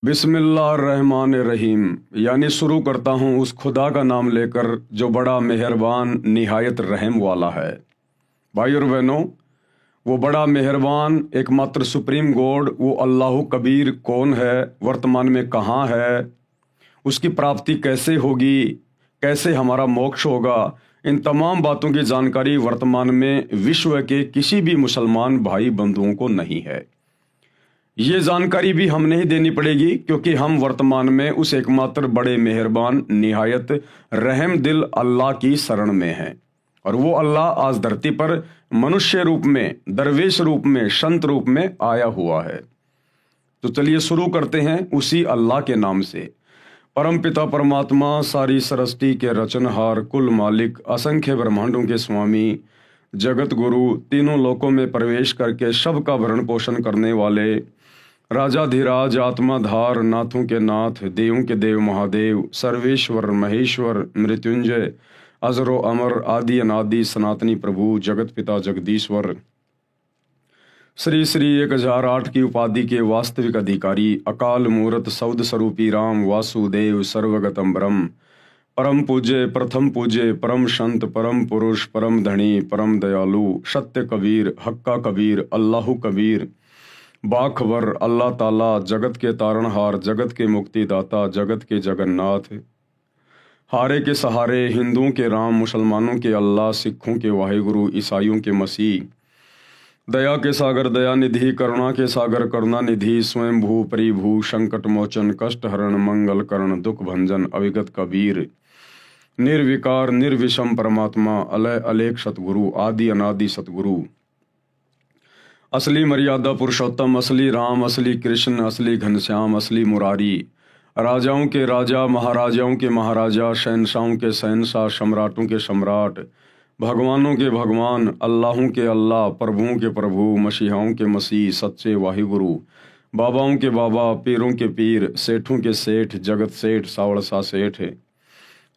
बिस्मिल्लाहिर्रहमानिर्रहीम। यानी शुरू करता हूँ उस खुदा का नाम लेकर जो बड़ा मेहरबान निहायत रहम वाला है। भाई और बहनों, वो बड़ा मेहरबान एकमात्र सुप्रीम गॉड वो अल्लाह कबीर कौन है, वर्तमान में कहाँ है, उसकी प्राप्ति कैसे होगी, कैसे हमारा मोक्ष होगा, इन तमाम बातों की जानकारी वर्तमान में विश्व के किसी भी मुसलमान भाई बंधुओं को नहीं है। ये जानकारी भी हमने ही देनी पड़ेगी क्योंकि हम वर्तमान में उस एकमात्र बड़े मेहरबान निहायत रहम दिल अल्लाह की शरण में हैं। और वो अल्लाह आज धरती पर मनुष्य रूप में, दरवेश रूप में, संत रूप में आया हुआ है। तो चलिए शुरू करते हैं उसी अल्लाह के नाम से। परम पिता परमात्मा, सारी सृष्टि के रचनहार, कुल मालिक, असंख्य ब्रह्मांडों के स्वामी, जगत गुरु, तीनों लोकों में प्रवेश करके सबका भरण पोषण करने वाले, राजाधिराज, आत्माधार, नाथों के नाथ, देवों के देव महादेव, सर्वेश्वर, महेश्वर, मृत्युंजय, अजरो अमर, आदि अनादि, सनातनी प्रभु, जगत पिता जगदीश्वर, श्री श्री 1008 की उपाधि के वास्तविक अधिकारी, अकाल मूर्त सौद स्वरूपी राम वासुदेव सर्वगतम ब्रह्म, परम पूज्य, प्रथम पूज्य, परम संत, परम पुरुष, परम धनी, परम दयालु, सत्य कबीर, हक्का कबीर, अल्लाहु कबीर, बाखबर अल्लाह ताला, जगत के तारणहार, जगत के मुक्तिदाता, जगत के जगन्नाथ, हारे के सहारे, हिंदुओं के राम, मुसलमानों के अल्लाह, सिखों के वाहिगुरु, ईसाइयों के मसीह, दया के सागर दया निधि, करुणा के सागर करुणा निधि, स्वयं भू परिभू, संकट मोचन, कष्ट हरण, मंगल करण, दुख भंजन, अविगत कबीर, निर्विकार निर्विषम परमात्मा, अलय अलेख सतगुरु, आदि अनादि सतगुरु, असली मर्यादा पुरुषोत्तम, असली राम, असली कृष्ण, असली घनश्याम, असली मुरारी, राजाओं के राजा, महाराजाओं के महाराजा, शहनशाहों के शहनशाह, सम्राटों के सम्राट, भगवानों के भगवान, अल्लाहों के अल्लाह, प्रभुओं के प्रभु, मसीहाओं के मसीह, सच्चे वाहिगुरु, बाबाओं के बाबा, पीरों के पीर, सेठों के सेठ, जगत सेठ, सावड़सा सेठ,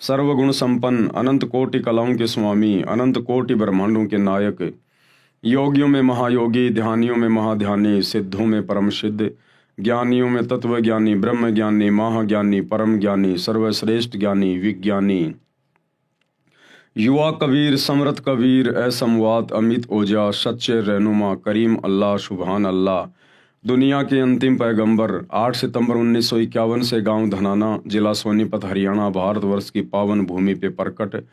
सर्वगुण संपन्न, अनंत कोटि कलाओं के स्वामी, अनंत कोटि ब्रह्मांडों के नायक, योगियों में महायोगी, ध्यानियों में महाध्यानी, सिद्धों में परम सिद्ध, ज्ञानियों में तत्व ज्ञानी, ब्रह्म ज्ञानी, महाज्ञानी, परम ज्ञानी, सर्वश्रेष्ठ ज्ञानी, विज्ञानी, युवा कबीर, समरथ कबीर, असमवात, अमित ओजा, सच्चे रहनुमा, करीम अल्लाह, सुभान अल्लाह, दुनिया के अंतिम पैगंबर, 8 सितंबर 1951 से गांव धनाना, जिला सोनीपत, हरियाणा, भारतवर्ष की पावन भूमि पे प्रकट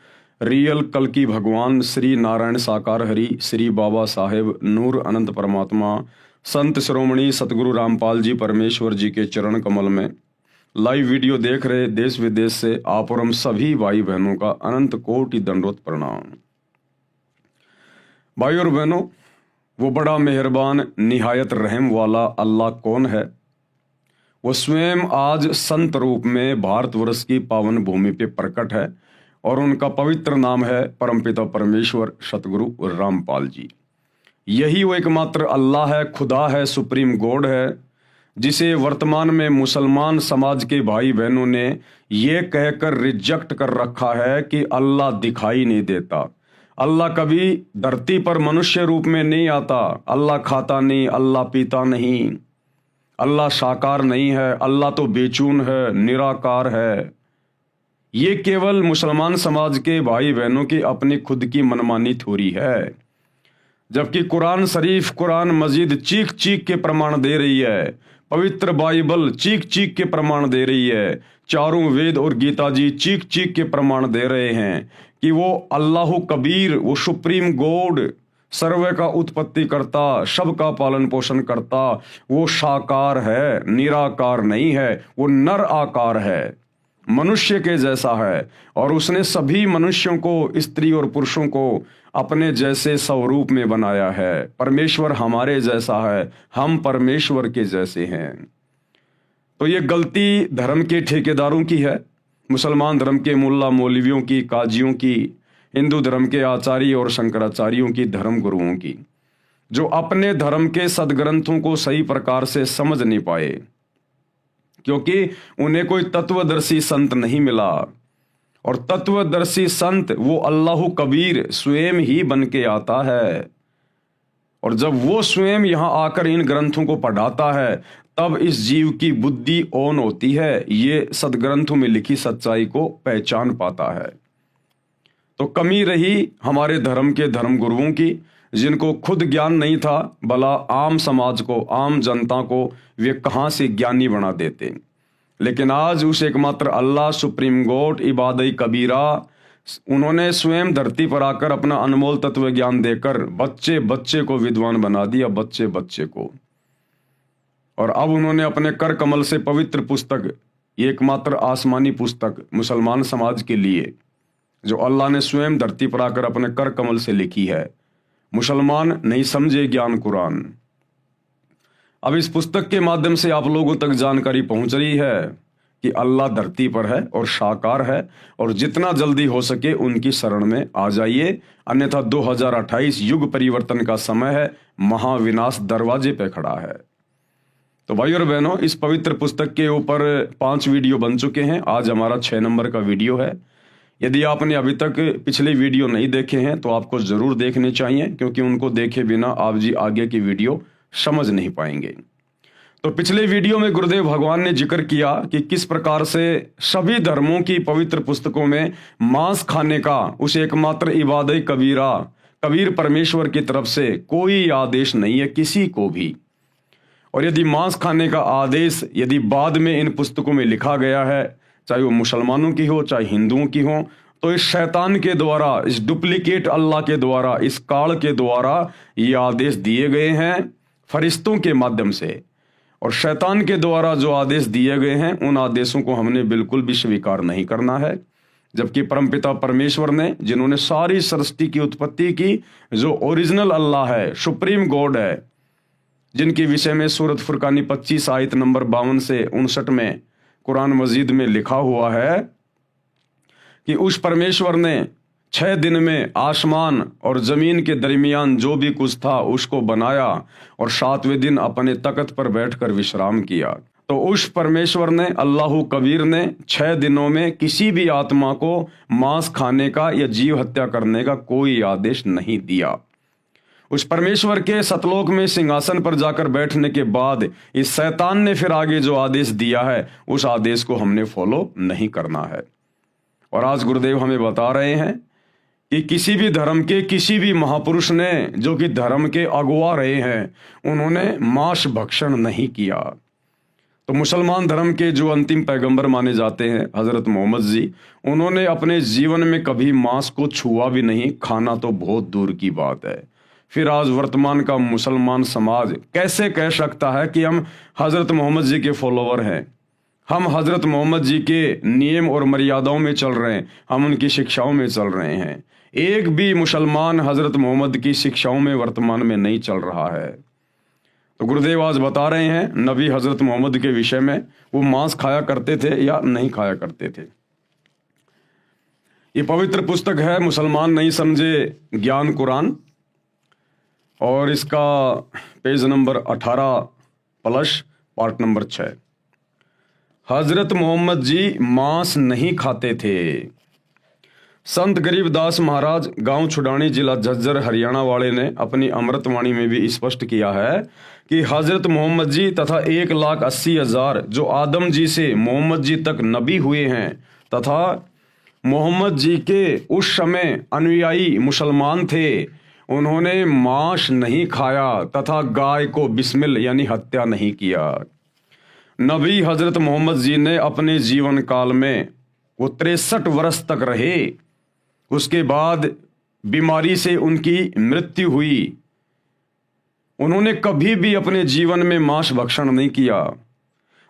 रियल कल की भगवान श्री नारायण साकार हरि, श्री बाबा साहेब नूर अनंत परमात्मा, संत शिरोमणि सतगुरु रामपाल जी परमेश्वर जी के चरण कमल में लाइव वीडियो देख रहे देश विदेश से आप और हम सभी भाई बहनों का अनंत कोटि दंडवत प्रणाम। भाई और बहनों, वो बड़ा मेहरबान निहायत रहम वाला अल्लाह कौन है? वो स्वयं आज संत रूप में भारतवर्ष की पावन भूमि पे प्रकट है और उनका पवित्र नाम है परमपिता परमेश्वर सतगुरु रामपाल जी। यही वो एकमात्र अल्लाह है, खुदा है, सुप्रीम गॉड है, जिसे वर्तमान में मुसलमान समाज के भाई बहनों ने ये कहकर रिजेक्ट कर रखा है कि अल्लाह दिखाई नहीं देता, अल्लाह कभी धरती पर मनुष्य रूप में नहीं आता, अल्लाह खाता नहीं, अल्लाह पीता नहीं, अल्लाह साकार नहीं है, अल्लाह तो बेचून है, निराकार है। ये केवल मुसलमान समाज के भाई बहनों की अपनी खुद की मनमानी थोड़ी है, जबकि कुरान शरीफ, कुरान मजीद चीख चीख के प्रमाण दे रही है, पवित्र बाइबल चीख चीख के प्रमाण दे रही है, चारों वेद और गीता जी चीख चीख के प्रमाण दे रहे हैं कि वो अल्लाह कबीर, वो सुप्रीम गॉड, सर्व का उत्पत्ति करता, सबका पालन पोषण करता, वो साकार है, निराकार नहीं है, वो नर आकार है, मनुष्य के जैसा है, और उसने सभी मनुष्यों को, स्त्री और पुरुषों को अपने जैसे स्वरूप में बनाया है। परमेश्वर हमारे जैसा है, हम परमेश्वर के जैसे हैं। तो ये गलती धर्म के ठेकेदारों की है, मुसलमान धर्म के मुल्ला मौलवियों की, काजियों की, हिंदू धर्म के आचार्य और शंकराचार्यों की, धर्म गुरुओं की, जो अपने धर्म के सदग्रंथों को सही प्रकार से समझ नहीं पाए, क्योंकि उन्हें कोई तत्वदर्शी संत नहीं मिला। और तत्वदर्शी संत वो अल्लाह कबीर स्वयं ही बन के आता है। और जब वो स्वयं यहाँ आकर इन ग्रंथों को पढ़ाता है तब इस जीव की बुद्धि ऑन होती है, ये सदग्रंथों में लिखी सच्चाई को पहचान पाता है। तो कमी रही हमारे धर्म के धर्म गुरुओं की, जिनको खुद ज्ञान नहीं था, भला आम समाज को, आम जनता को वे कहाँ से ज्ञानी बना देते। लेकिन आज उस एकमात्र अल्लाह, सुप्रीम गॉड, इबादई कबीरा, उन्होंने स्वयं धरती पर आकर अपना अनमोल तत्व ज्ञान देकर बच्चे बच्चे को विद्वान बना दिया, बच्चे बच्चे को। और अब उन्होंने अपने कर कमल से पवित्र पुस्तक, ये एकमात्र आसमानी पुस्तक मुसलमान समाज के लिए, जो अल्लाह ने स्वयं धरती पर आकर अपने कर कमल से लिखी है, मुसलमान नहीं समझे ज्ञान कुरान। अब इस पुस्तक के माध्यम से आप लोगों तक जानकारी पहुंच रही है कि अल्लाह धरती पर है और साकार है, और जितना जल्दी हो सके उनकी शरण में आ जाइए, अन्यथा 2028 युग परिवर्तन का समय है, महाविनाश दरवाजे पे खड़ा है। तो भाई और बहनों, इस पवित्र पुस्तक के ऊपर 5 वीडियो बन चुके हैं, आज हमारा 6 नंबर का वीडियो है। यदि आपने अभी तक पिछले वीडियो नहीं देखे हैं तो आपको जरूर देखने चाहिए, क्योंकि उनको देखे बिना आप जी आगे की वीडियो समझ नहीं पाएंगे। तो पिछले वीडियो में गुरुदेव भगवान ने जिक्र किया कि किस प्रकार से सभी धर्मों की पवित्र पुस्तकों में मांस खाने का उस एकमात्र इबादत कबीरा, कबीर परमेश्वर की तरफ से कोई आदेश नहीं है किसी को भी। और यदि मांस खाने का आदेश यदि बाद में इन पुस्तकों में लिखा गया है, चाहे वो मुसलमानों की हो चाहे हिंदुओं की हो, तो इस शैतान के द्वारा, इस डुप्लीकेट अल्लाह के द्वारा, इस काल के द्वारा ये आदेश दिए गए हैं फरिश्तों के माध्यम से। और शैतान के द्वारा जो आदेश दिए गए हैं उन आदेशों को हमने बिल्कुल भी स्वीकार नहीं करना है। जबकि परमपिता परमेश्वर ने, जिन्होंने सारी सृष्टि की उत्पत्ति की, जो ओरिजिनल अल्लाह है, सुप्रीम गॉड है, जिनके विषय में सूरत फुरकानी 25 आयत नंबर 52 से 59 में कुरान मजीद में लिखा हुआ है कि उस परमेश्वर ने 6 दिन में आसमान और जमीन के दरमियान जो भी कुछ था उसको बनाया और 7वें दिन अपने तख्त पर बैठकर विश्राम किया। तो उस परमेश्वर ने, अल्लाह कबीर ने 6 दिनों में किसी भी आत्मा को मांस खाने का या जीव हत्या करने का कोई आदेश नहीं दिया। उस परमेश्वर के सतलोक में सिंहासन पर जाकर बैठने के बाद इस शैतान ने फिर आगे जो आदेश दिया है उस आदेश को हमने फॉलो नहीं करना है। और आज गुरुदेव हमें बता रहे हैं कि किसी भी धर्म के किसी भी महापुरुष ने, जो कि धर्म के अगुवा रहे हैं, उन्होंने मांस भक्षण नहीं किया। तो मुसलमान धर्म के जो अंतिम पैगंबर माने जाते हैं हजरत मोहम्मद जी, उन्होंने अपने जीवन में कभी मांस को छुआ भी नहीं, खाना तो बहुत दूर की बात है। फिर आज वर्तमान का मुसलमान समाज कैसे कह सकता है कि हम हजरत मोहम्मद जी के फॉलोवर हैं, हम हजरत मोहम्मद जी के नियम और मर्यादाओं में चल रहे हैं, हम उनकी शिक्षाओं में चल रहे हैं। एक भी मुसलमान हजरत मोहम्मद की शिक्षाओं में वर्तमान में नहीं चल रहा है। तो गुरुदेव आज बता रहे हैं नबी हजरत मोहम्मद के विषय में, वो मांस खाया करते थे या नहीं खाया करते थे। ये पवित्र पुस्तक है मुसलमान नहीं समझे ज्ञान कुरान, और इसका page number 18 plus part number 6। हजरत मोहम्मद जी मांस नहीं खाते थे। संत गरीबदास महाराज गांव छुडानी जिला झज्जर हरियाणा वाले ने अपनी अमृतवाणी में भी स्पष्ट किया है कि हजरत मोहम्मद जी तथा 1,80,000 जो आदम जी से मोहम्मद जी तक नबी हुए हैं तथा मोहम्मद जी के उस समय अनुयायी मुसलमान थे, उन्होंने मांस नहीं खाया तथा गाय को बिस्मिल यानी हत्या नहीं किया। नबी हजरत मोहम्मद जी ने अपने जीवन काल में वो 63 वर्ष तक रहे, उसके बाद बीमारी से उनकी मृत्यु हुई। उन्होंने कभी भी अपने जीवन में मांस भक्षण नहीं किया,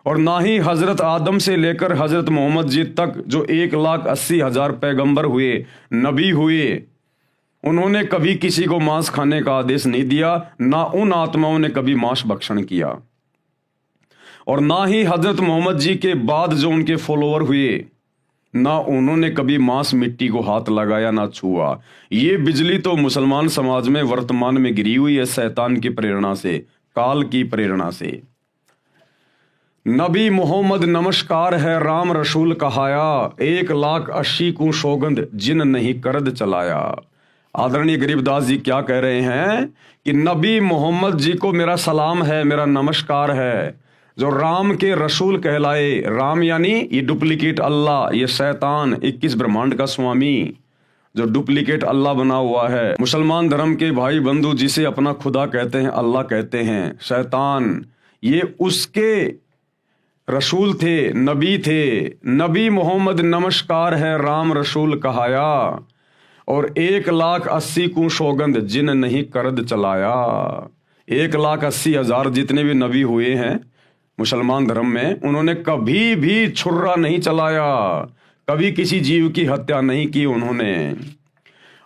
और ना ही हजरत आदम से लेकर हजरत मोहम्मद जी तक जो 1,80,000 पैगंबर हुए, नबी हुए, उन्होंने कभी किसी को मांस खाने का आदेश नहीं दिया, ना उन आत्माओं ने कभी मांस भक्षण किया। और ना ही हजरत मोहम्मद जी के बाद जो उनके फॉलोवर हुए, ना उन्होंने कभी मांस मिट्टी को हाथ लगाया ना छुआ। ये बिजली तो मुसलमान समाज में वर्तमान में गिरी हुई है शैतान की प्रेरणा से, काल की प्रेरणा से। नबी मोहम्मद नमस्कार है राम रसूल कहाया, 1,80,000 को सौगंध जिन नहीं करद चलाया। आदरणीय गरीबदास जी क्या कह रहे हैं कि नबी मोहम्मद जी को मेरा सलाम है, मेरा नमस्कार है, जो राम के रसूल कहलाए। राम यानी ये डुप्लीकेट अल्लाह, ये शैतान 21 ब्रह्मांड का स्वामी, जो डुप्लीकेट अल्लाह बना हुआ है। मुसलमान धर्म के भाई बंधु जिसे अपना खुदा कहते हैं, अल्लाह कहते हैं, शैतान ये उसके रसूल थे, नबी थे। नबी मोहम्मद नमस्कार है, राम रसूल कहाया, और 1,80,000 को सौगंध जिन नहीं करद चलाया। 1,80,000 जितने भी नबी हुए हैं मुसलमान धर्म में, उन्होंने कभी भी छुर्रा नहीं चलाया, कभी किसी जीव की हत्या नहीं की उन्होंने।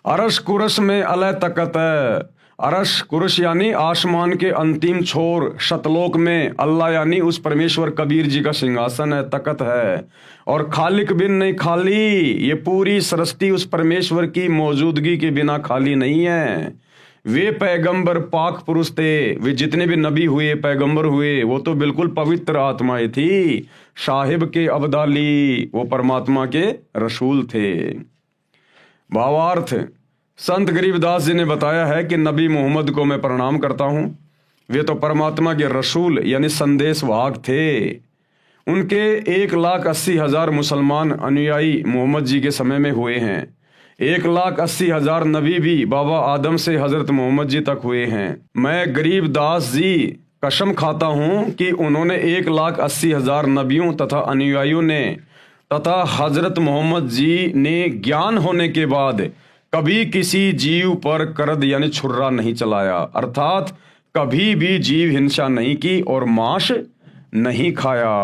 अरश कुरश में अलह तकत है, अरश कुरश यानी आसमान के अंतिम छोर, शतलोक में अल्लाह यानी उस परमेश्वर कबीर जी का सिंहासन है, तकत है। और खालिक बिन नहीं खाली, ये पूरी सृष्टि उस परमेश्वर की मौजूदगी के बिना खाली नहीं है। वे पैगंबर पाक पुरुष थे, वे जितने भी नबी हुए, पैगंबर हुए, वो तो बिल्कुल पवित्र आत्माएं थी, साहिब के अब्दाली, वो परमात्मा के रसूल थे। भावार्थ, संत गरीबदास जी ने बताया है कि नबी मोहम्मद को मैं प्रणाम करता हूं, वे तो परमात्मा के रसूल यानी संदेश वाहक थे। उनके 1,80,000 मुसलमान अनुयायी मोहम्मद जी के समय में हुए हैं। 1,80,000 नबी भी बाबा आदम से हजरत मोहम्मद जी तक हुए हैं। मैं गरीबदास जी कसम खाता हूं कि उन्होंने 1,80,000 नबियों तथा अनुयायियों ने तथा हजरत मोहम्मद जी ने ज्ञान होने के बाद कभी किसी जीव पर करद यानी छुर्रा नहीं चलाया, अर्थात कभी भी जीव हिंसा नहीं की और मांस नहीं खाया।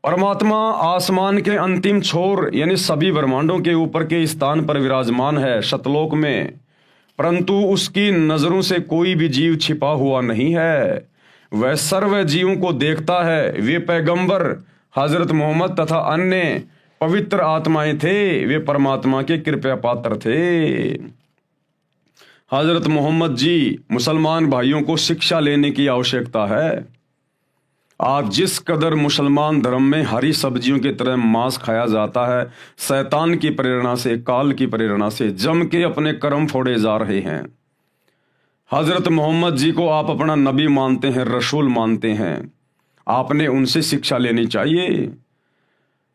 परमात्मा आसमान के अंतिम छोर यानी सभी ब्रह्मांडों के ऊपर के स्थान पर विराजमान है, शतलोक में, परंतु उसकी नजरों से कोई भी जीव छिपा हुआ नहीं है। वह सर्व जीवों को देखता है। वे पैगंबर हजरत मोहम्मद तथा अन्य पवित्र आत्माएं थे, वे परमात्मा के कृपया पात्र थे। हजरत मोहम्मद जी मुसलमान भाइयों को शिक्षा लेने की आवश्यकता है। आज जिस कदर मुसलमान धर्म में हरी सब्जियों की तरह मांस खाया जाता है, शैतान की प्रेरणा से, काल की प्रेरणा से जम के अपने कर्म फोड़े जा रहे हैं। हजरत मोहम्मद जी को आप अपना नबी मानते हैं, रसूल मानते हैं, आपने उनसे शिक्षा लेनी चाहिए।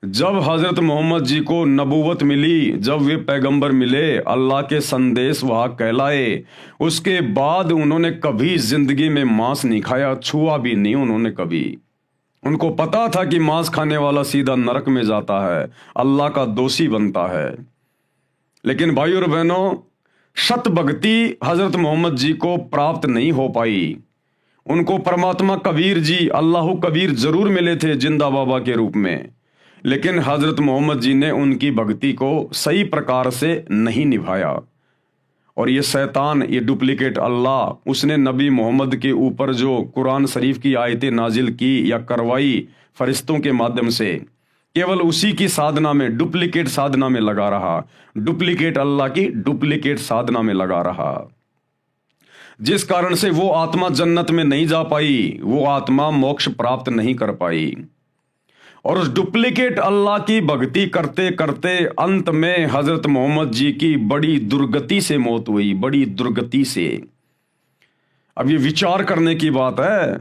जब हजरत मोहम्मद जी को नबूवत मिली, जब वे पैगंबर मिले, अल्लाह के संदेश वाहक कहलाए, उसके बाद उन्होंने कभी जिंदगी में मांस नहीं खाया, छुआ भी नहीं उन्होंने कभी। उनको पता था कि मांस खाने वाला सीधा नरक में जाता है, अल्लाह का दोषी बनता है। लेकिन भाई और बहनों, सत भक्ति हजरत मोहम्मद जी को प्राप्त नहीं हो पाई। उनको परमात्मा कबीर जी, अल्लाह कबीर जरूर मिले थे जिंदा बाबा के रूप में, लेकिन हजरत मोहम्मद जी ने उनकी भक्ति को सही प्रकार से नहीं निभाया। और ये शैतान, ये डुप्लीकेट अल्लाह, उसने नबी मोहम्मद के ऊपर जो कुरान शरीफ की आयतें नाजिल की या करवाई फरिश्तों के माध्यम से, केवल उसी की साधना में, डुप्लीकेट साधना में लगा रहा, डुप्लीकेट अल्लाह की डुप्लीकेट साधना में लगा रहा, जिस कारण से वो आत्मा जन्नत में नहीं जा पाई, वो आत्मा मोक्ष प्राप्त नहीं कर पाई। और उस डुप्लीकेट अल्लाह की भक्ति करते करते अंत में हजरत मोहम्मद जी की बड़ी दुर्गति से मौत हुई, बड़ी दुर्गति से। अब ये विचार करने की बात है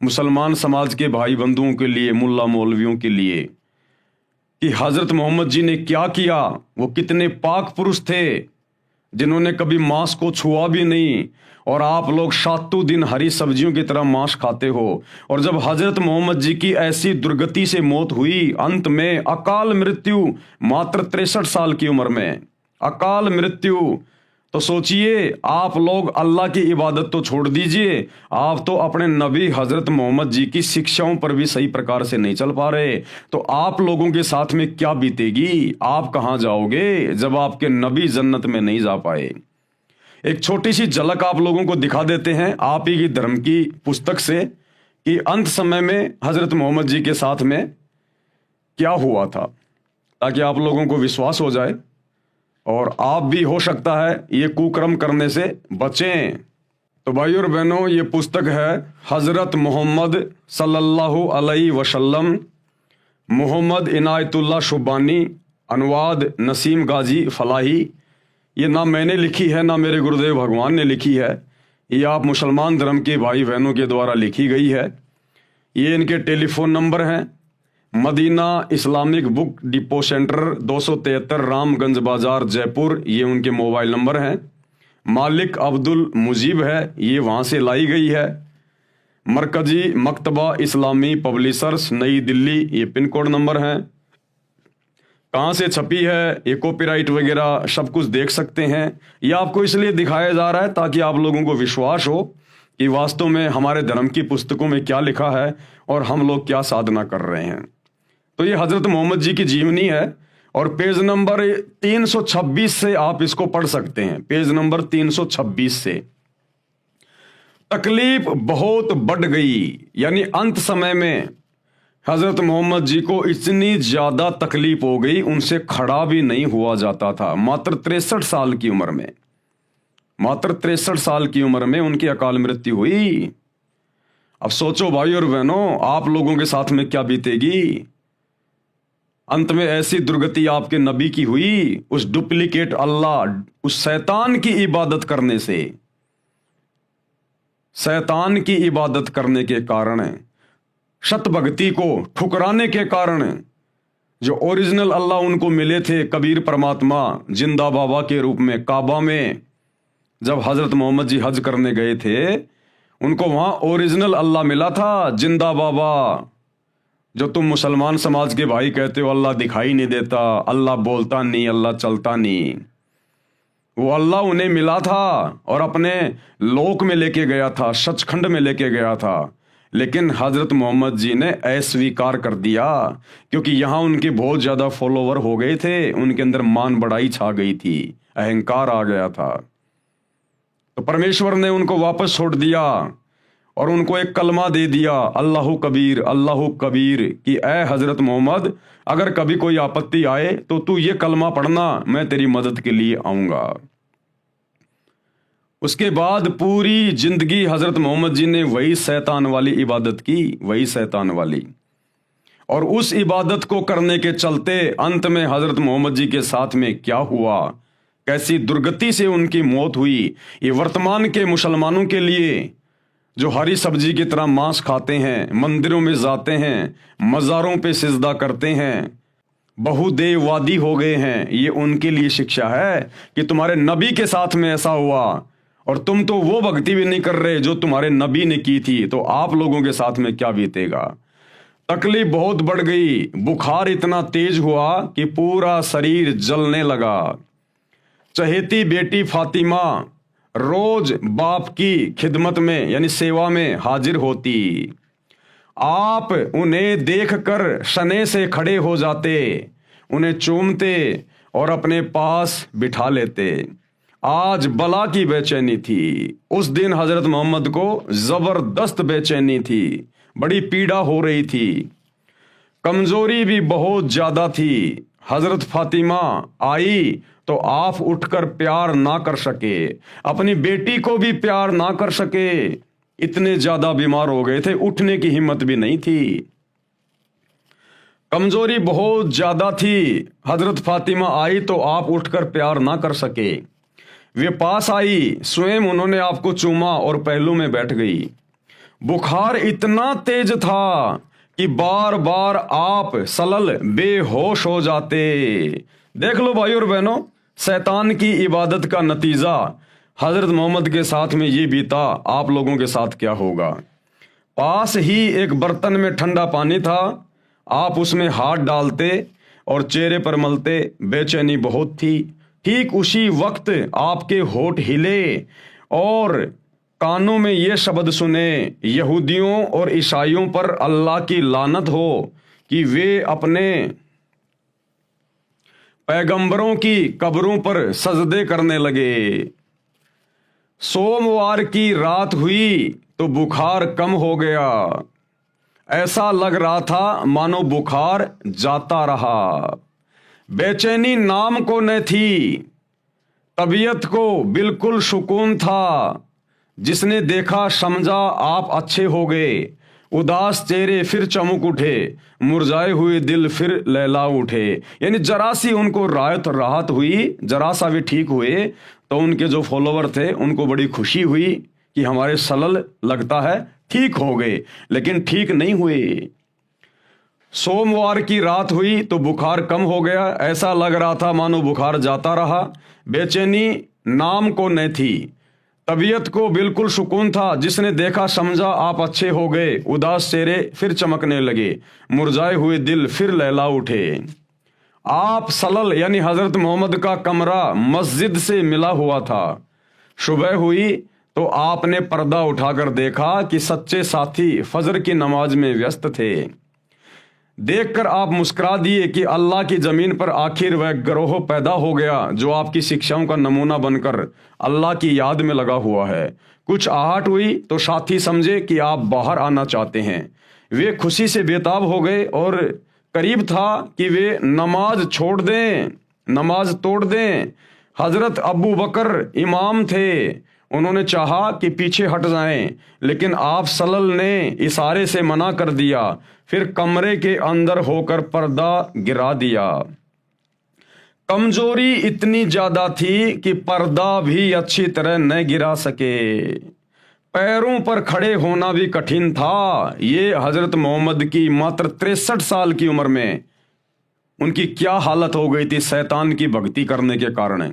मुसलमान समाज के भाई बंधुओं के लिए, मुल्ला मौलवियों के लिए, कि हजरत मोहम्मद जी ने क्या किया। वो कितने पाक पुरुष थे जिन्होंने कभी मांस को छुआ भी नहीं, और आप लोग सातों दिन हरी सब्जियों की तरह मांस खाते हो। और जब हजरत मोहम्मद जी की ऐसी दुर्गति से मौत हुई, अंत में अकाल मृत्यु, मात्र 63 साल की उम्र में अकाल मृत्यु, तो सोचिए आप लोग अल्लाह की इबादत तो छोड़ दीजिए, आप तो अपने नबी हजरत मोहम्मद जी की शिक्षाओं पर भी सही प्रकार से नहीं चल पा रहे, तो आप लोगों के साथ में क्या बीतेगी, आप कहां जाओगे जब आपके नबी जन्नत में नहीं जा पाए। एक छोटी सी झलक आप लोगों को दिखा देते हैं आप ही की धर्म की पुस्तक से, कि अंत समय में हजरत मोहम्मद जी के साथ में क्या हुआ था, ताकि आप लोगों को विश्वास हो जाए और आप भी हो सकता है ये कुकर्म करने से बचें। तो भाई और बहनों, ये पुस्तक है हजरत मोहम्मद सल्लल्लाहु अलैहि वसल्लम, मोहम्मद इनायतुल्लाह शुबानी, अनुवाद नसीम गाजी फलाही। ये ना मैंने लिखी है ना मेरे गुरुदेव भगवान ने लिखी है, ये आप मुसलमान धर्म के भाई बहनों के द्वारा लिखी गई है। ये इनके टेलीफोन नंबर हैं। Madina Islamic book depot centre 273 Ramganj Bazaar Jaipur, ये उनके मोबाइल नंबर हैं। मालिक अब्दुल मुजीब है, ये वहाँ से लाई गई है। मरकजी मकतबा इस्लामी पब्लिशर्स नई दिल्ली, ये पिन कोड नंबर है। कहाँ से छपी है, ये कॉपीराइट वगैरह सब कुछ देख सकते हैं। ये आपको इसलिए दिखाया जा रहा है ताकि आप लोगों को विश्वास हो कि वास्तव में हमारे धर्म की पुस्तकों में क्या लिखा है और हम लोग क्या साधना कर रहे हैं। तो ये हजरत मोहम्मद जी की जीवनी है और पेज नंबर 326 से आप इसको पढ़ सकते हैं। पेज नंबर 326 से। तकलीफ बहुत बढ़ गई, यानी अंत समय में हजरत मोहम्मद जी को इतनी ज्यादा तकलीफ हो गई, उनसे खड़ा भी नहीं हुआ जाता था। मात्र 63 साल की उम्र में, मात्र 63 साल की उम्र में उनकी अकाल मृत्यु हुई। अब सोचो भाई और बहनों, आप लोगों के साथ में क्या बीतेगी। अंत में ऐसी दुर्गति आपके नबी की हुई, उस डुप्लीकेट अल्लाह, उस शैतान की इबादत करने से, शैतान की इबादत करने के कारण, शत भक्ति को ठुकराने के कारण, जो ओरिजिनल अल्लाह उनको मिले थे कबीर परमात्मा जिंदा बाबा के रूप में काबा में, जब हजरत मोहम्मद जी हज करने गए थे उनको वहां ओरिजिनल अल्लाह मिला था, जिंदा बाबा। जो तुम मुसलमान समाज के भाई कहते हो अल्लाह दिखाई नहीं देता, अल्लाह बोलता नहीं, अल्लाह चलता नहीं, वो अल्लाह उन्हें मिला था और अपने लोक में लेके गया था, सचखंड में लेके गया था। लेकिन हजरत मोहम्मद जी ने अस्वीकार कर दिया, क्योंकि यहां उनके बहुत ज्यादा फॉलोवर हो गए थे, उनके अंदर मान बढ़ाई छा गई थी, अहंकार आ गया था। तो परमेश्वर ने उनको वापस छोड़ दिया और उनको एक कलमा दे दिया, अल्लाहु कबीर, अल्लाहु कबीर, कि ऐ हजरत मोहम्मद, अगर कभी कोई आपत्ति आए तो तू ये कलमा पढ़ना, मैं तेरी मदद के लिए आऊंगा। उसके बाद पूरी जिंदगी हजरत मोहम्मद जी ने वही शैतान वाली इबादत की, वही शैतान वाली। और उस इबादत को करने के चलते अंत में हजरत मोहम्मद जी के साथ में क्या हुआ, कैसी दुर्गति से उनकी मौत हुई, ये वर्तमान के मुसलमानों के लिए जो हरी सब्जी की तरह मांस खाते हैं, मंदिरों में जाते हैं, मज़ारों पे सिजदा करते हैं, बहुदेववादी हो गए हैं, ये उनके लिए शिक्षा है कि तुम्हारे नबी के साथ में ऐसा हुआ और तुम तो वो भक्ति भी नहीं कर रहे जो तुम्हारे नबी ने की थी, तो आप लोगों के साथ में क्या बीतेगा। तकलीफ बहुत बढ़ गई, बुखार इतना तेज हुआ कि पूरा शरीर जलने लगा। चहेती बेटी फातिमा रोज बाप की खिदमत में यानी सेवा में हाजिर होती। आप उन्हें देखकर शने से खड़े हो जाते, उन्हें चूमते और अपने पास बिठा लेते। आज बला की बेचैनी थी, उस दिन हजरत मोहम्मद को जबरदस्त बेचैनी थी, बड़ी पीड़ा हो रही थी, कमजोरी भी बहुत ज्यादा थी। हजरत फातिमा आई तो आप उठकर प्यार ना कर सके, अपनी बेटी को भी प्यार ना कर सके, इतने ज्यादा बीमार हो गए थे, उठने की हिम्मत भी नहीं थी, कमजोरी बहुत ज्यादा थी। हजरत फातिमा आई तो आप उठकर प्यार ना कर सके। वे पास आई, स्वयं उन्होंने आपको चूमा और पहलू में बैठ गई। बुखार इतना तेज था कि बार बार आप सलल बेहोश हो जाते। देख लो भाई और बहनों, शैतान की इबादत का नतीजा हजरत मोहम्मद के साथ में ये बीता, आप लोगों के साथ क्या होगा। पास ही एक बर्तन में ठंडा पानी था, आप उसमें हाथ डालते और चेहरे पर मलते, बेचैनी बहुत थी। ठीक उसी वक्त आपके होठ हिले और कानों में ये शब्द सुने, यहूदियों और ईसाइयों पर अल्लाह की लानत हो कि वे अपने पैगंबरों की कब्रों पर सजदे करने लगे। सोमवार की रात हुई तो बुखार कम हो गया, ऐसा लग रहा था मानो बुखार जाता रहा। बेचैनी नाम को न थी, तबीयत को बिल्कुल सुकून था। जिसने देखा समझा आप अच्छे हो गए, उदास चेहरे फिर चमक उठे, मुरझाए हुए दिल फिर लहला उठे। यानी जरा सी उनको राहत हुई, जरा सा भी ठीक हुए तो उनके जो फॉलोवर थे उनको बड़ी खुशी हुई कि हमारे सलल लगता है ठीक हो गए, लेकिन ठीक नहीं हुए। सोमवार की रात हुई तो बुखार कम हो गया, ऐसा लग रहा था मानो बुखार जाता रहा। बेचैनी नाम को न थी, तबीयत को बिल्कुल सुकून था। जिसने देखा समझा आप अच्छे हो गए। उदास चेहरे फिर चमकने लगे, मुरझाए हुए दिल फिर लहला उठे। आप सलल यानी हजरत मोहम्मद का कमरा मस्जिद से मिला हुआ था। सुबह हुई तो आपने पर्दा उठाकर देखा कि सच्चे साथी फजर की नमाज में व्यस्त थे। देखकर आप मुस्कुरा दिए कि अल्लाह की जमीन पर आखिर वह गिरोह पैदा हो गया जो आपकी शिक्षाओं का नमूना बनकर अल्लाह की याद में लगा हुआ है। कुछ आहट हुई तो साथी समझे कि आप बाहर आना चाहते हैं। वे खुशी से बेताब हो गए और करीब था कि वे नमाज छोड़ दें, नमाज तोड़ दें। हजरत अबू बकर इमाम थे, उन्होंने चाहा कि पीछे हट जाएं, लेकिन आप सल्लल्लाहु ने इशारे से मना कर दिया। फिर कमरे के अंदर होकर पर्दा गिरा दिया। कमजोरी इतनी ज्यादा थी कि पर्दा भी अच्छी तरह न गिरा सके। पैरों पर खड़े होना भी कठिन था। ये हजरत मोहम्मद की मात्र 63 साल की उम्र में उनकी क्या हालत हो गई थी शैतान की भक्ति करने के कारण।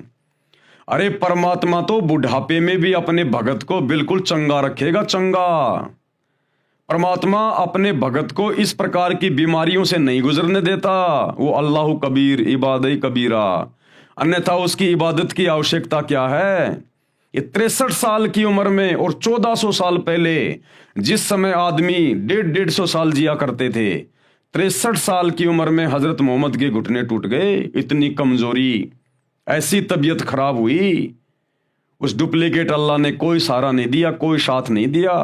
अरे परमात्मा तो बुढ़ापे में भी अपने भगत को बिल्कुल चंगा रखेगा, चंगा। परमात्मा अपने भगत को इस प्रकार की बीमारियों से नहीं गुजरने देता। वो अल्लाह कबीर इबादत कबीरा, अन्यथा उसकी इबादत की आवश्यकता क्या है। ये 63 साल की उम्र में और 1400 साल पहले जिस समय आदमी 150 साल जिया करते थे, 63 साल की उम्र में हजरत मोहम्मद के घुटने टूट गए। इतनी कमजोरी, ऐसी तबीयत खराब हुई। उस डुप्लीकेट अल्लाह ने कोई सहारा नहीं दिया, कोई साथ नहीं दिया।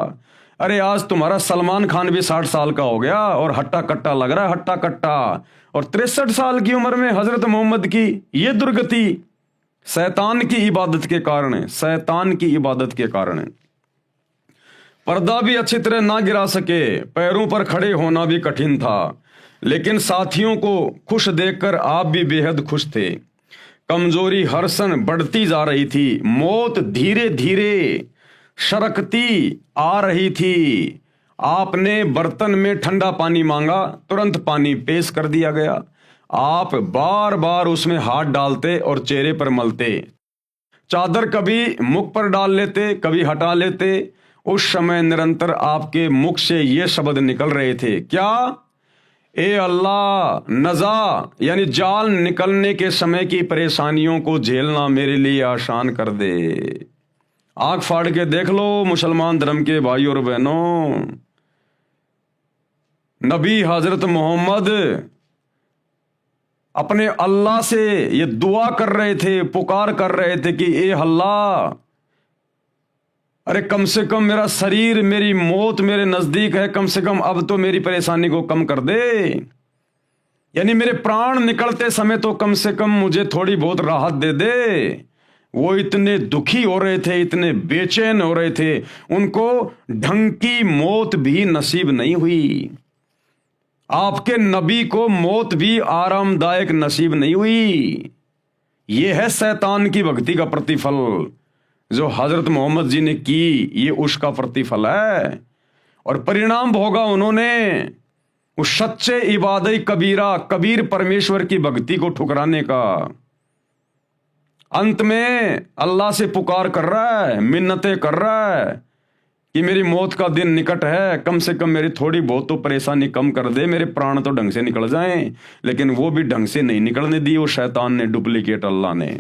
अरे आज तुम्हारा सलमान खान भी 60 साल का हो गया और हट्टा कट्टा लग रहा है, हट्टा कट्टा। और 63 साल की उम्र में हजरत मोहम्मद की ये दुर्गति शैतान की इबादत के कारण है, शैतान की इबादत के कारण है। पर्दा भी अच्छी तरह ना गिरा सके, पैरों पर खड़े होना भी कठिन था। लेकिन साथियों को खुश देखकर आप भी बेहद खुश थे। कमजोरी हर सन बढ़ती जा रही थी, मौत धीरे धीरे सरकती आ रही थी। आपने बर्तन में ठंडा पानी मांगा, तुरंत पानी पेश कर दिया गया। आप बार बार उसमें हाथ डालते और चेहरे पर मलते। चादर कभी मुख पर डाल लेते, कभी हटा लेते। उस समय निरंतर आपके मुख से ये शब्द निकल रहे थे, क्या? ए अल्लाह, नजा यानी जाल निकलने के समय की परेशानियों को झेलना मेरे लिए आसान कर दे। आंख फाड़ के देख लो मुसलमान धर्म के भाइयों और बहनों, नबी हजरत मोहम्मद अपने अल्लाह से ये दुआ कर रहे थे, पुकार कर रहे थे कि ए अल्लाह, अरे कम से कम मेरा शरीर, मेरी मौत मेरे नजदीक है, कम से कम अब तो मेरी परेशानी को कम कर दे। यानी मेरे प्राण निकलते समय तो कम से कम मुझे थोड़ी बहुत राहत दे दे। वो इतने दुखी हो रहे थे, इतने बेचैन हो रहे थे, उनको ढंग की मौत भी नसीब नहीं हुई। आपके नबी को मौत भी आरामदायक नसीब नहीं हुई। यह है शैतान की भक्ति का प्रतिफल जो हजरत मोहम्मद जी ने की, ये उसका प्रतिफल है। और परिणाम भोगा उन्होंने उस सच्चे इबादत कबीरा, कबीर परमेश्वर की भक्ति को ठुकराने का। अंत में अल्लाह से पुकार कर रहा है, मिन्नतें कर रहा है कि मेरी मौत का दिन निकट है, कम से कम मेरी थोड़ी बहुत तो परेशानी कम कर दे, मेरे प्राण तो ढंग से निकल जाएं। लेकिन वो भी ढंग से नहीं निकलने दी वो शैतान ने, डुप्लीकेट अल्लाह ने।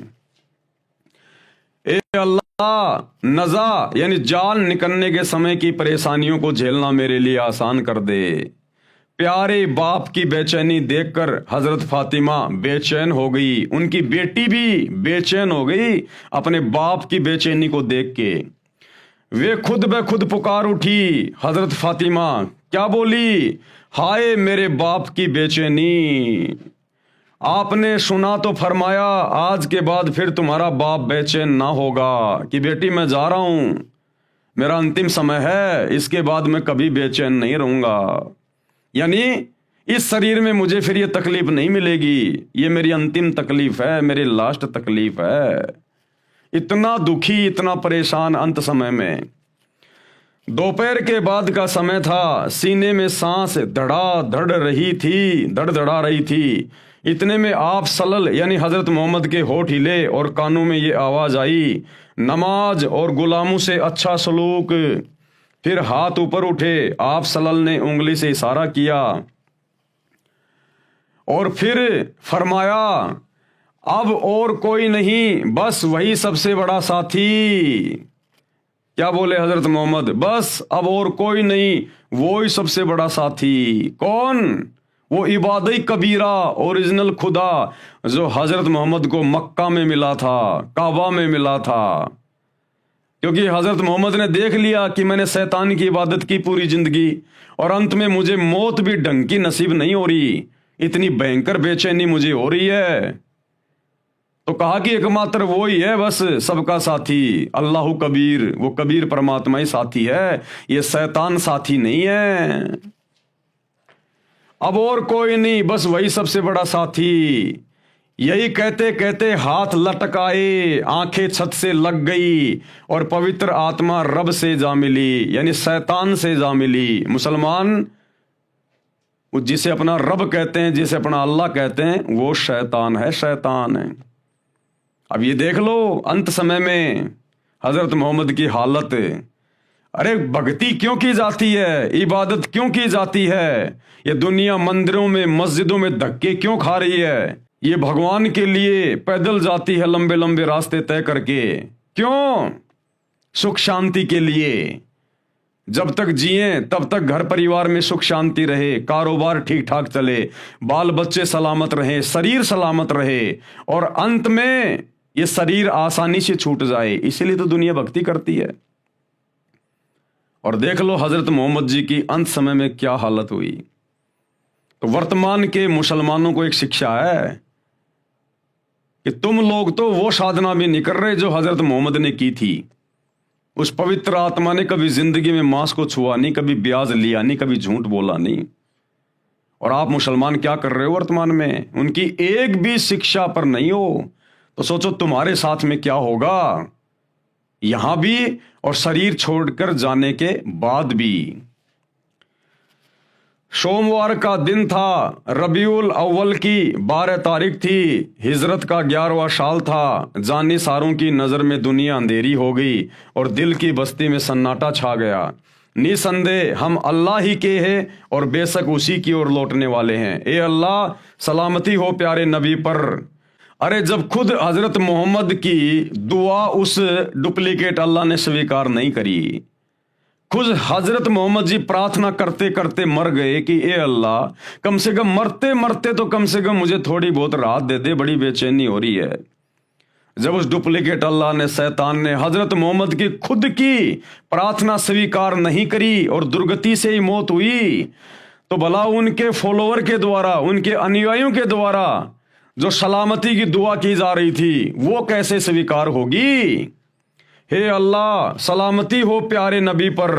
ए अल्लाह, नजा यानी जाल निकलने के समय की परेशानियों को झेलना मेरे लिए आसान कर दे। प्यारे बाप की बेचैनी देखकर हजरत फातिमा बेचैन हो गई, उनकी बेटी भी बेचैन हो गई अपने बाप की बेचैनी को देख के। वे खुद ब खुद पुकार उठी। हजरत फातिमा क्या बोली? हाय मेरे बाप की बेचैनी। आपने सुना तो फरमाया आज के बाद फिर तुम्हारा बाप बेचैन ना होगा कि बेटी मैं जा रहा हूं, मेरा अंतिम समय है, इसके बाद मैं कभी बेचैन नहीं रहूंगा। यानी इस शरीर में मुझे फिर ये तकलीफ नहीं मिलेगी, ये मेरी अंतिम तकलीफ है, मेरी लास्ट तकलीफ है। इतना दुखी, इतना परेशान अंत समय में। दोपहर के बाद का समय था, सीने में सांस धड़ाधड़ रही थी। इतने में आप सलल यानी हजरत मोहम्मद के होठ हिले और कानों में ये आवाज आई, नमाज और गुलामों से अच्छा सलूक। फिर हाथ ऊपर उठे, आप सलल ने उंगली से इशारा किया और फिर फरमाया, अब और कोई नहीं, बस वही सबसे बड़ा साथी। क्या बोले हजरत मोहम्मद? बस अब और कोई नहीं, वो ही सबसे बड़ा साथी। कौन? वो इबादई कबीरा, ओरिजिनल खुदा, जो हजरत मोहम्मद को मक्का में मिला था, काबा में मिला था। क्योंकि हजरत मोहम्मद ने देख लिया कि मैंने शैतान की इबादत की पूरी जिंदगी और अंत में मुझे मौत भी ढंग की नसीब नहीं हो रही, इतनी भयंकर बेचैनी मुझे हो रही है। तो कहा कि एकमात्र वो ही है बस सबका साथी, अल्लाह कबीर, वो कबीर परमात्मा ही साथी है, ये शैतान साथी नहीं है। अब और कोई नहीं, बस वही सबसे बड़ा साथी। यही कहते कहते हाथ लटकाए, आंखें छत से लग गई और पवित्र आत्मा रब से जा मिली, यानी शैतान से जा मिली। मुसलमान जिसे अपना रब कहते हैं, जिसे अपना अल्लाह कहते हैं, वो शैतान है, शैतान है। अब ये देख लो अंत समय में हजरत मोहम्मद की हालत। अरे भक्ति क्यों की जाती है, इबादत क्यों की जाती है? ये दुनिया मंदिरों में, मस्जिदों में धक्के क्यों खा रही है? ये भगवान के लिए पैदल जाती है लंबे लंबे रास्ते तय करके, क्यों? सुख शांति के लिए। जब तक जिए तब तक घर परिवार में सुख शांति रहे, कारोबार ठीक ठाक चले, बाल बच्चे सलामत रहे, शरीर सलामत रहे, और अंत में ये शरीर आसानी से छूट जाए। इसीलिए तो दुनिया भक्ति करती है। और देख लो हजरत मोहम्मद जी की अंत समय में क्या हालत हुई। तो वर्तमान के मुसलमानों को एक शिक्षा है कि तुम लोग तो वो साधना भी नहीं कर रहे जो हजरत मोहम्मद ने की थी। उस पवित्र आत्मा ने कभी जिंदगी में मांस को छुआ नहीं, कभी ब्याज लिया नहीं, कभी झूठ बोला नहीं। और आप मुसलमान क्या कर रहे हो वर्तमान में? उनकी एक भी शिक्षा पर नहीं हो, तो सोचो तुम्हारे साथ में क्या होगा, यहां भी और शरीर छोड़कर जाने के बाद भी। सोमवार का दिन था, रबीउल अव्वल की 12 तारीख थी, हिजरत का 11वां साल था। जानी सारों की नजर में दुनिया अंधेरी हो गई और दिल की बस्ती में सन्नाटा छा गया। निसंदेह हम अल्लाह ही के हैं और बेशक उसी की ओर लौटने वाले हैं। ए अल्लाह, सलामती हो प्यारे नबी पर। अरे जब खुद हजरत मोहम्मद की दुआ उस डुप्लीकेट अल्लाह ने स्वीकार नहीं करी, खुद हजरत मोहम्मद जी प्रार्थना करते करते मर गए कि ए अल्लाह, कम से कम मरते मरते तो कम से कम मुझे थोड़ी बहुत राहत दे दे, बड़ी बेचैनी हो रही है। जब उस डुप्लीकेट अल्लाह ने, शैतान ने हजरत मोहम्मद की खुद की प्रार्थना स्वीकार नहीं करी और दुर्गति से ही मौत हुई, तो भला उनके फॉलोवर के द्वारा, उनके अनुयायियों के द्वारा जो सलामती की दुआ की जा रही थी, वो कैसे स्वीकार होगी? हे अल्लाह, सलामती हो प्यारे नबी पर।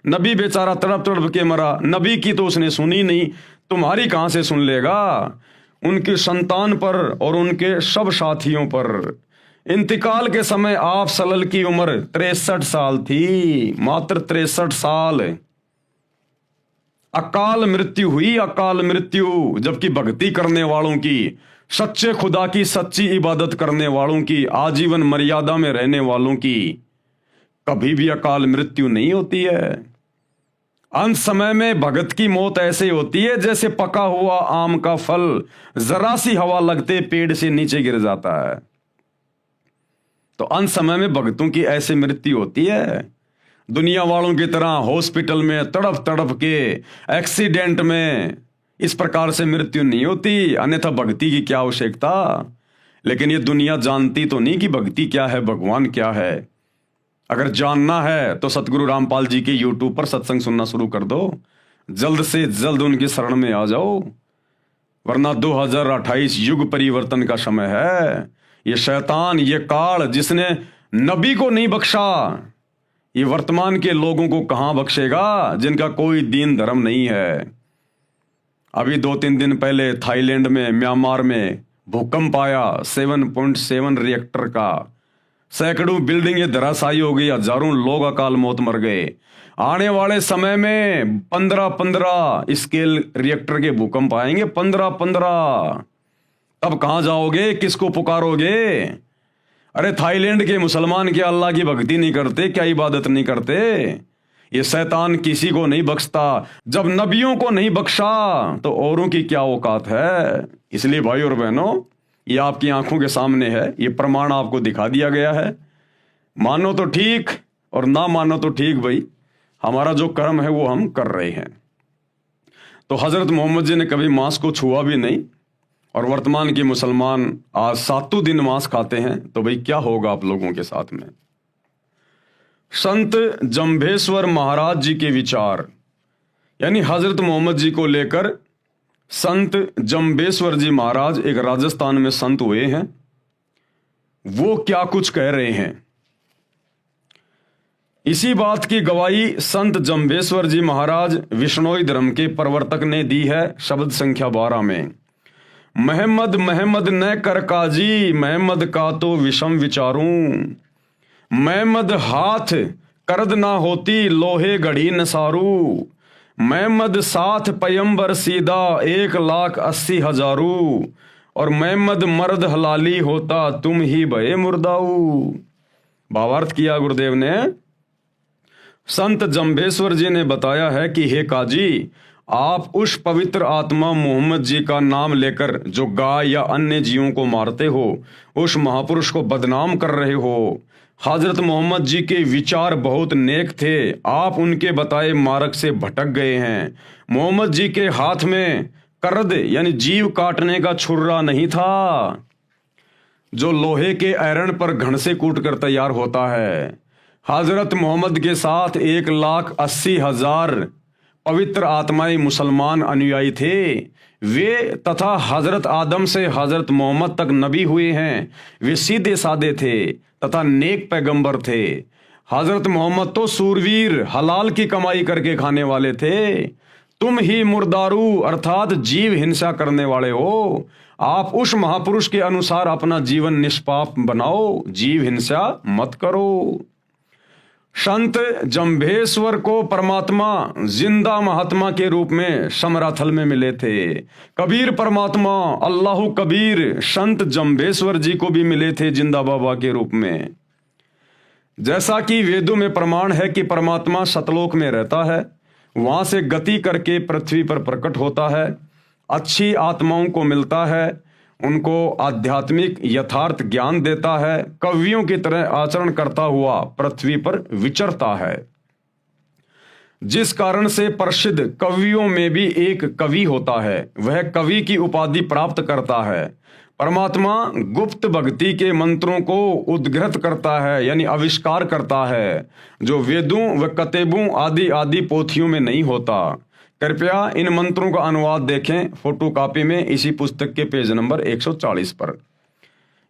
नबी बेचारा तड़प तड़प के मरा, नबी की तो उसने सुनी नहीं, तुम्हारी कहां से सुन लेगा? उनकी संतान पर और उनके सब साथियों पर। इंतकाल के समय आप सल्लल्लाहु की उम्र 63 साल थी, मात्र 63 साल। अकाल मृत्यु हुई, अकाल मृत्यु। जबकि भक्ति करने वालों की, सच्चे खुदा की सच्ची इबादत करने वालों की, आजीवन मर्यादा में रहने वालों की कभी भी अकाल मृत्यु नहीं होती है। अंत समय में भगत की मौत ऐसे होती है जैसे पका हुआ आम का फल जरा सी हवा लगते पेड़ से नीचे गिर जाता है। तो अंत समय में भगतों की ऐसे मृत्यु होती है। दुनिया वालों की तरह हॉस्पिटल में तड़प तड़प के, एक्सीडेंट में इस प्रकार से मृत्यु नहीं होती, अन्यथा भक्ति की क्या आवश्यकता। लेकिन ये दुनिया जानती तो नहीं कि भक्ति क्या है, भगवान क्या है। अगर जानना है तो सतगुरु रामपाल जी के यूट्यूब पर सत्संग सुनना शुरू कर दो, जल्द से जल्द उनकी शरण में आ जाओ, वरना 2028 युग परिवर्तन का समय है। ये शैतान, ये काल जिसने नबी को नहीं बख्शा, ये वर्तमान के लोगों को कहां बख्शेगा जिनका कोई दीन धर्म नहीं है। अभी 2-3 दिन पहले थाईलैंड में, म्यांमार में भूकंप आया 7.7 रिएक्टर का, सैकड़ों बिल्डिंगें धराशायी हो गई, हजारों लोग अकाल मौत मर गए। आने वाले समय में 15-15 स्केल रिएक्टर के भूकंप आएंगे, 15-15। तब कहां जाओगे, किसको पुकारोगे? अरे थाईलैंड के मुसलमान क्या अल्लाह की भक्ति नहीं करते, क्या इबादत नहीं करते? ये शैतान किसी को नहीं बख्शता। जब नबियों को नहीं बख्शा तो औरों की क्या औकात है। इसलिए भाई और बहनों, ये आपकी आंखों के सामने है, ये प्रमाण आपको दिखा दिया गया है। मानो तो ठीक और ना मानो तो ठीक, भाई हमारा जो कर्म है वो हम कर रहे हैं। तो हजरत मोहम्मद जी ने कभी मांस को छुआ भी नहीं, और वर्तमान के मुसलमान आज 7 दिन मांस खाते हैं, तो भाई क्या होगा आप लोगों के साथ में। संत जंभेश्वर महाराज जी के विचार, यानी हजरत मोहम्मद जी को लेकर संत जंभेश्वर जी महाराज एक राजस्थान में संत हुए हैं, वो क्या कुछ कह रहे हैं। इसी बात की गवाही संत जंभेश्वर जी महाराज विष्णोई धर्म के प्रवर्तक ने दी है शब्द संख्या 12 में। महमद महमद न कर काजी, महमद का तो विषम विचारूं, महमद हाथ करद ना होती लोहे घड़ी नसारू, महमद साथ पयंबर सीधा 1,80,000, और महमद मर्द हलाली होता तुम ही भये मुर्दाऊ। भावार्थ किया गुरुदेव ने। संत जंभेश्वर जी ने बताया है कि हे काजी, आप उस पवित्र आत्मा मोहम्मद जी का नाम लेकर जो गाय या अन्य जीवों को मारते हो, उस महापुरुष को बदनाम कर रहे हो। हजरत मोहम्मद जी के विचार बहुत नेक थे, आप उनके बताए मार्ग से भटक गए हैं। मोहम्मद जी के हाथ में करद यानी जीव काटने का छुर्रा नहीं था, जो लोहे के आयरन पर घण से कूट कर तैयार होता है। हजरत मोहम्मद के साथ 1,80,000 पवित्र आत्माएं मुसलमान अनुयायी थे। वे तथा हजरत आदम से हजरत मोहम्मद तक नबी हुए हैं। वे सीधे साधे थे तथा नेक पैगंबर थे। हजरत मोहम्मद तो सूरवीर हलाल की कमाई करके खाने वाले थे। तुम ही मुर्दारू अर्थात जीव हिंसा करने वाले हो। आप उस महापुरुष के अनुसार अपना जीवन निष्पाप बनाओ, जीव हिंसा मत करो। संत जंभेश्वर को परमात्मा जिंदा महात्मा के रूप में समराथल में मिले थे। कबीर परमात्मा अल्लाह कबीर संत जंभेश्वर जी को भी मिले थे जिंदा बाबा के रूप में। जैसा कि वेदों में प्रमाण है कि परमात्मा सतलोक में रहता है, वहां से गति करके पृथ्वी पर प्रकट होता है, अच्छी आत्माओं को मिलता है, उनको आध्यात्मिक यथार्थ ज्ञान देता है, कवियों की तरह आचरण करता हुआ पृथ्वी पर विचरता है। जिस कारण से प्रसिद्ध कवियों में भी एक कवि होता है, वह कवि की उपाधि प्राप्त करता है। परमात्मा गुप्त भक्ति के मंत्रों को उद्घृत करता है यानी आविष्कार करता है, जो वेदों व कतेबों आदि आदि पोथियों में नहीं होता। कृपया इन मंत्रों का अनुवाद देखें फोटो कॉपी में इसी पुस्तक के पेज नंबर 140 पर।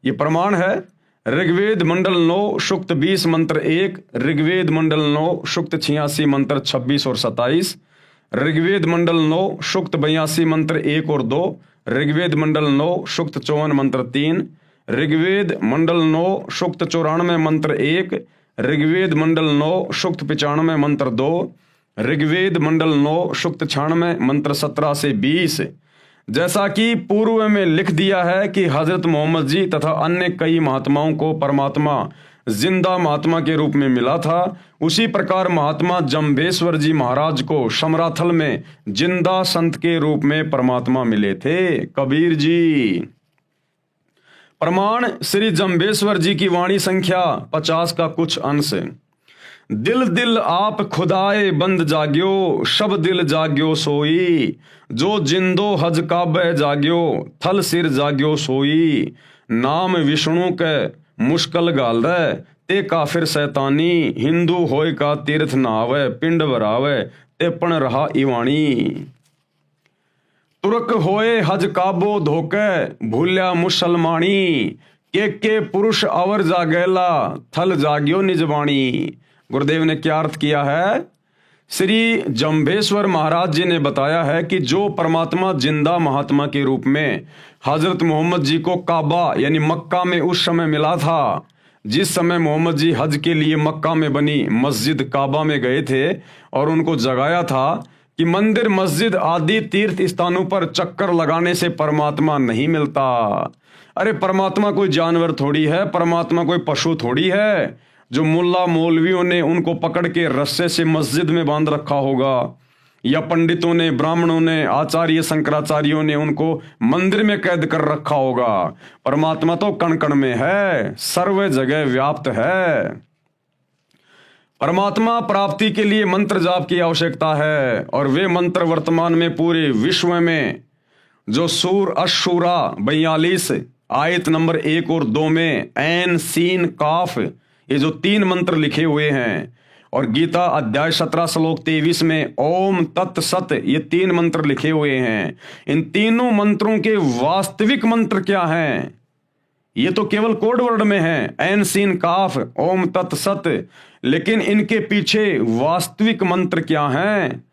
यह प्रमाण है ऋग्वेद मंडल 9 सूक्त 20 मंत्र 1, ऋग्वेद मंडल 9 सूक्त 86 मंत्र 26 और 27, ऋग्वेद मंडल 9 सूक्त 82 मंत्र 1 और 2, ऋग्वेद मंडल 9 सूक्त 54 मंत्र 3, ऋग्वेद मंडल 9 सूक्त 94 मंत्र 1, ऋग्वेद मंडल 9 सूक्त 95 मंत्र 2, ऋग्वेद मंडल 9 सूक्त 96 मंत्र 17 से 20। जैसा कि पूर्व में लिख दिया है कि हजरत मोहम्मद जी तथा अन्य कई महात्माओं को परमात्मा जिंदा महात्मा के रूप में मिला था, उसी प्रकार महात्मा जंभेश्वर जी महाराज को समराथल में जिंदा संत के रूप में परमात्मा मिले थे। कबीर जी। प्रमाण श्री जंभेश्वर जी की वाणी संख्या 50 का कुछ अंश। दिल दिल आप खुदाए बंद जाग्यो, शब दिल जाग्यो सोई, जो जिंदो हज काबे जाग्यो, थल सिर जाग्यो सोई, नाम विष्णु के मुश्किल गाल रे, ते काफिर शैतानी, हिंदू होय का तीर्थ नावे, पिंड भरावे, ते पण रहा इवाणी। तुर्क होए हज काबो धोके, भूल्या मुसलमानी, के पुरुष अवर जागेला, थल जाग्यो निजवाणी, गुरुदेव ने क्या अर्थ किया है? श्री जम्भेश्वर महाराज जी ने बताया है कि जो परमात्मा जिंदा महात्मा के रूप में हजरत मोहम्मद जी को काबा यानी मक्का में उस समय मिला था, जिस समय मोहम्मद जी हज के लिए मक्का में बनी मस्जिद काबा में गए थे और उनको जगाया था कि मंदिर मस्जिद आदि तीर्थ स्थानों पर चक्कर लगाने से परमात्मा नहीं मिलता। अरे परमात्मा कोई जानवर थोड़ी है, परमात्मा कोई पशु थोड़ी है जो मुल्ला मौलवियों ने उनको पकड़ के रस्से से मस्जिद में बांध रखा होगा, या पंडितों ने, ब्राह्मणों ने, आचार्य शंकराचार्यों ने उनको मंदिर में कैद कर रखा होगा। परमात्मा तो कण कण में है, सर्व जगह व्याप्त है। परमात्मा प्राप्ति के लिए मंत्र जाप की आवश्यकता है, और वे मंत्र वर्तमान में पूरे विश्व में जो सूर अशूरा 42 आयत नंबर 1 और 2 में ऐन सीन काफ ये जो 3 मंत्र लिखे हुए हैं, और गीता अध्याय 17 श्लोक 23 में ओम तत् सत ये 3 मंत्र लिखे हुए हैं। इन तीनों मंत्रों के वास्तविक मंत्र क्या हैं? ये तो केवल कोड वर्ड में है, ऐन सीन काफ ओम तत् सत, लेकिन इनके पीछे वास्तविक मंत्र क्या हैं?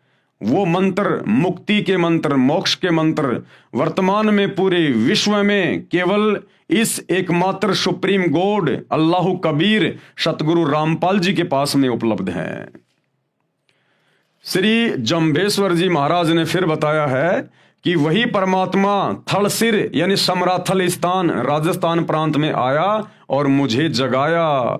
वो मंत्र मुक्ति के मंत्र, मोक्ष के मंत्र वर्तमान में पूरे विश्व में केवल इस एकमात्र सुप्रीम गॉड अल्लाह कबीर सतगुरु रामपाल जी के पास में उपलब्ध है। श्री जम्भेश्वर जी महाराज ने फिर बताया है कि वही परमात्मा थलसिर यानी समराथल स्थान राजस्थान प्रांत में आया और मुझे जगाया।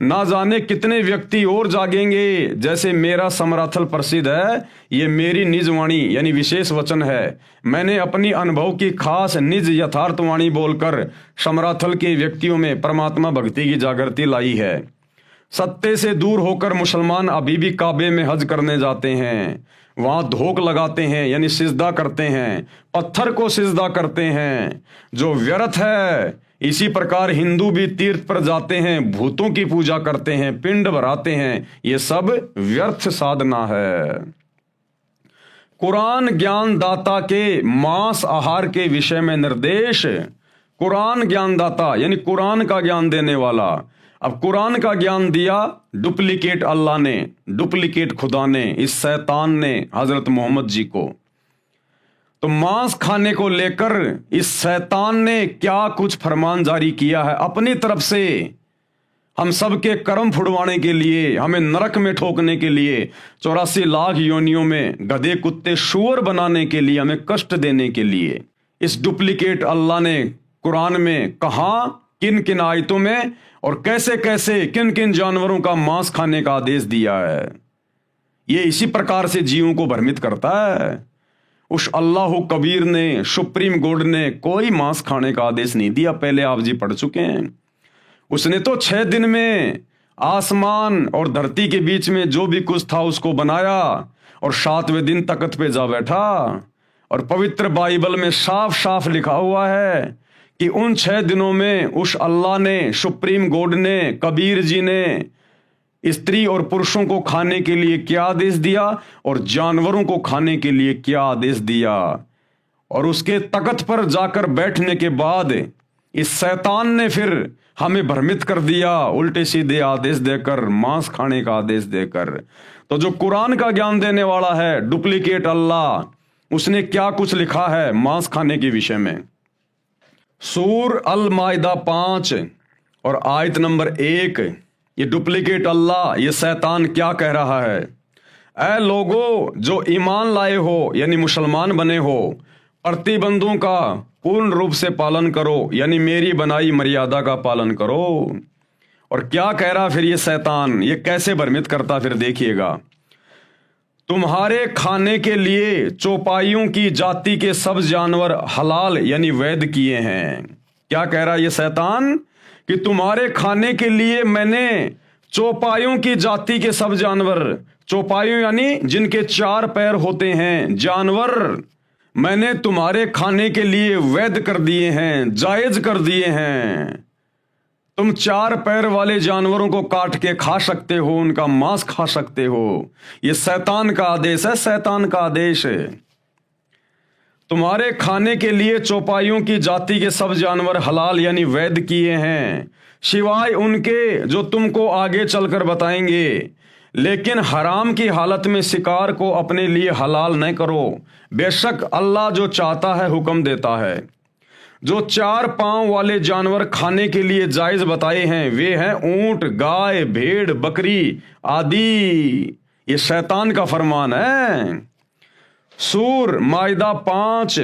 ना जाने कितने व्यक्ति और जागेंगे। जैसे मेरा समराथल प्रसिद्ध है, ये मेरी निज वाणी यानी विशेष वचन है। मैंने अपनी अनुभव की खास निज यथार्थवाणी बोलकर समराथल के व्यक्तियों में परमात्मा भक्ति की जागृति लाई है। सत्य से दूर होकर मुसलमान अभी भी काबे में हज करने जाते हैं, वहां धोख लगाते हैं यानी सिजदा करते हैं, पत्थर को सिजदा करते हैं, जो व्यर्थ है। इसी प्रकार हिंदू भी तीर्थ पर जाते हैं, भूतों की पूजा करते हैं, पिंड भराते हैं, ये सब व्यर्थ साधना है। कुरान ज्ञान दाता के मांस आहार के विषय में निर्देश। कुरान ज्ञान दाता यानी कुरान का ज्ञान देने वाला। अब कुरान का ज्ञान दिया डुप्लीकेट अल्लाह ने, डुप्लीकेट खुदा ने, इस शैतान ने हजरत मोहम्मद जी को। तो मांस खाने को लेकर इस शैतान ने क्या कुछ फरमान जारी किया है अपनी तरफ से, हम सबके कर्म फुड़वाने के लिए, हमें नरक में ठोकने के लिए, 84 लाख योनियों में गधे कुत्ते शुअर बनाने के लिए, हमें कष्ट देने के लिए इस डुप्लीकेट अल्लाह ने कुरान में कहा, किन किन आयतों में और कैसे कैसे किन किन जानवरों का मांस खाने का आदेश दिया है। ये इसी प्रकार से जीवों को भ्रमित करता है। उस अल्लाह कबीर ने, सुप्रीम गॉड ने कोई मांस खाने का आदेश नहीं दिया, पहले आप जी पढ़ चुके हैं। उसने तो 6 दिन में आसमान और धरती के बीच में जो भी कुछ था उसको बनाया और 7वें दिन तख्त पे जा बैठा। और पवित्र बाइबल में साफ साफ लिखा हुआ है कि उन 6 दिनों में उस अल्लाह ने, सुप्रीम गॉड ने, कबीर जी ने स्त्री और पुरुषों को खाने के लिए क्या आदेश दिया और जानवरों को खाने के लिए क्या आदेश दिया। और उसके तख्त पर जाकर बैठने के बाद इस शैतान ने फिर हमें भ्रमित कर दिया, उल्टे सीधे आदेश देकर, मांस खाने का आदेश देकर। तो जो कुरान का ज्ञान देने वाला है डुप्लीकेट अल्लाह, उसने क्या कुछ लिखा है मांस खाने के विषय में। सूर अल माइदा 5 और आयत नंबर 1, ये डुप्लीकेट अल्लाह, ये शैतान क्या कह रहा है? ऐ लोगो जो ईमान लाए हो यानी मुसलमान बने हो, प्रतिबंधों का पूर्ण रूप से पालन करो यानी मेरी बनाई मर्यादा का पालन करो। और क्या कह रहा फिर ये शैतान, ये कैसे भ्रमित करता फिर देखिएगा। तुम्हारे खाने के लिए चौपाइयों की जाति के सब जानवर हलाल यानी वैध किए हैं। क्या कह रहा है ये शैतान कि तुम्हारे खाने के लिए मैंने चौपाइयों की जाति के सब जानवर, चौपाइयों यानी जिनके 4 पैर होते हैं जानवर, मैंने तुम्हारे खाने के लिए वैध कर दिए हैं, जायज कर दिए हैं। तुम 4 पैर वाले जानवरों को काट के खा सकते हो, उनका मांस खा सकते हो। यह शैतान का आदेश है, शैतान का आदेश है। तुम्हारे खाने के लिए चौपाइयों की जाति के सब जानवर हलाल यानी वैध किए हैं, सिवाय उनके जो तुमको आगे चलकर बताएंगे लेकिन हराम की हालत में शिकार को अपने लिए हलाल न करो। बेशक अल्लाह जो चाहता है हुक्म देता है। जो 4 पांव वाले जानवर खाने के लिए जायज बताए हैं वे हैं ऊंट, गाय, भेड़, बकरी आदि। ये शैतान का फरमान है। सूर माइदा 5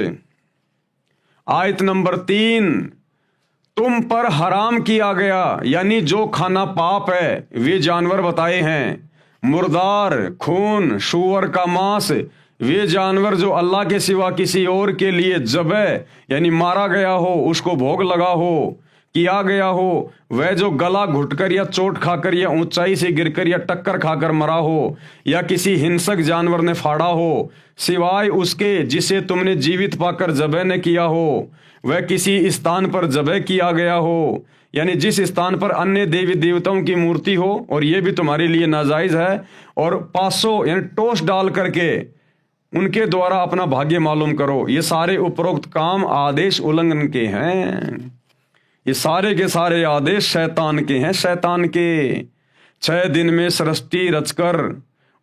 आयत नंबर 3, तुम पर हराम किया गया, यानी जो खाना पाप है, वे जानवर बताए हैं। मुर्दार, खून, सूअर का मांस, वे जानवर जो अल्लाह के सिवा किसी और के लिए ज़बह यानी मारा गया हो, उसको भोग लगा हो, किया गया हो। वह जो गला घुटकर या चोट खाकर या ऊंचाई से गिरकर या टक्कर खाकर मरा हो या किसी हिंसक जानवर ने फाड़ा हो, सिवाय उसके जिसे तुमने जीवित पाकर ज़बह न किया हो। वह किसी स्थान पर ज़बह किया गया हो, यानी जिस स्थान पर अन्य देवी देवताओं की मूर्ति हो, और ये भी तुम्हारे लिए नाजायज है। और पासों यानी टोस डाल करके उनके द्वारा अपना भाग्य मालूम करो। ये सारे उपरोक्त काम आदेश उल्लंघन के हैं। ये सारे के सारे आदेश शैतान के हैं, शैतान के। 6 दिन में सृष्टि रचकर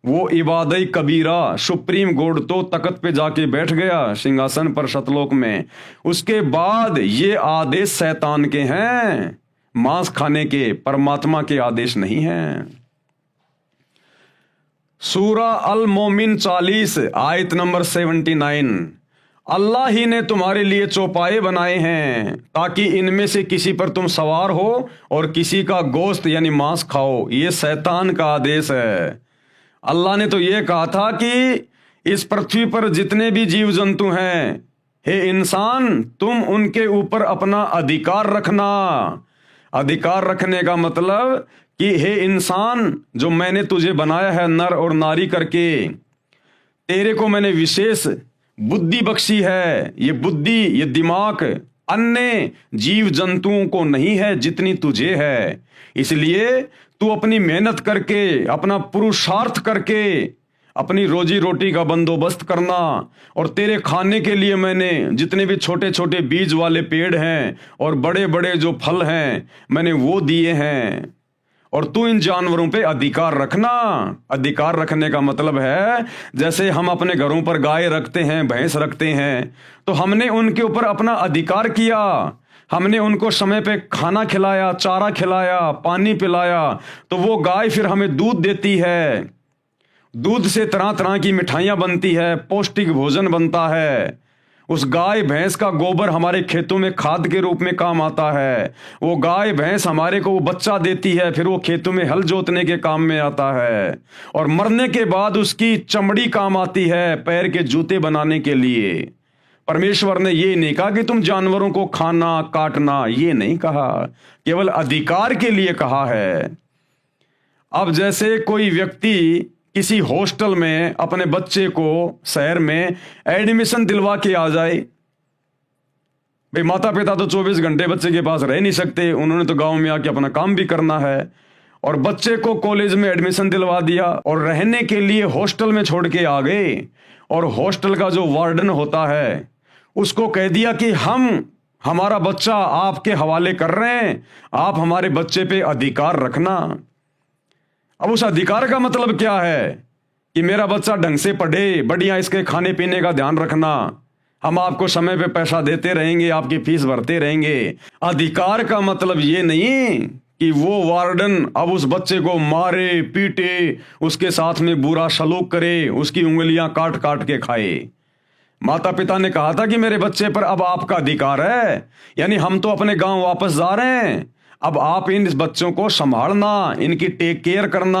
वो इबादई कबीरा सुप्रीम कोर्ट तो तख्त पे जाके बैठ गया सिंहासन पर सतलोक में। उसके बाद ये आदेश शैतान के हैं, मांस खाने के, परमात्मा के आदेश नहीं हैं। सूरा अल मोमिन 40 आयत नंबर 79, अल्लाह ही ने तुम्हारे लिए चौपाए बनाए हैं ताकि इनमें से किसी पर तुम सवार हो और किसी का गोश्त यानी मांस खाओ। ये शैतान का आदेश है। अल्लाह ने तो ये कहा था कि इस पृथ्वी पर जितने भी जीव जंतु हैं, हे इंसान, तुम उनके ऊपर अपना अधिकार रखना। अधिकार रखने का मतलब कि हे इंसान, जो मैंने तुझे बनाया है नर और नारी करके, तेरे को मैंने विशेष बुद्धि बख्शी है। ये बुद्धि, ये दिमाग अन्य जीव जंतुओं को नहीं है जितनी तुझे है। इसलिए तू अपनी मेहनत करके, अपना पुरुषार्थ करके अपनी रोजी रोटी का बंदोबस्त करना। और तेरे खाने के लिए मैंने जितने भी छोटे छोटे बीज वाले पेड़ हैं और बड़े बड़े जो फल हैं मैंने वो दिए हैं। और तू इन जानवरों पे अधिकार रखना। अधिकार रखने का मतलब है जैसे हम अपने घरों पर गाय रखते हैं, भैंस रखते हैं, तो हमने उनके ऊपर अपना अधिकार किया। हमने उनको समय पे खाना खिलाया, चारा खिलाया, पानी पिलाया, तो वो गाय फिर हमें दूध देती है। दूध से तरह तरह की मिठाइयाँ बनती है, पौष्टिक भोजन बनता है। उस गाय भैंस का गोबर हमारे खेतों में खाद के रूप में काम आता है। वो गाय भैंस हमारे को वो बच्चा देती है, फिर वो खेतों में हल जोतने के काम में आता है। और मरने के बाद उसकी चमड़ी काम आती है पैर के जूते बनाने के लिए। परमेश्वर ने ये नहीं कहा कि तुम जानवरों को खाना, काटना, ये नहीं कहा, केवल अधिकार के लिए कहा है। अब जैसे कोई व्यक्ति किसी हॉस्टल में अपने बच्चे को शहर में एडमिशन दिलवा के आ जाए, भाई माता पिता तो 24 घंटे बच्चे के पास रह नहीं सकते, उन्होंने तो गांव में आके अपना काम भी करना है। और बच्चे को कॉलेज में एडमिशन दिलवा दिया और रहने के लिए हॉस्टल में छोड़ के आ गए। और हॉस्टल का जो वार्डन होता है उसको कह दिया कि हमारा बच्चा आपके हवाले कर रहे हैं, आप हमारे बच्चे पे अधिकार रखना। अब उस अधिकार का मतलब क्या है कि मेरा बच्चा ढंग से पढ़े, बढ़िया इसके खाने पीने का ध्यान रखना, हम आपको समय पे पैसा देते रहेंगे, आपकी फीस भरते रहेंगे। अधिकार का मतलब ये नहीं कि वो वार्डन अब उस बच्चे को मारे, पीटे, उसके साथ में बुरा सलूक करे, उसकी उंगलियां काट काट के खाए। माता पिता ने कहा था कि मेरे बच्चे पर अब आपका अधिकार है, यानी हम तो अपने गांव वापस जा रहे हैं, अब आप इन बच्चों को संभालना, इनकी टेक केयर करना।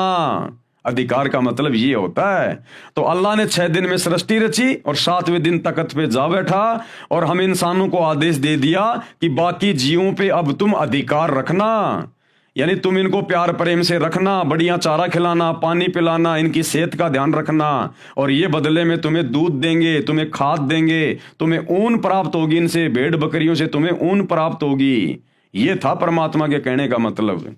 अधिकार का मतलब ये होता है। तो अल्लाह ने 6 दिन में सृष्टि रची और 7वें दिन तख्त पे जा बैठा और हम इंसानों को आदेश दे दिया कि बाकी जीवों पे अब तुम अधिकार रखना, यानी तुम इनको प्यार प्रेम से रखना, बढ़िया चारा खिलाना, पानी पिलाना, इनकी सेहत का ध्यान रखना। और ये बदले में तुम्हें दूध देंगे, तुम्हें खाद देंगे, तुम्हें ऊन प्राप्त होगी, इनसे भेड़ बकरियों से तुम्हें ऊन प्राप्त होगी। ये था परमात्मा के कहने का मतलब।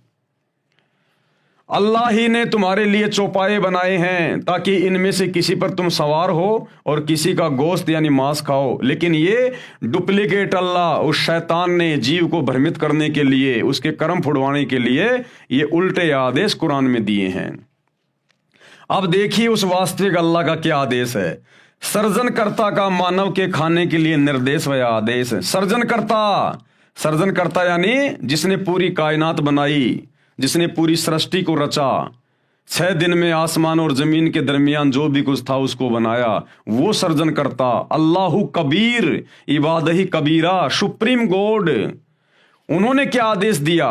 अल्लाह ही ने तुम्हारे लिए चौपाए बनाए हैं ताकि इनमें से किसी पर तुम सवार हो और किसी का गोश्त यानी मांस खाओ। लेकिन ये डुप्लीकेट अल्लाह, उस शैतान ने जीव को भ्रमित करने के लिए, उसके कर्म फुड़वाने के लिए ये उल्टे आदेश कुरान में दिए हैं। अब देखिए उस वास्तविक अल्लाह का क्या आदेश है। सर्जनकर्ता का मानव के खाने के लिए निर्देश व आदेश है। सर्जनकर्ता यानी जिसने पूरी कायनात बनाई, जिसने पूरी सृष्टि को रचा, 6 दिन में आसमान और जमीन के दरमियान जो भी कुछ था उसको बनाया, वो सर्जनकर्ता अल्लाहु कबीर इबादही कबीरा, सुप्रीम गॉड। उन्होंने क्या आदेश दिया?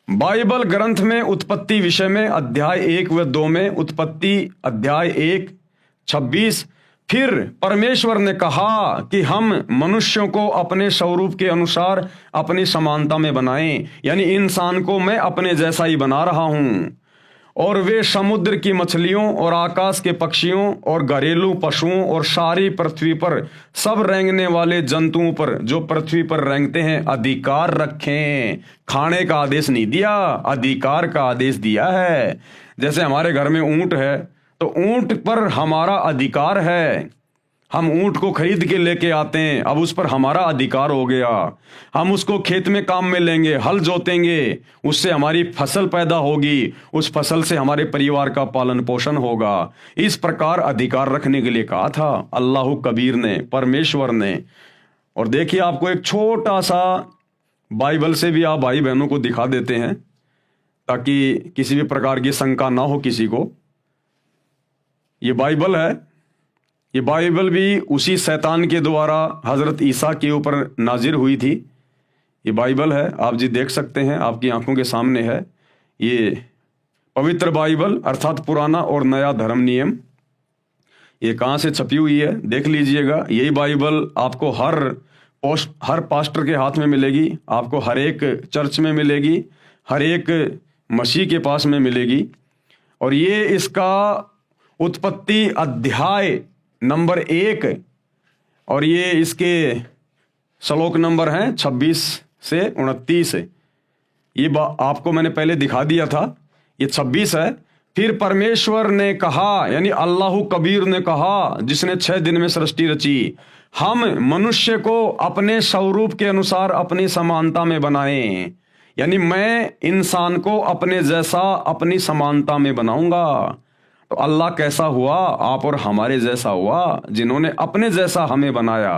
बाइबल ग्रंथ में उत्पत्ति विषय में अध्याय 1 व 2 में, उत्पत्ति अध्याय 1:26, फिर परमेश्वर ने कहा कि हम मनुष्यों को अपने स्वरूप के अनुसार अपनी समानता में बनाएं, यानी इंसान को मैं अपने जैसा ही बना रहा हूं, और वे समुद्र की मछलियों और आकाश के पक्षियों और घरेलू पशुओं और सारी पृथ्वी पर सब रेंगने वाले जंतुओं पर जो पृथ्वी पर रेंगते हैं अधिकार रखें। खाने का आदेश नहीं दिया, अधिकार का आदेश दिया है। जैसे हमारे घर में ऊंट है तो ऊंट पर हमारा अधिकार है, हम ऊंट को खरीद के लेके आते हैं, अब उस पर हमारा अधिकार हो गया। हम उसको खेत में काम में लेंगे, हल जोतेंगे, उससे हमारी फसल पैदा होगी, उस फसल से हमारे परिवार का पालन पोषण होगा। इस प्रकार अधिकार रखने के लिए कहा था अल्लाह कबीर ने, परमेश्वर ने। और देखिए आपको एक छोटा सा बाइबल से भी आप भाई बहनों को दिखा देते हैं ताकि किसी भी प्रकार की शंका ना हो किसी को। ये बाइबल है, ये बाइबल भी उसी शैतान के द्वारा हजरत ईसा के ऊपर नाजिर हुई थी। ये बाइबल है, आप जी देख सकते हैं, आपकी आंखों के सामने है। ये पवित्र बाइबल अर्थात पुराना और नया धर्म नियम, ये कहाँ से छपी हुई है देख लीजिएगा। यही बाइबल आपको हर पास्टर के हाथ में मिलेगी, आपको हर एक चर्च में मिलेगी, हर एक मसीह के पास में मिलेगी। और ये इसका उत्पत्ति अध्याय नंबर 1 और ये इसके श्लोक नंबर हैं 26 से 29। ये आपको मैंने पहले दिखा दिया था, ये 26 है। फिर परमेश्वर ने कहा, यानी अल्लाह कबीर ने कहा, जिसने 6 दिन में सृष्टि रची, हम मनुष्य को अपने स्वरूप के अनुसार अपनी समानता में बनाएं, यानी मैं इंसान को अपने जैसा अपनी समानता में बनाऊंगा। तो अल्लाह कैसा हुआ? आप और हमारे जैसा हुआ, जिन्होंने अपने जैसा हमें बनाया।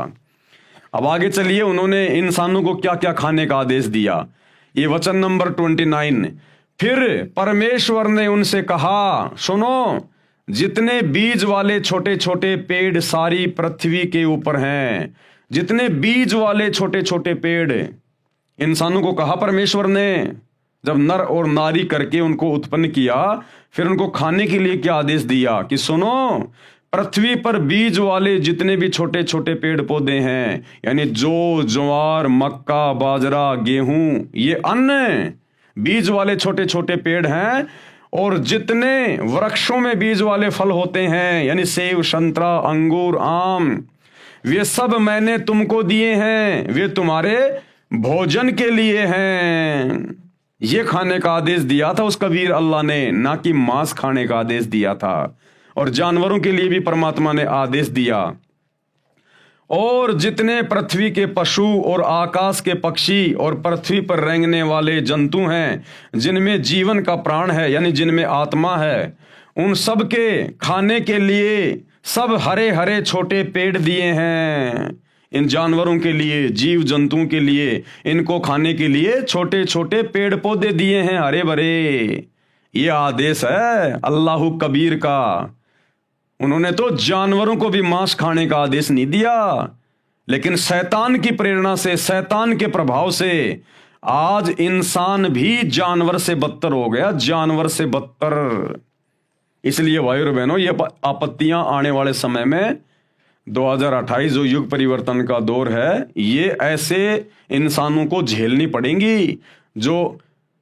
अब आगे चलिए, उन्होंने इंसानों को क्या क्या खाने का आदेश दिया। ये वचन नंबर 29, फिर परमेश्वर ने उनसे कहा, सुनो, जितने बीज वाले छोटे छोटे पेड़ सारी पृथ्वी के ऊपर हैं, जितने बीज वाले छोटे छोटे पेड़, इंसानों को कहा परमेश्वर ने, जब नर और नारी करके उनको उत्पन्न किया, फिर उनको खाने के लिए क्या आदेश दिया कि सुनो, पृथ्वी पर बीज वाले जितने भी छोटे छोटे पेड़ पौधे हैं, यानी जौ, ज्वार, मक्का, बाजरा, गेहूं, ये अन्न बीज वाले छोटे छोटे पेड़ हैं। और जितने वृक्षों में बीज वाले फल होते हैं, यानी सेब, संतरा, अंगूर, आम, वे सब मैंने तुमको दिए हैं, वे तुम्हारे भोजन के लिए हैं। ये खाने का आदेश दिया था उस कबीर अल्लाह ने, ना कि मांस खाने का आदेश दिया था। और जानवरों के लिए भी परमात्मा ने आदेश दिया। और जितने पृथ्वी के पशु और आकाश के पक्षी और पृथ्वी पर रेंगने वाले जंतु हैं, जिनमें जीवन का प्राण है, यानी जिनमें आत्मा है, उन सब के खाने के लिए सब हरे हरे छोटे पेड़ दिए हैं। इन जानवरों के लिए, जीव जंतुओं के लिए, इनको खाने के लिए छोटे छोटे पेड़ पौधे दिए हैं, हरे भरे। ये आदेश है अल्लाह कबीर का। उन्होंने तो जानवरों को भी मांस खाने का आदेश नहीं दिया, लेकिन शैतान की प्रेरणा से, शैतान के प्रभाव से आज इंसान भी जानवर से बदतर हो गया, जानवर से बदतर। इसलिए भाइयों और बहनों, ये आपत्तियां आने वाले समय में 2028 जो युग परिवर्तन का दौर है, ये ऐसे इंसानों को झेलनी पड़ेंगी जो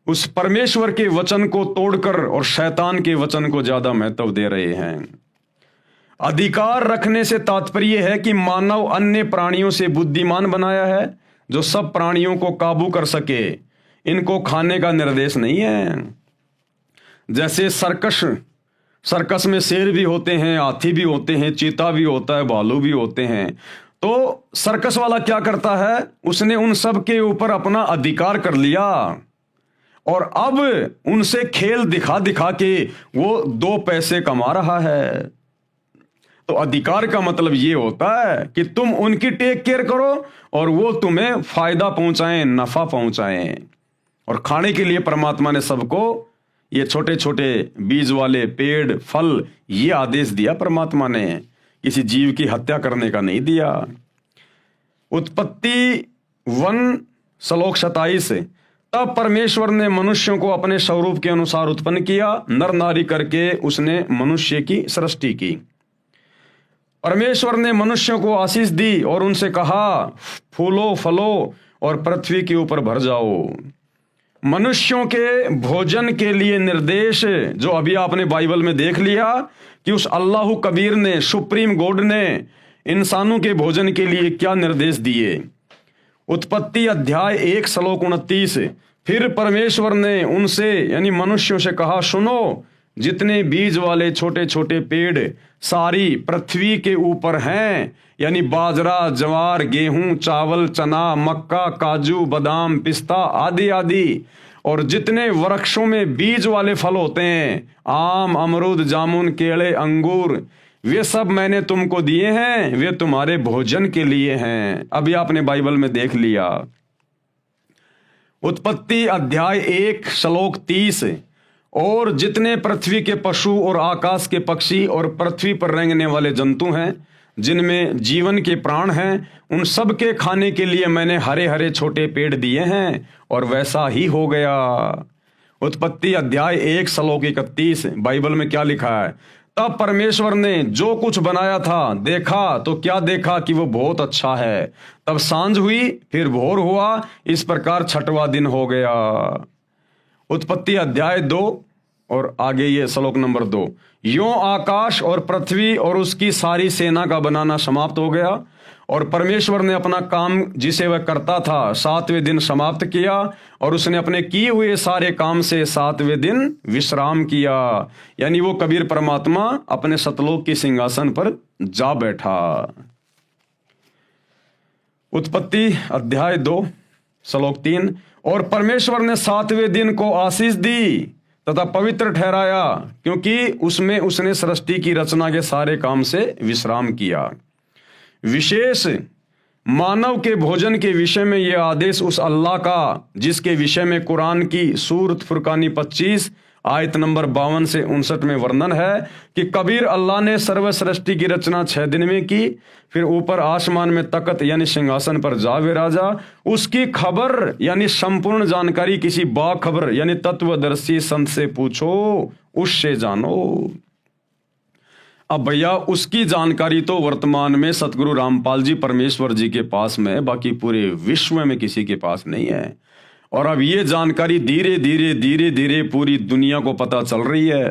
उस परमेश्वर के वचन को तोड़कर और शैतान के वचन को ज्यादा महत्व दे रहे हैं। अधिकार रखने से तात्पर्य है कि मानव अन्य प्राणियों से बुद्धिमान बनाया है, जो सब प्राणियों को काबू कर सके। इनको खाने का निर्देश नहीं है। जैसे सर्कस में शेर भी होते हैं, हाथी भी होते हैं, चीता भी होता है, भालू भी होते हैं। तो सर्कस वाला क्या करता है, उसने उन सब के ऊपर अपना अधिकार कर लिया। और अब उनसे खेल दिखा दिखा के वो 2 पैसे कमा रहा है। तो अधिकार का मतलब ये होता है कि तुम उनकी टेक केयर करो और वो तुम्हें फायदा पहुंचाएं, नफा पहुंचाएं। और खाने के लिए परमात्मा ने सबको ये छोटे छोटे बीज वाले पेड़, फल, ये आदेश दिया परमात्मा ने, किसी जीव की हत्या करने का नहीं दिया। उत्पत्ति 1 श्लोक 27, तब परमेश्वर ने मनुष्यों को अपने स्वरूप के अनुसार उत्पन्न किया, नर नारी करके उसने मनुष्य की सृष्टि की। परमेश्वर ने मनुष्यों को आशीष दी और उनसे कहा, फूलो फलो और पृथ्वी के ऊपर भर जाओ। मनुष्यों के भोजन के लिए निर्देश जो अभी आपने बाइबल में देख लिया कि उस अल्लाह कबीर ने, सुप्रीम गॉड ने इंसानों के भोजन के लिए क्या निर्देश दिए। उत्पत्ति अध्याय 1 श्लोक 29, फिर परमेश्वर ने उनसे यानी मनुष्यों से कहा, सुनो, जितने बीज वाले छोटे छोटे पेड़ सारी पृथ्वी के ऊपर हैं, यानी बाजरा, ज्वार, गेहूं, चावल, चना, मक्का, काजू, बादाम, पिस्ता आदि आदि, और जितने वृक्षों में बीज वाले फल होते हैं, आम, अमरूद, जामुन, केले, अंगूर, वे सब मैंने तुमको दिए हैं, वे तुम्हारे भोजन के लिए हैं। अभी आपने बाइबल में देख लिया। उत्पत्ति अध्याय 1 श्लोक 30, और जितने पृथ्वी के पशु और आकाश के पक्षी और पृथ्वी पर रेंगने वाले जंतु हैं, जिनमें जीवन के प्राण हैं, उन सब के खाने के लिए मैंने हरे हरे छोटे पेड़ दिए हैं, और वैसा ही हो गया। उत्पत्ति अध्याय 1 श्लोक 31, बाइबल में क्या लिखा है, तब परमेश्वर ने जो कुछ बनाया था देखा तो क्या देखा कि वो बहुत अच्छा है। तब सांझ हुई, फिर भोर हुआ, इस प्रकार 6वां दिन हो गया। उत्पत्ति अध्याय 2 और आगे ये श्लोक नंबर 2, यों आकाश और पृथ्वी और उसकी सारी सेना का बनाना समाप्त हो गया, और परमेश्वर ने अपना काम जिसे वह करता था 7वें दिन समाप्त किया, और उसने अपने किए हुए सारे काम से 7वें दिन विश्राम किया। यानी वो कबीर परमात्मा अपने सतलोक के सिंहासन पर जा बैठा। उत्पत्ति अध्याय 2 श्लोक 3, और परमेश्वर ने 7वें दिन को आशीष दी तथा पवित्र ठहराया, क्योंकि उसमें उसने सृष्टि की रचना के सारे काम से विश्राम किया। विशेष मानव के भोजन के विषय में यह आदेश उस अल्लाह का, जिसके विषय में कुरान की सूरत फुरकानी 25 आयत नंबर 52 से 59 में वर्णन है कि कबीर अल्लाह ने सर्व सृष्टि की रचना 6 दिन में की, फिर ऊपर आसमान में तख्त यानी सिंहासन पर जा विराजा। उसकी खबर यानी संपूर्ण जानकारी किसी बाखबर यानी तत्वदर्शी संत से पूछो, उससे जानो। अब भैया उसकी जानकारी तो वर्तमान में सतगुरु रामपाल जी परमेश्वर जी के पास में है, बाकी पूरे विश्व में किसी के पास नहीं है। और अब ये जानकारी धीरे धीरे धीरे धीरे पूरी दुनिया को पता चल रही है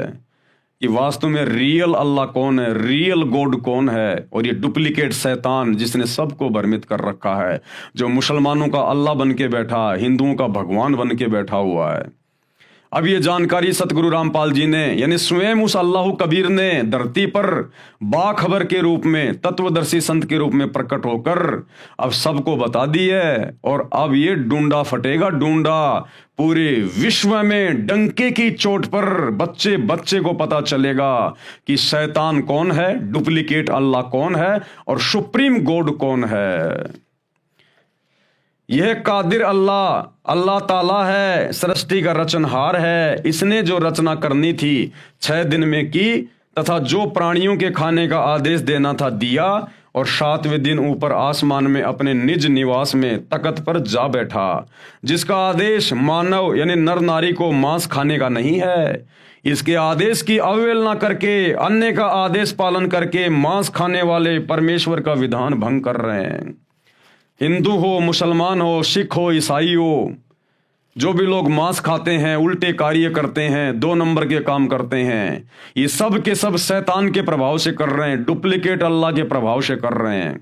कि वास्तव में रियल अल्लाह कौन है, रियल गॉड कौन है, और ये डुप्लीकेट शैतान जिसने सबको भ्रमित कर रखा है, जो मुसलमानों का अल्लाह बन के बैठा, हिंदुओं का भगवान बन के बैठा हुआ है। अब ये जानकारी सतगुरु रामपाल जी ने यानी स्वयं उस अल्लाह कबीर ने धरती पर बाखबर के रूप में, तत्वदर्शी संत के रूप में प्रकट होकर अब सबको बता दी है। और अब ये डूंडा फटेगा, डूंडा पूरे विश्व में डंके की चोट पर बच्चे बच्चे को पता चलेगा कि शैतान कौन है, डुप्लीकेट अल्लाह कौन है और सुप्रीम गॉड कौन है। यह कादिर अल्लाह अल्लाह ताला है, सृष्टि का रचनहार है। इसने जो रचना करनी थी 6 दिन में की, तथा जो प्राणियों के खाने का आदेश देना था दिया, और 7वें दिन ऊपर आसमान में अपने निज निवास में तख्त पर जा बैठा, जिसका आदेश मानव यानी नर नारी को मांस खाने का नहीं है। इसके आदेश की अवहेलना करके, अन्य का आदेश पालन करके मांस खाने वाले परमेश्वर का विधान भंग कर रहे हैं। हिंदू हो, मुसलमान हो, सिख हो, ईसाई हो, जो भी लोग मांस खाते हैं, उल्टे कार्य करते हैं, 2 नंबर के काम करते हैं, ये सब के सब शैतान के प्रभाव से कर रहे हैं, डुप्लीकेट अल्लाह के प्रभाव से कर रहे हैं।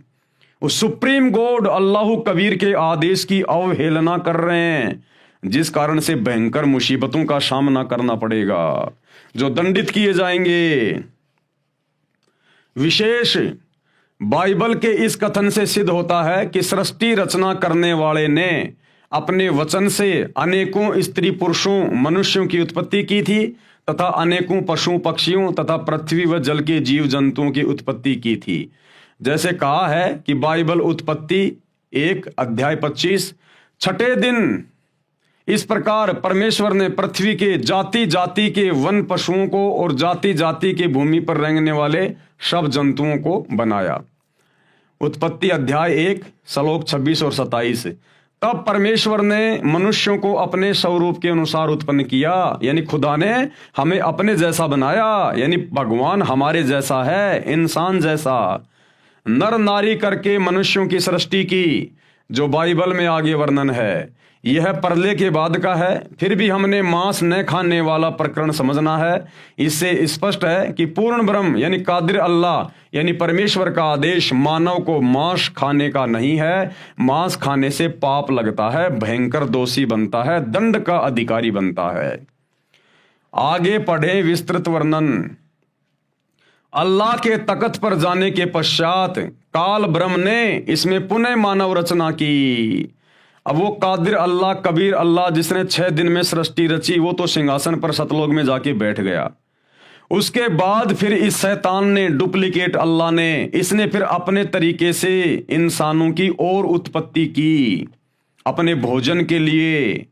उस सुप्रीम गॉड अल्लाह कबीर के आदेश की अवहेलना कर रहे हैं, जिस कारण से भयंकर मुसीबतों का सामना करना पड़ेगा, जो दंडित किए जाएंगे। विशेष बाइबल के इस कथन से सिद्ध होता है कि सृष्टि रचना करने वाले ने अपने वचन से अनेकों स्त्री पुरुषों मनुष्यों की उत्पत्ति की थी तथा अनेकों पशु पक्षियों तथा पृथ्वी व जल के जीव जंतुओं की उत्पत्ति की थी। जैसे कहा है कि बाइबल उत्पत्ति 1 अध्याय 25, छठे दिन इस प्रकार परमेश्वर ने पृथ्वी के जाति जाति के वन पशुओं को और जाति जाति के भूमि पर रेंगने वाले सब जंतुओं को बनाया। उत्पत्ति अध्याय 1 श्लोक 26 और 27। तब परमेश्वर ने मनुष्यों को अपने स्वरूप के अनुसार उत्पन्न किया, यानी खुदा ने हमें अपने जैसा बनाया, यानी भगवान हमारे जैसा है, इंसान जैसा। नर नारी करके मनुष्यों की सृष्टि की, जो बाइबल में आगे वर्णन है। यह परले के बाद का है। फिर भी हमने मांस न खाने वाला प्रकरण समझना है। इससे स्पष्ट है कि पूर्ण ब्रह्म यानी कादिर अल्लाह यानी परमेश्वर का आदेश मानव को मांस खाने का नहीं है। मांस खाने से पाप लगता है, भयंकर दोषी बनता है, दंड का अधिकारी बनता है। आगे पढ़े विस्तृत वर्णन। अल्लाह के तख्त पर जाने के पश्चात काल ब्रह्म ने इसमें पुनः मानव रचना की। अब वो कादिर अल्लाह कबीर अल्लाह जिसने 6 दिन में सृष्टि रची, वो तो सिंहासन पर सतलोक में जाके बैठ गया। उसके बाद फिर इस शैतान ने, डुप्लीकेट अल्लाह ने, इसने फिर अपने तरीके से इंसानों की और उत्पत्ति की अपने भोजन के लिए।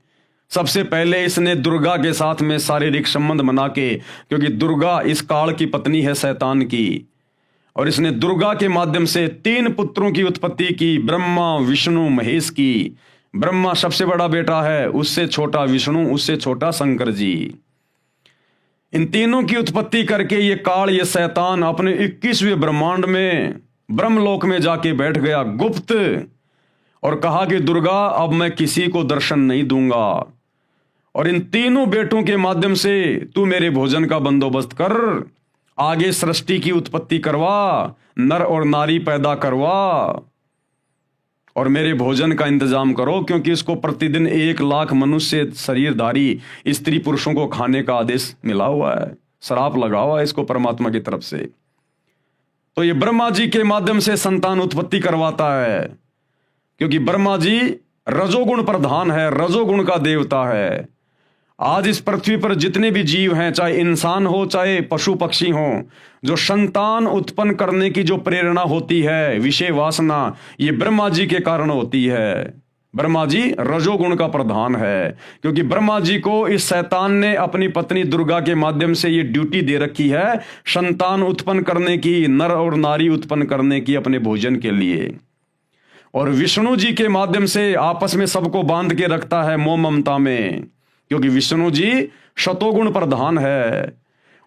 सबसे पहले इसने दुर्गा के साथ में शारीरिक संबंध बना के, क्योंकि दुर्गा इस काल की पत्नी है शैतान की, और इसने दुर्गा के माध्यम से 3 पुत्रों की उत्पत्ति की, ब्रह्मा विष्णु महेश की। ब्रह्मा सबसे बड़ा बेटा है, उससे छोटा विष्णु, उससे छोटा शंकर जी। इन तीनों की उत्पत्ति करके ये काल, ये शैतान अपने 21वें ब्रह्मांड में ब्रह्मलोक में जाके बैठ गया गुप्त, और कहा कि दुर्गा अब मैं किसी को दर्शन नहीं दूंगा, और इन तीनों बेटों के माध्यम से तू मेरे भोजन का बंदोबस्त कर, आगे सृष्टि की उत्पत्ति करवा, नर और नारी पैदा करवा, और मेरे भोजन का इंतजाम करो, क्योंकि इसको प्रतिदिन 1 लाख मनुष्य शरीरधारी स्त्री पुरुषों को खाने का आदेश मिला हुआ है, श्राप लगा हुआ है इसको परमात्मा की तरफ से। तो ये ब्रह्मा जी के माध्यम से संतान उत्पत्ति करवाता है, क्योंकि ब्रह्मा जी रजोगुण प्रधान है, रजोगुण का देवता है। आज इस पृथ्वी पर जितने भी जीव हैं, चाहे इंसान हो चाहे पशु पक्षी हो, जो संतान उत्पन्न करने की जो प्रेरणा होती है, विषय वासना, ये ब्रह्मा जी के कारण होती है। ब्रह्मा जी रजोगुण का प्रधान है, क्योंकि ब्रह्मा जी को इस शैतान ने अपनी पत्नी दुर्गा के माध्यम से ये ड्यूटी दे रखी है, संतान उत्पन्न करने की, नर और नारी उत्पन्न करने की अपने भोजन के लिए। और विष्णु जी के माध्यम से आपस में सबको बांध के रखता है मोह ममता में, क्योंकि विष्णु जी शतोगुण प्रधान है।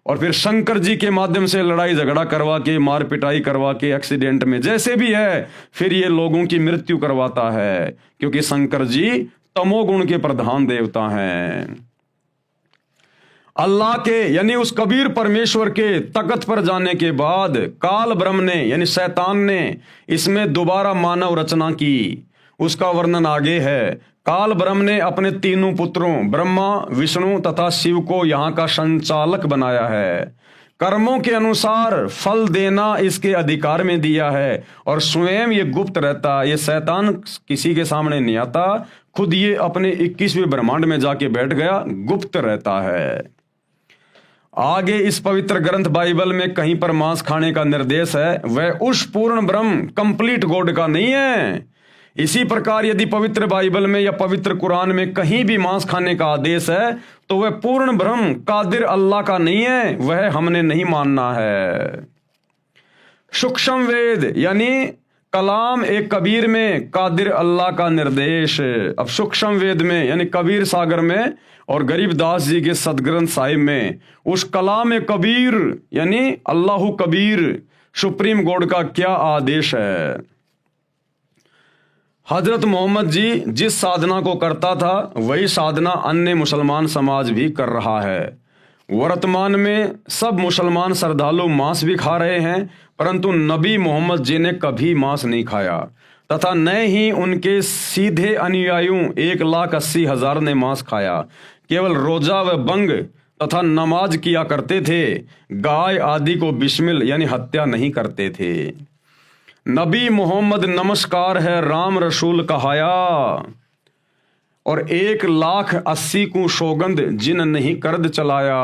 और फिर शंकर जी के माध्यम से लड़ाई झगड़ा करवा के, मार पिटाई करवा के, एक्सीडेंट में जैसे भी है, फिर ये लोगों की मृत्यु करवाता है, क्योंकि शंकर जी तमोगुण के प्रधान देवता हैं। अल्लाह के यानी उस कबीर परमेश्वर के तख्त पर जाने के बाद काल ब्रह्म ने यानी शैतान ने इसमें दोबारा मानव रचना की। उसका वर्णन आगे है। काल ब्रह्म ने अपने तीनों पुत्रों ब्रह्मा विष्णु तथा शिव को यहाँ का संचालक बनाया है। कर्मों के अनुसार फल देना इसके अधिकार में दिया है, और स्वयं ये गुप्त रहता है। ये शैतान किसी के सामने नहीं आता, खुद ये अपने 21वें ब्रह्मांड में जाके बैठ गया, गुप्त रहता है। आगे इस पवित्र ग्रंथ बाइबल में कहीं पर मांस खाने का निर्देश है, वह उस पूर्ण ब्रह्म कंप्लीट गॉड का नहीं है। इसी प्रकार यदि पवित्र बाइबल में या पवित्र कुरान में कहीं भी मांस खाने का आदेश है, तो वह पूर्ण ब्रह्म कादिर अल्लाह का नहीं है, वह हमने नहीं मानना है। सूक्ष्म वेद यानी कलाम एक कबीर में कादिर अल्लाह का निर्देश। अब सूक्ष्म वेद में यानी कबीर सागर में और गरीबदास जी के सदग्रंथ साहिब में उस कलाम कबीर यानी अल्लाह कबीर सुप्रीम गॉड का क्या आदेश है। हजरत मोहम्मद जी जिस साधना को करता था वही साधना अन्य मुसलमान समाज भी कर रहा है। वर्तमान में सब मुसलमान श्रद्धालु मांस भी खा रहे हैं, परंतु नबी मोहम्मद जी ने कभी मांस नहीं खाया, तथा न ही उनके सीधे अनुयायियों 1,80,000 ने मांस खाया। केवल रोजा व बंग तथा नमाज किया करते थे, गाय आदि को बिस्मिल यानी हत्या नहीं करते थे। नबी मोहम्मद नमस्कार है राम रसूल कहाया। और 1,80,000 को सौगंध जिन नहीं करद चलाया।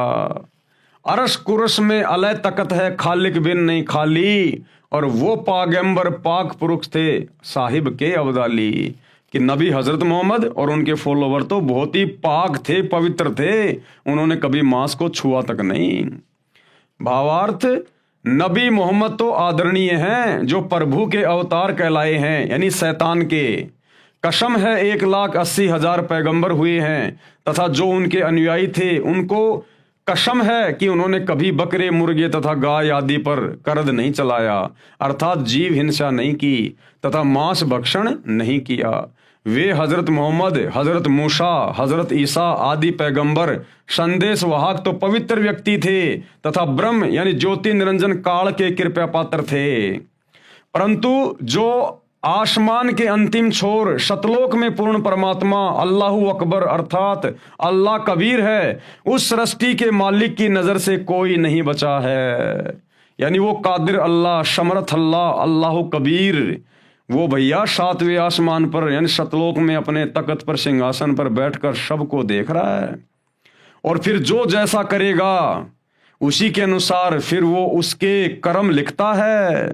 अरश कुरश में अलय तकत है खालिक बिन नहीं खाली, और वो पागंबर पाक पुरुष थे साहिब के अब्दाली। कि नबी हजरत मोहम्मद और उनके फॉलोवर तो बहुत ही पाक थे, पवित्र थे, उन्होंने कभी मांस को छुआ तक नहीं। भावार्थ, नबी मोहम्मद तो आदरणीय हैं जो प्रभु के अवतार कहलाए हैं, यानी शैतान के। कसम है 1,80,000 पैगंबर हुए हैं, तथा जो उनके अनुयायी थे उनको कसम है कि उन्होंने कभी बकरे, मुर्गे तथा गाय आदि पर करद नहीं चलाया, अर्थात जीव हिंसा नहीं की तथा मांस भक्षण नहीं किया। वे हजरत मोहम्मद, हजरत मूसा, हजरत ईसा आदि पैगंबर संदेश वाहक तो पवित्र व्यक्ति थे तथा ब्रह्म यानी ज्योति निरंजन काल के कृपा पात्र थे। परंतु जो आसमान के अंतिम छोर सतलोक में पूर्ण परमात्मा अल्लाहु अकबर अर्थात अल्लाह कबीर है, उस सृष्टि के मालिक की नजर से कोई नहीं बचा है। यानी वो कादिर अल्लाह, समर्थ अल्लाह, अल्लाहु कबीर, वो भैया 7वें आसमान पर यानी सतलोक में अपने तख्त पर सिंहासन पर बैठकर सबको देख रहा है। और फिर जो जैसा करेगा उसी के अनुसार फिर वो उसके कर्म लिखता है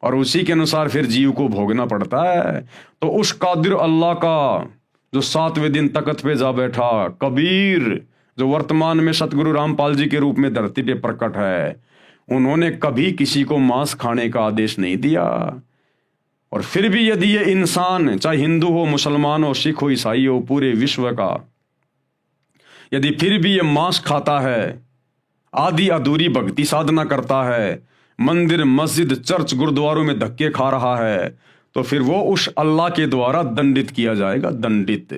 और उसी के अनुसार फिर जीव को भोगना पड़ता है। तो उस कादिर अल्लाह का जो 7वें दिन तख्त पे जा बैठा, कबीर, जो वर्तमान में सतगुरु रामपाल जी के रूप में धरती पे प्रकट है, उन्होंने कभी किसी को मांस खाने का आदेश नहीं दिया। और फिर भी यदि ये इंसान, चाहे हिंदू हो, मुसलमान हो, सिख हो, ईसाई हो, पूरे विश्व का, यदि फिर भी ये मांस खाता है, आधी अधूरी भक्ति साधना करता है, मंदिर, मस्जिद, चर्च, गुरुद्वारों में धक्के खा रहा है, तो फिर वो उस अल्लाह के द्वारा दंडित किया जाएगा, दंडित।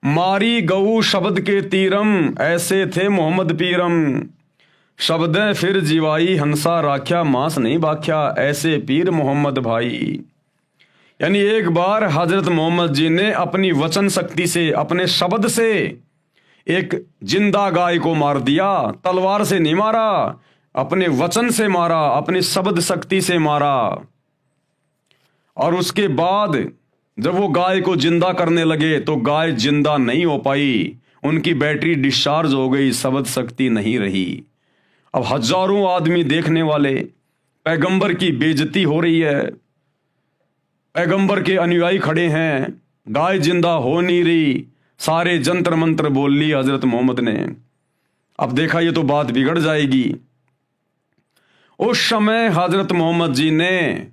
मारी गऊ शब्द के तीरम, ऐसे थे मोहम्मद पीरम, शब्द फिर जीवाई हंसा राख्या, मांस नहीं बाख्या, ऐसे पीर मोहम्मद भाई। यानी एक बार हजरत मोहम्मद जी ने अपनी वचन शक्ति से, अपने शब्द से एक जिंदा गाय को मार दिया। तलवार से नहीं मारा, अपने वचन से मारा, अपनी शब्द शक्ति से मारा। और उसके बाद जब वो गाय को जिंदा करने लगे तो गाय जिंदा नहीं हो पाई, उनकी बैटरी डिस्चार्ज हो गई, शब्द शक्ति नहीं रही। अब हजारों आदमी देखने वाले, पैगंबर की बेइज्जती हो रही है, पैगंबर के अनुयायी खड़े हैं, गाय जिंदा हो नहीं रही, सारे जंतर मंत्र बोल ली हजरत मोहम्मद ने। अब देखा ये तो बात बिगड़ जाएगी। उस समय हजरत मोहम्मद जी ने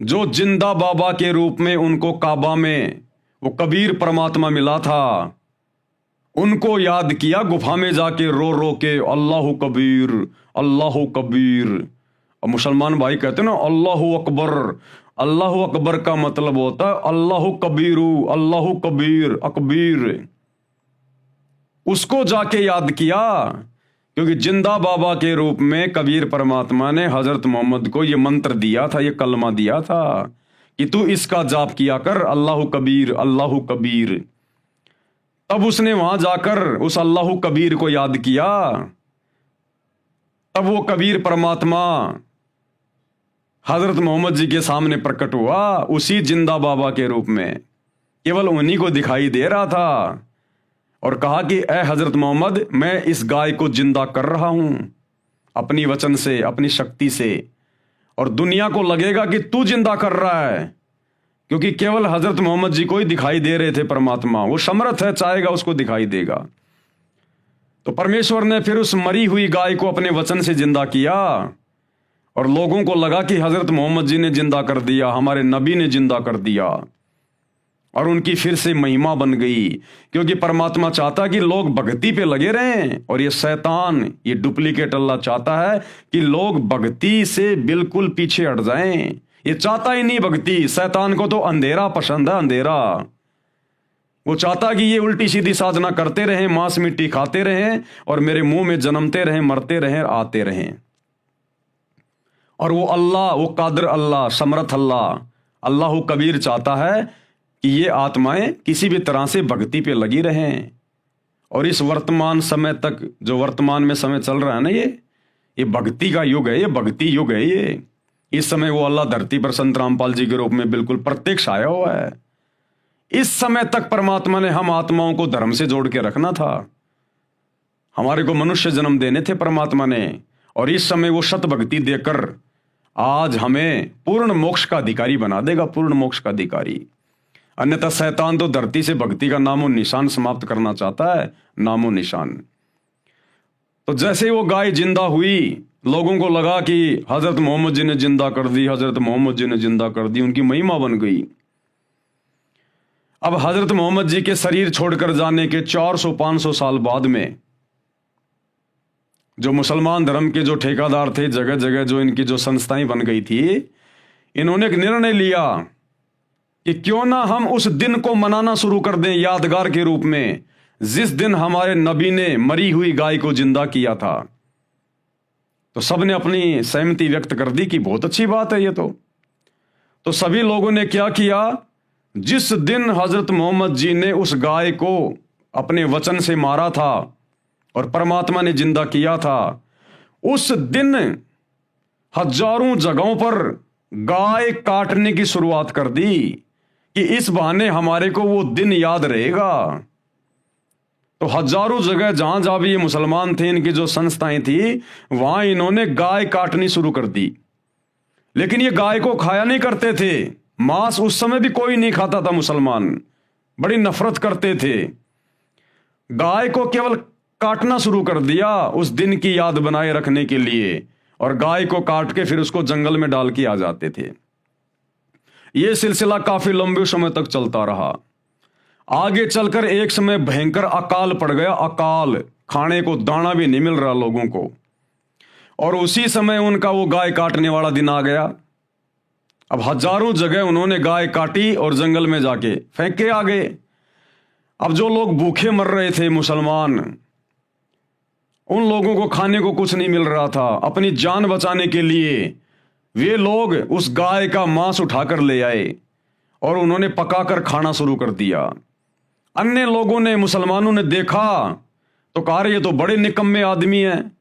जो जिंदा बाबा के रूप में उनको काबा में वो कबीर परमात्मा मिला था, उनको याद किया, गुफा में जाके रो रो के अल्लाहु कबीर, अल्लाहु कबीर। और मुसलमान भाई कहते हैं ना अल्लाहु अकबर, अल्लाहु अकबर का मतलब होता है अल्लाहु कबीरू, अल्लाहु कबीर, अकबीर। उसको जाके याद किया, क्योंकि जिंदा बाबा के रूप में कबीर परमात्मा ने हजरत मोहम्मद को ये मंत्र दिया था, ये कलमा दिया था कि तू इसका जाप किया कर, अल्लाहु कबीर, अल्लाहु कबीर। तब उसने वहां जाकर उस अल्लाहु कबीर को याद किया, तब वो कबीर परमात्मा हजरत मोहम्मद जी के सामने प्रकट हुआ, उसी जिंदा बाबा के रूप में, केवल उन्हीं को दिखाई दे रहा था। और कहा कि ए हजरत मोहम्मद, मैं इस गाय को जिंदा कर रहा हूं अपनी वचन से, अपनी शक्ति से, और दुनिया को लगेगा कि तू जिंदा कर रहा है, क्योंकि केवल हजरत मोहम्मद जी को ही दिखाई दे रहे थे परमात्मा। वो समर्थ है, चाहेगा उसको दिखाई देगा। तो परमेश्वर ने फिर उस मरी हुई गाय को अपने वचन से जिंदा किया, और लोगों को लगा कि हजरत मोहम्मद जी ने जिंदा कर दिया, हमारे नबी ने जिंदा कर दिया, और उनकी फिर से महिमा बन गई। क्योंकि परमात्मा चाहता कि लोग भक्ति पे लगे रहें, और ये शैतान, ये डुप्लीकेट अल्लाह चाहता है कि लोग भक्ति से बिल्कुल पीछे हट जाएं। ये चाहता ही नहीं भक्ति, शैतान को तो अंधेरा पसंद है, अंधेरा। वो चाहता कि ये उल्टी सीधी साधना करते रहें, मांस मिट्टी खाते रहें, और मेरे मुंह में जन्मते रहें, मरते रहें, आते रहें। और वो अल्लाह, वो कादिर अल्लाह, समर्थ अल्लाह, अल्लाहु कबीर चाहता है कि ये आत्माएं किसी भी तरह से भक्ति पे लगी रहें। और इस वर्तमान समय तक, जो वर्तमान में समय चल रहा है ना, ये भक्ति का युग है, ये भक्ति युग है। इस समय वो अल्लाह धरती पर संत रामपाल जी के रूप में बिल्कुल प्रत्यक्ष आया हुआ है। इस समय तक परमात्मा ने हम आत्माओं को धर्म से जोड़ के रखना था। हमारे को मनुष्य जन्म देने थे परमात्मा ने, और इस समय वो शत भक्ति देकर आज हमें पूर्ण मोक्ष का अधिकारी बना देगा, पूर्ण मोक्ष का अधिकारी। अन्यथा शैतान तो धरती से भक्ति का नामो निशान समाप्त करना चाहता है, नामो निशान। तो जैसे वो गाय जिंदा हुई, लोगों को लगा कि हजरत मोहम्मद जी ने जिंदा कर दी, हजरत मोहम्मद जी ने जिंदा कर दी, उनकी महिमा बन गई। अब हजरत मोहम्मद जी के शरीर छोड़कर जाने के 400-500 साल बाद में जो मुसलमान धर्म के जो ठेकेदार थे, जगह जगह जो इनकी जो संस्थाएं बन गई थी, इन्होंने एक निर्णय लिया कि क्यों ना हम उस दिन को मनाना शुरू कर दें यादगार के रूप में, जिस दिन हमारे नबी ने मरी हुई गाय को जिंदा किया था। तो सबने अपनी सहमति व्यक्त कर दी कि बहुत अच्छी बात है ये तो सभी लोगों ने क्या किया, जिस दिन हजरत मोहम्मद जी ने उस गाय को अपने वचन से मारा था और परमात्मा ने जिंदा किया था, उस दिन हजारों जगहों पर गाय काटने की शुरुआत कर दी कि इस बहाने हमारे को वो दिन याद रहेगा। तो हजारों जगह जहां जहां भी ये मुसलमान थे, इनकी जो संस्थाएं थी, वहां इन्होंने गाय काटनी शुरू कर दी। लेकिन ये गाय को खाया नहीं करते थे, मांस उस समय भी कोई नहीं खाता था, मुसलमान बड़ी नफरत करते थे। गाय को केवल काटना शुरू कर दिया उस दिन की याद बनाए रखने के लिए, और गाय को काट के फिर उसको जंगल में डाल के आ जाते थे। यह सिलसिला काफी लंबे समय तक चलता रहा। आगे चलकर एक समय भयंकर अकाल पड़ गया, अकाल, खाने को दाना भी नहीं मिल रहा लोगों को, और उसी समय उनका वो गाय काटने वाला दिन आ गया। अब हजारों जगह उन्होंने गाय काटी और जंगल में जाके फेंक के आ गए। अब जो लोग भूखे मर रहे थे मुसलमान, उन लोगों को खाने को कुछ नहीं मिल रहा था। अपनी जान बचाने के लिए वे लोग उस गाय का मांस उठाकर ले आए और उन्होंने पकाकर खाना शुरू कर दिया। अन्य लोगों ने, मुसलमानों ने देखा तो कहा ये तो बड़े निकम्मे आदमी हैं,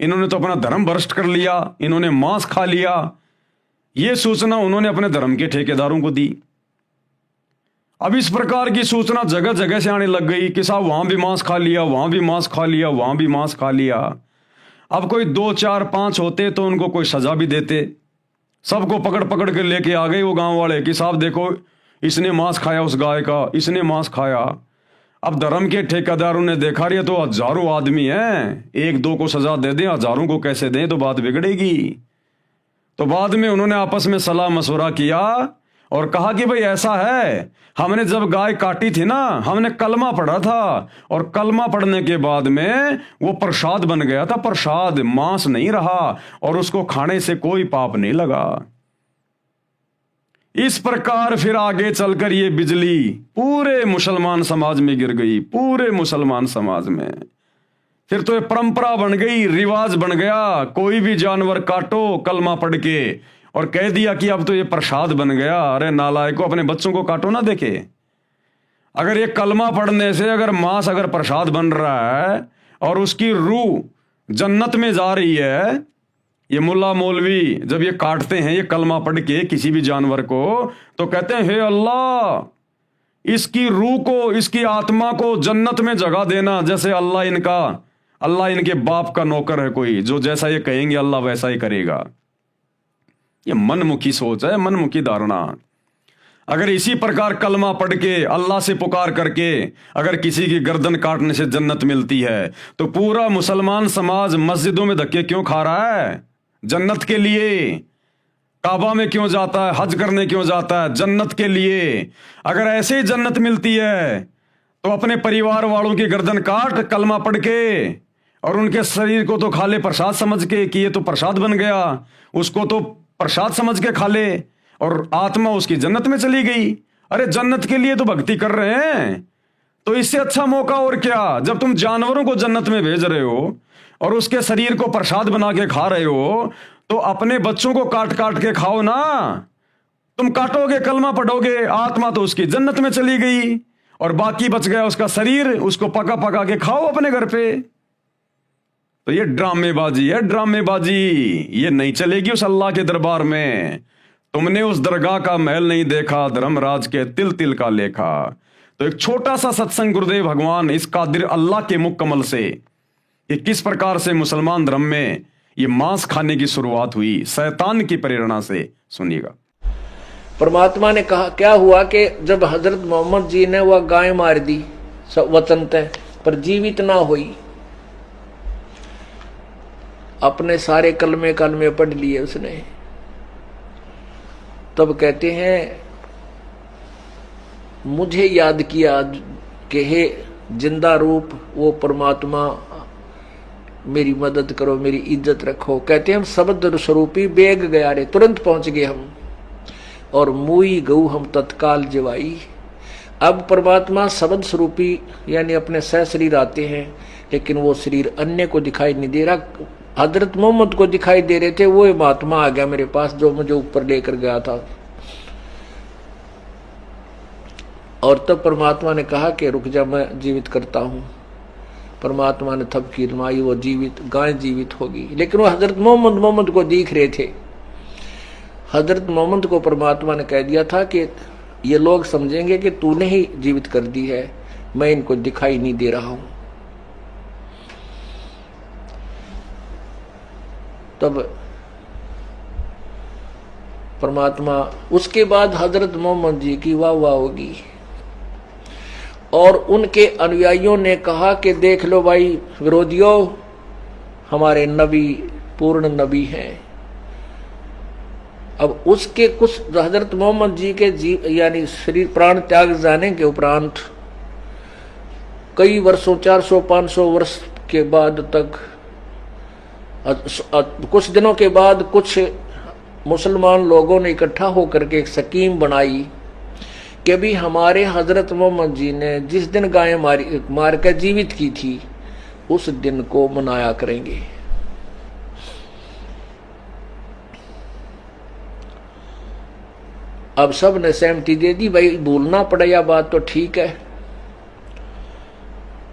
इन्होंने तो अपना धर्म भ्रष्ट कर लिया, इन्होंने मांस खा लिया। यह सूचना उन्होंने अपने धर्म के ठेकेदारों को दी। अब इस प्रकार की सूचना जगह जगह से आने लग गई कि साहब वहां भी मांस खा लिया, वहां भी मांस खा लिया, वहां भी मांस खा लिया। अब कोई 2, 4, 5 होते तो उनको कोई सजा भी देते। सबको पकड़ पकड़ के लेके आ गए वो गांव वाले कि साहब देखो इसने मांस खाया, उस गाय का इसने मांस खाया। अब धर्म के ठेकेदारों ने देखा रही तो हजारों आदमी हैं, 1-2 को सजा दे दें, हजारों को कैसे दें, तो बात बिगड़ेगी। तो बाद में उन्होंने आपस में सलाह मशवरा किया और कहा कि भाई ऐसा है, हमने जब गाय काटी थी ना, हमने कलमा पढ़ा था, और कलमा पढ़ने के बाद में वो प्रसाद बन गया था, प्रसाद, मांस नहीं रहा, और उसको खाने से कोई पाप नहीं लगा। इस प्रकार फिर आगे चलकर ये बिजली पूरे मुसलमान समाज में गिर गई, पूरे मुसलमान समाज में। फिर तो ये परंपरा बन गई, रिवाज बन गया, कोई भी जानवर काटो कलमा पढ़ के, और कह दिया कि अब तो ये प्रसाद बन गया। अरे नालायको, अपने बच्चों को काटो ना देखे। अगर ये कलमा पढ़ने से अगर मांस अगर प्रसाद बन रहा है और उसकी रूह जन्नत में जा रही है, ये मुल्ला मौलवी जब ये काटते हैं ये कलमा पढ़ के किसी भी जानवर को, तो कहते हैं हे अल्लाह, इसकी रूह को, इसकी आत्मा को जन्नत में जगह देना। जैसे अल्लाह इनके बाप का नौकर है कोई, जो जैसा ये कहेंगे अल्लाह वैसा ही करेगा। ये मनमुखी सोच है, मनमुखी धारणा। अगर इसी प्रकार कलमा पढ़ के अल्लाह से पुकार करके अगर किसी की गर्दन काटने से जन्नत मिलती है, तो पूरा मुसलमान समाज मस्जिदों में धक्के क्यों खा रहा है? जन्नत के लिए। काबा में क्यों जाता है? हज करने क्यों जाता है? जन्नत के लिए। अगर ऐसे ही जन्नत मिलती है तो अपने परिवार वालों की गर्दन काट कलमा पढ़ के, और उनके शरीर को तो खा ले प्रसाद समझ के कि ये तो प्रसाद बन गया, उसको तो प्रसाद समझ के खा ले, और आत्मा उसकी जन्नत में चली गई। अरे जन्नत के लिए तो भक्ति कर रहे हैं, तो इससे अच्छा मौका और क्या? जब तुम जानवरों को जन्नत में भेज रहे हो और उसके शरीर को प्रसाद बना के खा रहे हो, तो अपने बच्चों को काट काट के खाओ ना। तुम काटोगे, कलमा पढ़ोगे, आत्मा तो उसकी जन्नत में चली गई, और बाकी बच गया उसका शरीर, उसको पका पका के खाओ अपने घर पे। तो ये ड्रामेबाजी है, ड्रामेबाजी। ये नहीं चलेगी उस अल्लाह के दरबार में। तुमने उस दरगाह का महल नहीं देखा, धर्मराज के तिल तिल का लेखा। तो एक छोटा सा सत्संग गुरुदेव भगवान इस कादिर अल्लाह के मुकम्मल से कि किस प्रकार से मुसलमान धर्म में ये मांस खाने की शुरुआत हुई, शैतान की प्रेरणा से। सुनिएगा। परमात्मा ने कहा क्या हुआ कि जब हजरत मोहम्मद जी ने वह गाय मार दी वचन तय पर जीवित ना हुई, अपने सारे कलमे कलमे पढ़ लिए उसने, तब कहते हैं मुझे याद किया कि हे जिंदा रूप वो परमात्मा मेरी मदद करो, मेरी इज्जत रखो। कहते हैं हम शब्द स्वरूपी बेग गया रे, तुरंत पहुंच गए हम, और मुई गऊ हम तत्काल जवाई। अब परमात्मा शब्द स्वरूपी यानी अपने सह शरीर आते हैं, लेकिन वो शरीर अन्य को दिखाई नहीं दे रहा। हजरत मोहम्मद को दिखाई दे रहे थे, वो महात्मा आ गया मेरे पास जो मुझे ऊपर लेकर गया था। और तब परमात्मा ने कहा कि रुक जा, मैं जीवित करता हूं। परमात्मा ने थपकी रमाई, वो जीवित गाय जीवित होगी। लेकिन वो हजरत मोहम्मद को दिख रहे थे। हजरत मोहम्मद को परमात्मा ने कह दिया था कि ये लोग समझेंगे कि तूने ही जीवित कर दी है, मैं इनको दिखाई नहीं दे रहा हूं। तब परमात्मा, उसके बाद हजरत मोहम्मद जी की वाह वाह होगी, और उनके अनुयायियों ने कहा कि देख लो भाई विरोधियों, हमारे नबी पूर्ण नबी हैं। अब उसके कुछ हजरत मोहम्मद जी के यानी शरीर प्राण त्याग जाने के उपरांत कई वर्षों 400-500 वर्ष के बाद तक, कुछ दिनों के बाद कुछ मुसलमान लोगों ने इकट्ठा होकर के एक स्कीम बनाई कि भी हमारे हजरत मोहम्मद जी ने जिस दिन गाय मार कर जीवित की थी उस दिन को मनाया करेंगे। अब सब ने सहमति दे दी, भाई भूलना पड़े या बात तो ठीक है।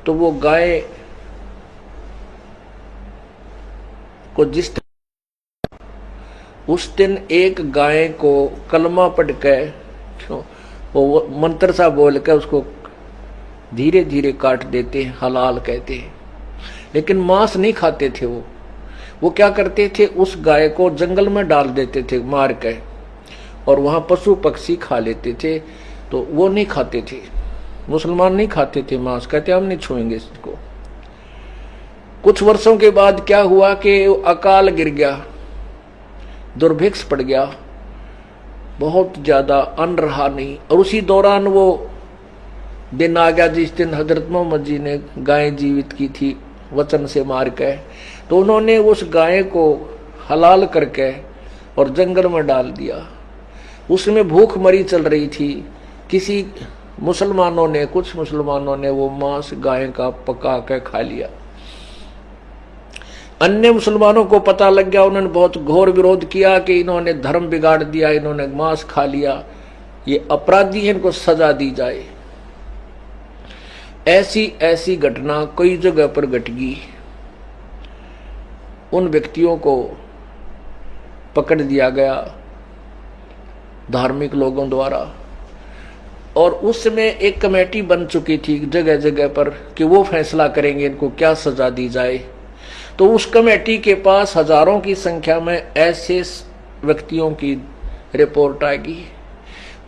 तो वो गाय को उस दिन एक गाय को कलमा पढ़ के वो मंत्र सा बोल के उसको धीरे धीरे काट देते हैं, हलाल कहते हैं। लेकिन मांस नहीं खाते थे वो क्या करते थे, उस गाय को जंगल में डाल देते थे मार के, और वहां पशु पक्षी खा लेते थे। तो वो नहीं खाते थे, मुसलमान नहीं खाते थे मांस, कहते हम नहीं छुएंगे इसको। कुछ वर्षों के बाद क्या हुआ कि अकाल गिर गया, दुर्भिक्ष पड़ गया, बहुत ज्यादा अन्न रहा नहीं। और उसी दौरान वो दिन आ गया जिस दिन हजरत मोहम्मद जी ने गाय जीवित की थी वचन से मार के। तो उन्होंने उस गाय को हलाल करके और जंगल में डाल दिया। उसमें भूख मरी चल रही थी। किसी मुसलमानों ने, कुछ मुसलमानों ने वो मांस गाय का पका के खा लिया। अन्य मुसलमानों को पता लग गया, उन्होंने बहुत घोर विरोध किया कि इन्होंने धर्म बिगाड़ दिया, इन्होंने मांस खा लिया, ये अपराधी है, इनको सजा दी जाए। ऐसी ऐसी घटना कई जगह पर घट गई। उन व्यक्तियों को पकड़ दिया गया धार्मिक लोगों द्वारा, और उसमें एक कमेटी बन चुकी थी जगह जगह पर कि वो फैसला करेंगे इनको क्या सजा दी जाए। तो उस कमेटी के पास हजारों की संख्या में ऐसे व्यक्तियों की रिपोर्ट आएगी।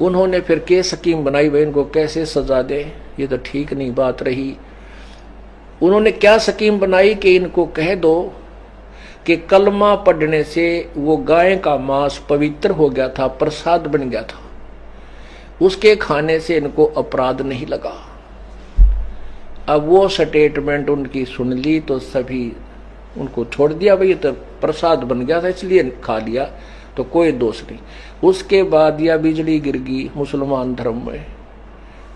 उन्होंने फिर केस स्कीम बनाई, भाई इनको कैसे सजा दे, ये तो ठीक नहीं बात रही। उन्होंने क्या स्कीम बनाई कि इनको कह दो कि कलमा पढ़ने से वो गाय का मांस पवित्र हो गया था, प्रसाद बन गया था, उसके खाने से इनको अपराध नहीं लगा। अब वो स्टेटमेंट उनकी सुन ली तो सभी उनको छोड़ दिया, भाई ये तो प्रसाद बन गया था इसलिए खा लिया, तो कोई दोष नहीं। उसके बाद या बिजली गिर गई मुसलमान धर्म में,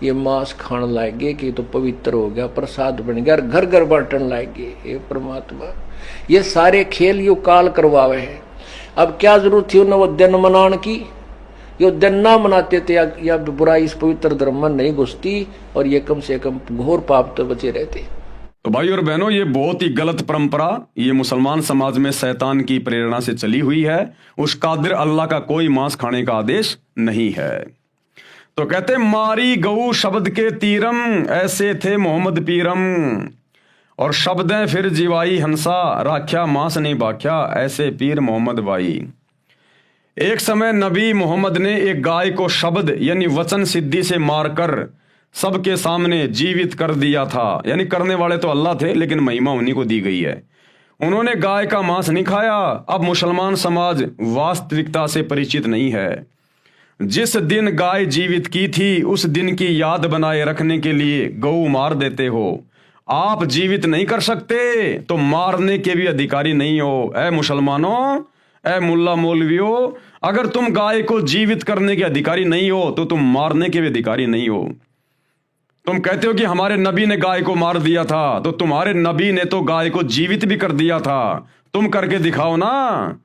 ये मांस खाने लाएंगे कि तो पवित्र हो गया, प्रसाद बन गया, घर घर बांटन लाएंगे। ये परमात्मा ये सारे खेल यो काल करवावे हैं। अब क्या जरूरत थी उन्हें वो दिन मनाने की, यो दिन ना मनाते थे या बुराई इस पवित्र धर्म में नहीं घुसती, और ये कम से कम घोर पाप तो बचे रहते। तो भाई और बहनों, ये बहुत ही गलत परंपरा ये मुसलमान समाज में शैतान की प्रेरणा से चली हुई है। उस कादिर अल्लाह का कोई मांस खाने का आदेश नहीं है। तो कहते मारी गऊ शब्द के तीरम, ऐसे थे मोहम्मद पीरम। और शब्दें फिर जीवाई हंसा, राख्या मांस नहीं बाख्या, ऐसे पीर मोहम्मद भाई। एक समय नबी मोहम्मद ने एक गाय को शब्द यानी वचन सिद्धि से मारकर सबके सामने जीवित कर दिया था। यानी करने वाले तो अल्लाह थे, लेकिन महिमा उन्हीं को दी गई है। उन्होंने गाय का मांस नहीं खाया। अब मुसलमान समाज वास्तविकता से परिचित नहीं है। जिस दिन गाय जीवित की थी उस दिन की याद बनाए रखने के लिए गऊ मार देते हो। आप जीवित नहीं कर सकते तो मारने के भी अधिकारी नहीं हो। ऐ मुसलमानों, ऐ मुल्ला मौलवियों, अगर तुम गाय को जीवित करने के अधिकारी नहीं हो तो तुम मारने के भी अधिकारी नहीं हो। तुम कहते हो कि हमारे नबी ने गाय को मार दिया था, तो तुम्हारे नबी ने तो गाय को जीवित भी कर दिया था। तुम करके दिखाओ ना।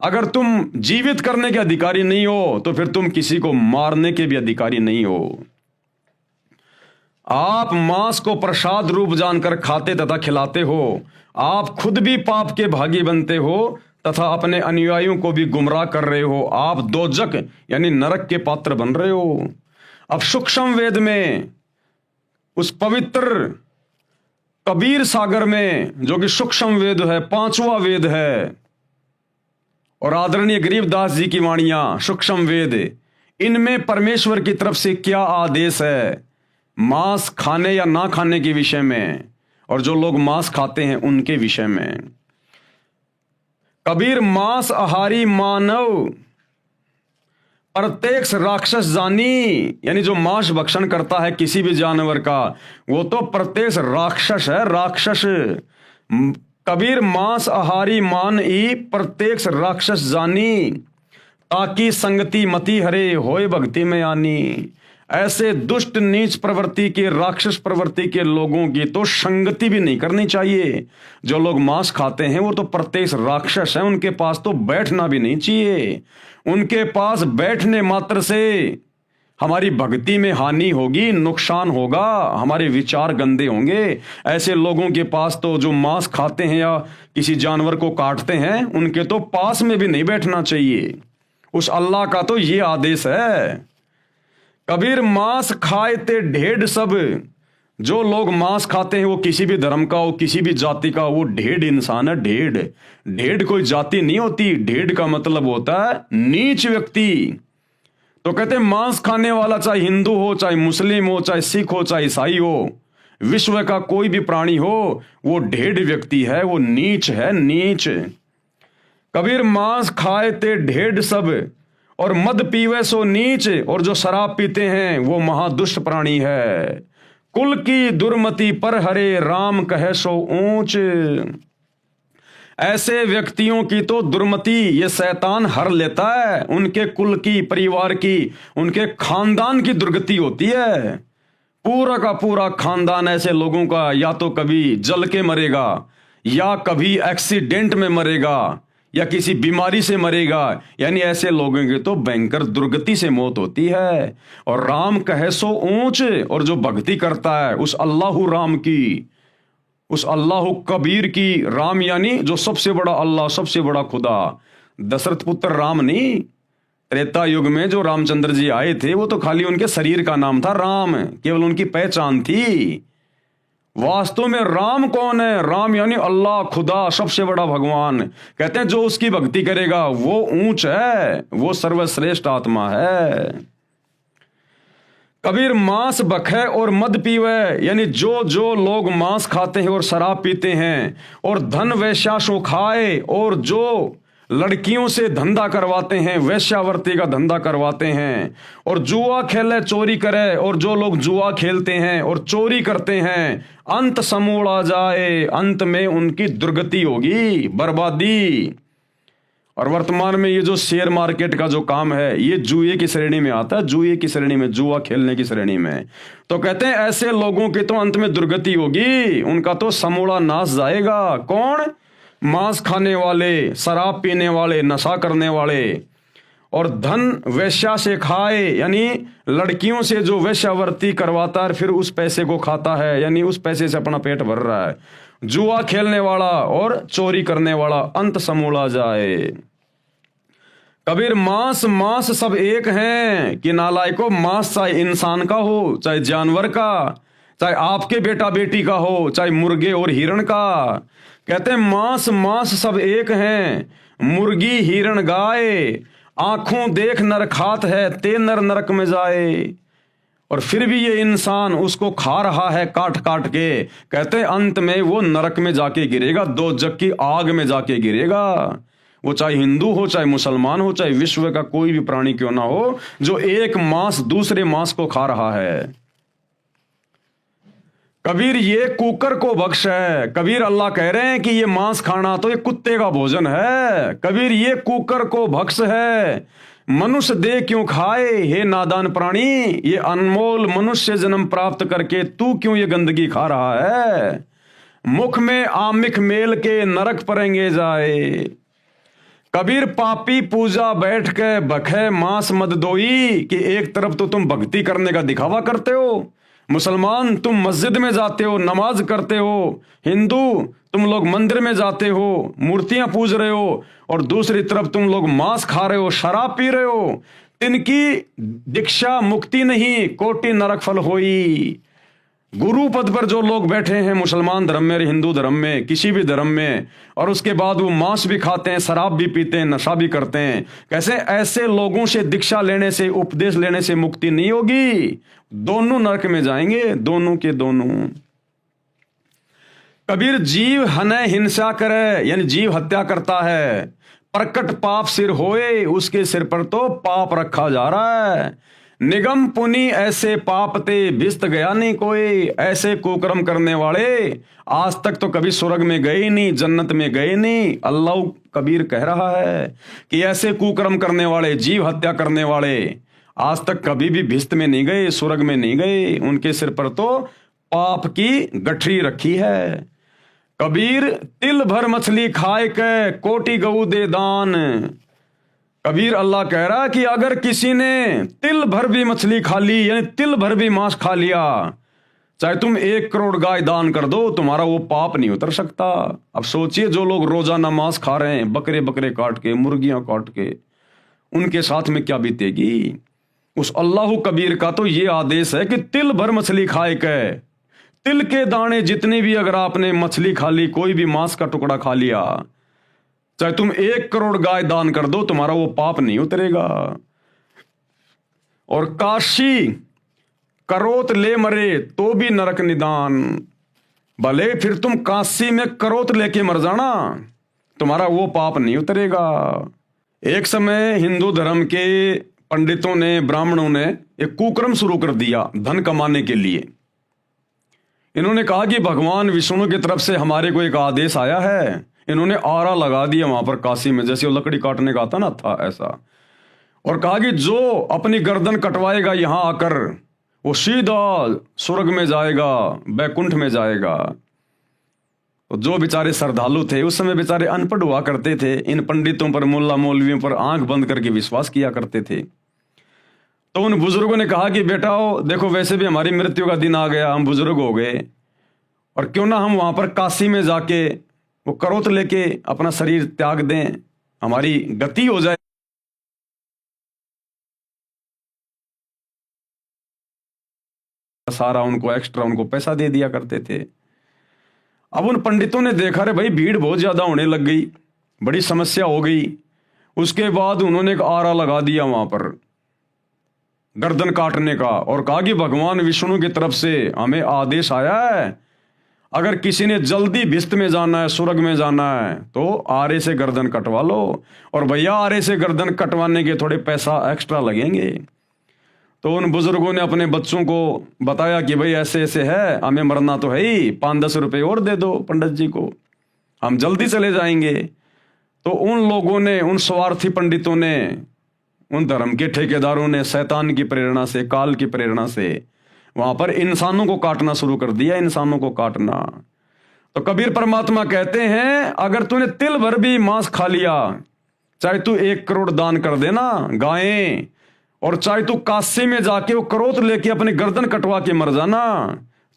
अगर तुम जीवित करने के अधिकारी नहीं हो तो फिर तुम किसी को मारने के भी अधिकारी नहीं हो। आप मांस को प्रसाद रूप जानकर खाते तथा खिलाते हो। आप खुद भी पाप के भागी बनते हो तथा अपने अनुयायियों को भी गुमराह कर रहे हो। आप दोजक यानी नरक के पात्र बन रहे हो। अब सूक्ष्म वेद में, उस पवित्र कबीर सागर में, जो कि सूक्ष्म वेद है, 5वां वेद है, और आदरणीय गरीबदास जी की वाणियां सूक्ष्म वेद, इनमें परमेश्वर की तरफ से क्या आदेश है मांस खाने या ना खाने के विषय में, और जो लोग मांस खाते हैं उनके विषय में। कबीर मांस आहारी मानव प्रत्यक्ष राक्षस जानी, यानी जो मांस भक्षण करता है किसी भी जानवर का, वो तो प्रत्यक्ष राक्षस है, राक्षस। कबीर मांस आहारी मान ई प्रत्यक्ष राक्षस जानी, ताकि संगति मति हरे होए भक्ति में आनी। ऐसे दुष्ट नीच प्रवृत्ति के, राक्षस प्रवृत्ति के लोगों की तो संगति भी नहीं करनी चाहिए। जो लोग मांस खाते हैं वो तो प्रत्यक्ष राक्षस हैं, उनके पास तो बैठना भी नहीं चाहिए। उनके पास बैठने मात्र से हमारी भक्ति में हानि होगी, नुकसान होगा, हमारे विचार गंदे होंगे। ऐसे लोगों के पास तो, जो मांस खाते हैं या किसी जानवर को काटते हैं, उनके तो पास में भी नहीं बैठना चाहिए। उस अल्लाह का तो ये आदेश है। कबीर मांस खाए ते ढेड सब। जो लोग मांस खाते हैं वो किसी भी धर्म का हो, किसी भी जाति का, वो ढेड इंसान है। ढेड, ढेड कोई जाति नहीं होती। ढेड का मतलब होता है नीच व्यक्ति। तो कहते हैं मांस खाने वाला चाहे हिंदू हो, चाहे मुस्लिम हो, चाहे सिख हो, चाहे ईसाई हो, विश्व का कोई भी प्राणी हो, वो ढेड व्यक्ति है, वो नीच है, नीच। कबीर मांस खाए ते ढेड सब, और मद पीवे सो नीच। और जो शराब पीते हैं वो महादुष्ट प्राणी है। कुल की दुर्मति पर हरे राम कहे सो ऊंच। ऐसे व्यक्तियों की तो दुर्मति ये शैतान हर लेता है। उनके कुल की, परिवार की, उनके खानदान की दुर्गति होती है। पूरा का पूरा खानदान ऐसे लोगों का या तो कभी जल के मरेगा, या कभी एक्सीडेंट में मरेगा, या किसी बीमारी से मरेगा। यानी ऐसे लोगों की तो भयंकर दुर्गति से मौत होती है। और राम कहे सो ऊंच। और जो भक्ति करता है उस अल्लाह राम की, उस अल्लाह कबीर की, राम यानी जो सबसे बड़ा अल्लाह, सबसे बड़ा खुदा, दशरथ पुत्र राम नहीं। त्रेता युग में जो रामचंद्र जी आए थे वो तो खाली उनके शरीर का नाम था राम, केवल उनकी पहचान थी। वास्तव में राम कौन है? राम यानी अल्लाह, खुदा, सबसे बड़ा भगवान। कहते हैं जो उसकी भक्ति करेगा वो ऊंच है, वो सर्वश्रेष्ठ आत्मा है। कबीर मांस बखे और मद पीवे, यानी जो जो लोग मांस खाते हैं और शराब पीते हैं और धन वैश्याशो खाए, और जो लड़कियों से धंधा करवाते हैं, वैश्यावर्ती का धंधा करवाते हैं, और जुआ खेले, चोरी करे, और जो लोग जुआ खेलते हैं और चोरी करते हैं, अंत समूड़ा जाए, अंत में उनकी दुर्गति होगी, बर्बादी। और वर्तमान में ये जो शेयर मार्केट का जो काम है ये जुए की श्रेणी में आता है, जुए की श्रेणी में, जुआ खेलने की श्रेणी में। तो कहते हैं ऐसे लोगों की तो अंत में दुर्गति होगी, उनका तो समूड़ा नाश जाएगा। कौन? मांस खाने वाले, शराब पीने वाले, नशा करने वाले। और धन वेश्या से खाए, यानी लड़कियों से जो वेश्यावृत्ति करवाता है फिर उस पैसे को खाता है, यानी उस पैसे से अपना पेट भर रहा है। जुआ खेलने वाला और चोरी करने वाला अंत समूला जाए। कबीर मांस मांस सब एक हैं कि नालायको, मांस चाहे इंसान का हो चाहे जानवर का, चाहे आपके बेटा बेटी का हो चाहे मुर्गे और हिरण का। कहते हैं मांस मांस सब एक हैं, मुर्गी हिरण गाय, आंखों देख नर खात है ते नर नरक में जाए। और फिर भी ये इंसान उसको खा रहा है काट काट के। कहते हैं अंत में वो नरक में जाके गिरेगा, दोजख की आग में जाके गिरेगा। वो चाहे हिंदू हो चाहे मुसलमान हो चाहे विश्व का कोई भी प्राणी क्यों ना हो, जो एक मांस दूसरे मांस को खा रहा है। कबीर ये कुकर को बख्श है। कबीर अल्लाह कह रहे हैं कि ये मांस खाना तो ये कुत्ते का भोजन है। कबीर ये कुकर को बख्श है, मनुष्य देह क्यों खाए हे नादान प्राणी, ये अनमोल मनुष्य जन्म प्राप्त करके तू क्यों ये गंदगी खा रहा है। मुख में आमिख मेल के नरक परेंगे जाए। कबीर पापी पूजा बैठ के बखे मांस मद दोई, कि एक तरफ तो तुम भक्ति करने का दिखावा करते हो, मुसलमान तुम मस्जिद में जाते हो नमाज करते हो, हिंदू तुम लोग मंदिर में जाते हो मूर्तियां पूज रहे हो, और दूसरी तरफ तुम लोग मांस खा रहे हो शराब पी रहे हो। तिनकी दीक्षा मुक्ति नहीं कोटि नरक फल होई। गुरु पद पर जो लोग बैठे हैं मुसलमान धर्म में हिंदू धर्म में किसी भी धर्म में, और उसके बाद वो मांस भी खाते हैं शराब भी पीते हैं नशा भी करते हैं, कैसे ऐसे लोगों से दीक्षा लेने से उपदेश लेने से मुक्ति नहीं होगी, दोनों नरक में जाएंगे दोनों के दोनों। कबीर जीव हनय हिंसा करे, यानी जीव हत्या करता है, प्रकट पाप सिर होए, उसके सिर पर तो पाप रखा जा रहा है। निगम पुनि ऐसे पाप ते भिस्त गया नहीं कोई, ऐसे कुकर्म करने वाले आज तक तो कभी स्वर्ग में गए नहीं जन्नत में गए नहीं। अल्लाह कबीर कह रहा है कि ऐसे कुकर्म करने वाले जीव हत्या करने वाले आज तक कभी भी भिस्त में नहीं गए स्वर्ग में नहीं गए, उनके सिर पर तो पाप की गठरी रखी है। कबीर तिल भर मछली खाए के कोटि गऊ दे दान। कबीर अल्लाह कह रहा कि अगर किसी ने तिल भर भी मछली खा ली यानी तिल भर भी मांस खा लिया, चाहे तुम 1 करोड़ गाय दान कर दो तुम्हारा वो पाप नहीं उतर सकता। अब सोचिए जो लोग रोजाना मांस खा रहे हैं बकरे बकरे काट के मुर्गियां काट के, उनके साथ में क्या बीतेगी। उस अल्लाह कबीर का तो ये आदेश है कि तिल भर मछली खाए के, तिल के दाने जितने भी अगर आपने मछली खा ली कोई भी मांस का टुकड़ा खा लिया, चाहे तुम 1 करोड़ गाय दान कर दो तुम्हारा वो पाप नहीं उतरेगा। और काशी करोत ले मरे तो भी नरक निदान, भले फिर तुम काशी में करोत लेके मर जाना तुम्हारा वो पाप नहीं उतरेगा। एक समय हिंदू धर्म के पंडितों ने ब्राह्मणों ने एक कुकर्म शुरू कर दिया धन कमाने के लिए। इन्होंने कहा कि भगवान विष्णु की तरफ से हमारे को एक आदेश आया है। इन्होंने आरा लगा दिया वहां पर काशी में, जैसे वो लकड़ी काटने का आता ना था ऐसा, और कहा कि जो अपनी गर्दन कटवाएगा यहां आकर वो सीधा स्वर्ग में जाएगा बैकुंठ में जाएगा। तो जो बेचारे श्रद्धालु थे उस समय बेचारे अनपढ़ हुआ करते थे, इन पंडितों पर मुल्ला मौलवियों पर आंख बंद करके विश्वास किया करते थे। तो उन बुजुर्गों ने कहा कि बेटा देखो वैसे भी हमारी मृत्यु का दिन आ गया, हम बुजुर्ग हो गए, और क्यों ना हम वहां पर काशी में जाके वो करोत लेके अपना शरीर त्याग दें, हमारी गति हो जाए। सारा उनको एक्स्ट्रा उनको पैसा दे दिया करते थे। अब उन पंडितों ने देखा रे भाई भीड़ बहुत ज्यादा होने लग गई, बड़ी समस्या हो गई। उसके बाद उन्होंने एक आरा लगा दिया वहां पर गर्दन काटने का, और कहा कि भगवान विष्णु की तरफ से हमें आदेश आया है अगर किसी ने जल्दी भिस्त में जाना है स्वर्ग में जाना है तो आरे से गर्दन कटवा लो। और भैया आरे से गर्दन कटवाने के थोड़े पैसा एक्स्ट्रा लगेंगे। तो उन बुजुर्गों ने अपने बच्चों को बताया कि भाई ऐसे ऐसे है, हमें मरना तो है ही, 5-10 रुपए और दे दो पंडित जी को, हम जल्दी चले जाएंगे। तो उन लोगों ने, उन स्वार्थी पंडितों ने, उन धर्म के ठेकेदारों ने शैतान की प्रेरणा से, काल की प्रेरणा से वहां पर इंसानों को काटना शुरू कर दिया, इंसानों को काटना। तो कबीर परमात्मा कहते हैं अगर तूने तिल भर भी मांस खा लिया, चाहे तू 1 करोड़ दान कर देना गायें, और चाहे तू काशी में जाके वो करोत लेके अपने गर्दन कटवा के मर जाना,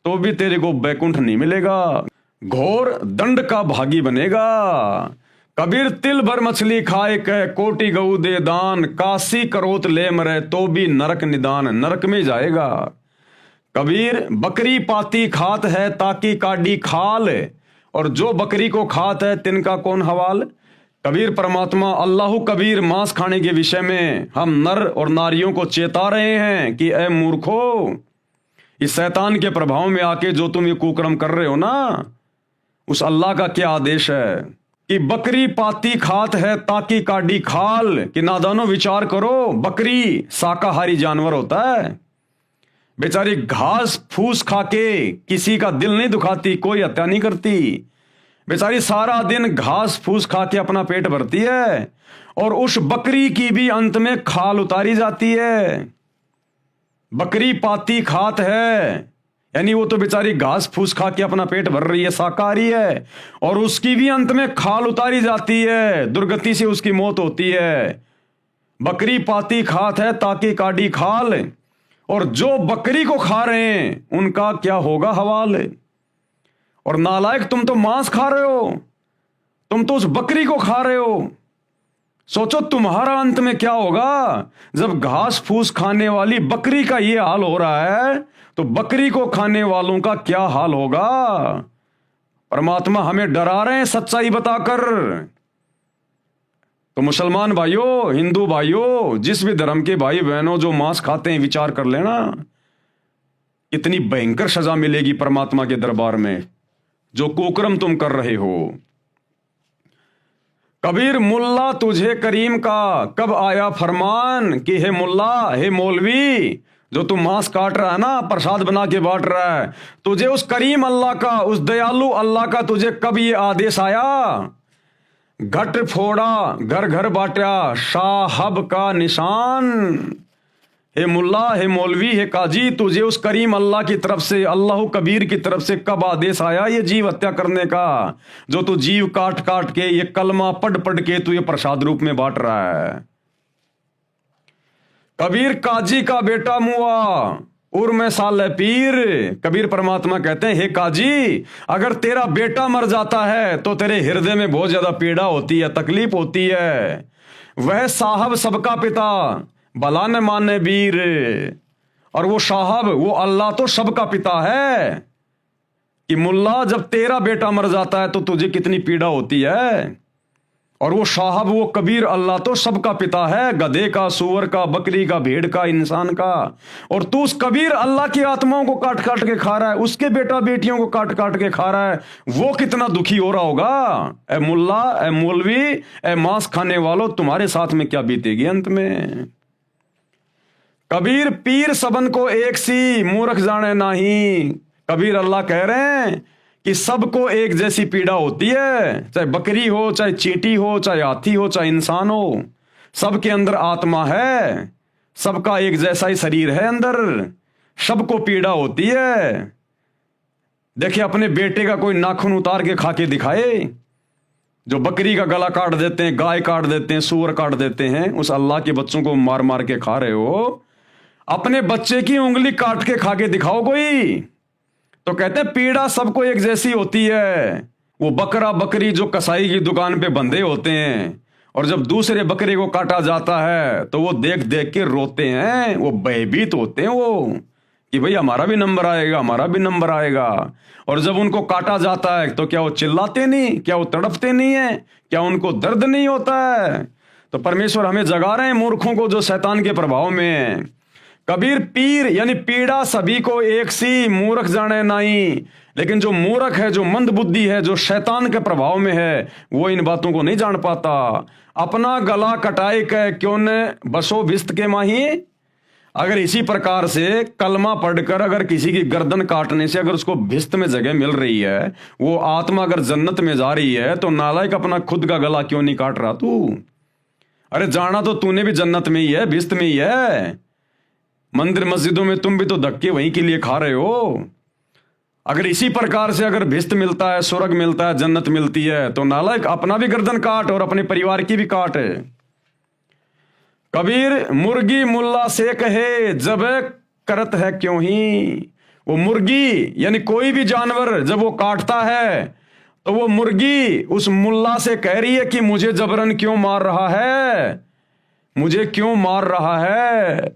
तो भी तेरे को बैकुंठ नहीं मिलेगा, घोर दंड का भागी बनेगा। कबीर तिल भर मछली खाए कह कोटि गऊ दे दान, काशी करोत ले मरे तो भी नरक निदान, नरक में जाएगा। कबीर बकरी पाती खात है ताकि काडी खाल, और जो बकरी को खात है तिनका कौन हवाल। कबीर परमात्मा अल्लाह कबीर मांस खाने के विषय में हम नर और नारियों को चेता रहे हैं कि ए मूर्खो, इस शैतान के प्रभाव में आके जो तुम ये कुकर्म कर रहे हो ना, उस अल्लाह का क्या आदेश है कि बकरी पाती खात है ताकि काडी खाल, कि नादानो विचार करो, बकरी शाकाहारी जानवर होता है, बेचारी घास फूस खा के किसी का दिल नहीं दुखाती, कोई हत्या नहीं करती, बेचारी सारा दिन घास फूस खा के अपना पेट भरती है, और उस बकरी की भी अंत में खाल उतारी जाती है। बकरी पाती खात है यानी वो तो बेचारी घास फूस खा के अपना पेट भर रही है, शाकाहारी है, और उसकी भी अंत में खाल उतारी जाती है, दुर्गति से उसकी मौत होती है। बकरी पाती खात है ताकि काडी खाल, और जो बकरी को खा रहे हैं उनका क्या होगा हवाल। और नालायक, तुम तो मांस खा रहे हो, तुम तो उस बकरी को खा रहे हो, सोचो तुम्हारा अंत में क्या होगा। जब घास फूस खाने वाली बकरी का ये हाल हो रहा है, तो बकरी को खाने वालों का क्या हाल होगा। परमात्मा हमें डरा रहे हैं सच्चाई बताकर। तो मुसलमान भाइयों, हिंदू भाइयों, जिस भी धर्म के भाई बहनों जो मांस खाते हैं, विचार कर लेना, इतनी भयंकर सजा मिलेगी परमात्मा के दरबार में जो कुकर्म तुम कर रहे हो। कबीर मुल्ला तुझे करीम का कब आया फरमान, कि हे मुल्ला, हे मौलवी, जो तू मांस काट रहा है ना, प्रसाद बना के बांट रहा है, तुझे उस करीम अल्लाह का, उस दयालु अल्लाह का तुझे कब ये आदेश आया। घट फोड़ा घर घर बांटा साहब का निशान। हे मुल्ला, हे मौलवी, हे काजी, तुझे उस करीम अल्लाह की तरफ से, अल्लाह कबीर की तरफ से कब आदेश आया ये जीव हत्या करने का, जो तू जीव काट काट के, ये कलमा पढ़ पढ़ के तू ये प्रसाद रूप में बांट रहा है। कबीर काजी का बेटा मुआ उर में साले पीर। कबीर परमात्मा कहते हैं, हे काजी, अगर तेरा बेटा मर जाता है तो तेरे हृदय में बहुत ज्यादा पीड़ा होती है, तकलीफ होती है। वह साहब सबका पिता भला न माने वीर, और वो साहब, वो अल्लाह तो सबका पिता है। कि मुल्ला, जब तेरा बेटा मर जाता है तो तुझे कितनी पीड़ा होती है, और वो साहब, वो कबीर अल्लाह तो सबका पिता है, गधे का, सूअर का, बकरी का, भेड़ का, इंसान का। और तू उस कबीर अल्लाह की आत्माओं को काट काट के खा रहा है, उसके बेटा बेटियों को काट काट के खा रहा है, वो कितना दुखी हो रहा होगा। ए मुल्ला, ए मौलवी, ए मांस खाने वालों, तुम्हारे साथ में क्या बीतेगी अंत में। कबीर पीर सबन को एक सी मूर्ख जाने नहीं। कबीर अल्लाह कह रहे हैं कि सबको एक जैसी पीड़ा होती है, चाहे बकरी हो, चाहे चींटी हो, चाहे हाथी हो, चाहे इंसान हो, सबके अंदर आत्मा है, सबका एक जैसा ही शरीर है अंदर, सबको पीड़ा होती है। देखिए, अपने बेटे का कोई नाखून उतार के खा के दिखाए, जो बकरी का गला काट देते हैं, गाय काट देते हैं, सूअर काट देते हैं, उस अल्लाह के बच्चों को मार मार के खा रहे हो। अपने बच्चे की उंगली काट के खा के दिखाओ कोई, तो कहते हैं पीड़ा सबको एक जैसी होती है। वो बकरा बकरी जो कसाई की दुकान पे बंधे होते हैं, और जब दूसरे बकरे को काटा जाता है तो वो देख देख के रोते हैं, वो भयभीत होते हैं, वो कि भाई हमारा भी नंबर आएगा, हमारा भी नंबर आएगा। और जब उनको काटा जाता है तो क्या वो चिल्लाते नहीं, क्या वो तड़पते नहीं है, क्या उनको दर्द नहीं होता है। तो परमेश्वर हमें जगा रहे हैं मूर्खों को जो शैतान के प्रभाव में है। कबीर पीर यानी पीड़ा सभी को एक सी मूर्ख जाने नहीं, लेकिन जो मूर्ख है, जो मंद बुद्धि है, जो शैतान के प्रभाव में है, वो इन बातों को नहीं जान पाता। अपना गला कटाए के क्यों न बसो भिस्त के माही। अगर इसी प्रकार से कलमा पढ़कर अगर किसी की गर्दन काटने से अगर उसको भिस्त में जगह मिल रही है, वो आत्मा अगर जन्नत में जा रही है, तो नालायक अपना खुद का गला क्यों नहीं काट रहा तू। अरे जाना तो तूने भी जन्नत में ही है, भिस्त में ही है। मंदिर मस्जिदों में तुम भी तो धक्के वहीं के लिए खा रहे हो। अगर इसी प्रकार से अगर भिस्त मिलता है, स्वर्ग मिलता है, जन्नत मिलती है, तो नालायक अपना भी गर्दन काट और अपने परिवार की भी काट। कबीर मुर्गी मुल्ला से कहे जब करत है क्यों ही। वो मुर्गी यानी कोई भी जानवर जब वो काटता है तो वो मुर्गी उस मुल्ला से कह रही है कि मुझे जबरन क्यों मार रहा है, मुझे क्यों मार रहा है।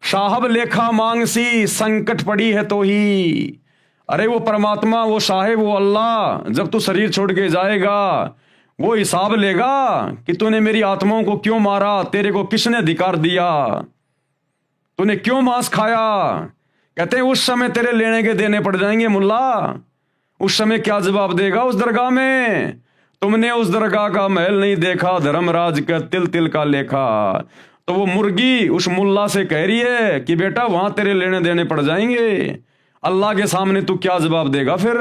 साहब लेखा मांगसी संकट पड़ी है तो ही। अरे वो परमात्मा, वो साहेब, वो अल्लाह जब तू शरीर छोड़ के जाएगा वो हिसाब लेगा कि तूने मेरी आत्माओं को क्यों मारा, तेरे को किसने अधिकार दिया, तूने क्यों मांस खाया। कहते हैं उस समय तेरे लेने के देने पड़ जाएंगे मुल्ला। उस समय क्या जवाब देगा उस दरगाह में? तुमने उस दरगाह का महल नहीं देखा, धर्मराज का तिल तिल का लेखा। तो वो मुर्गी उस मुल्ला से कह रही है कि बेटा वहां तेरे लेने देने पड़ जाएंगे, अल्लाह के सामने तू क्या जवाब देगा फिर।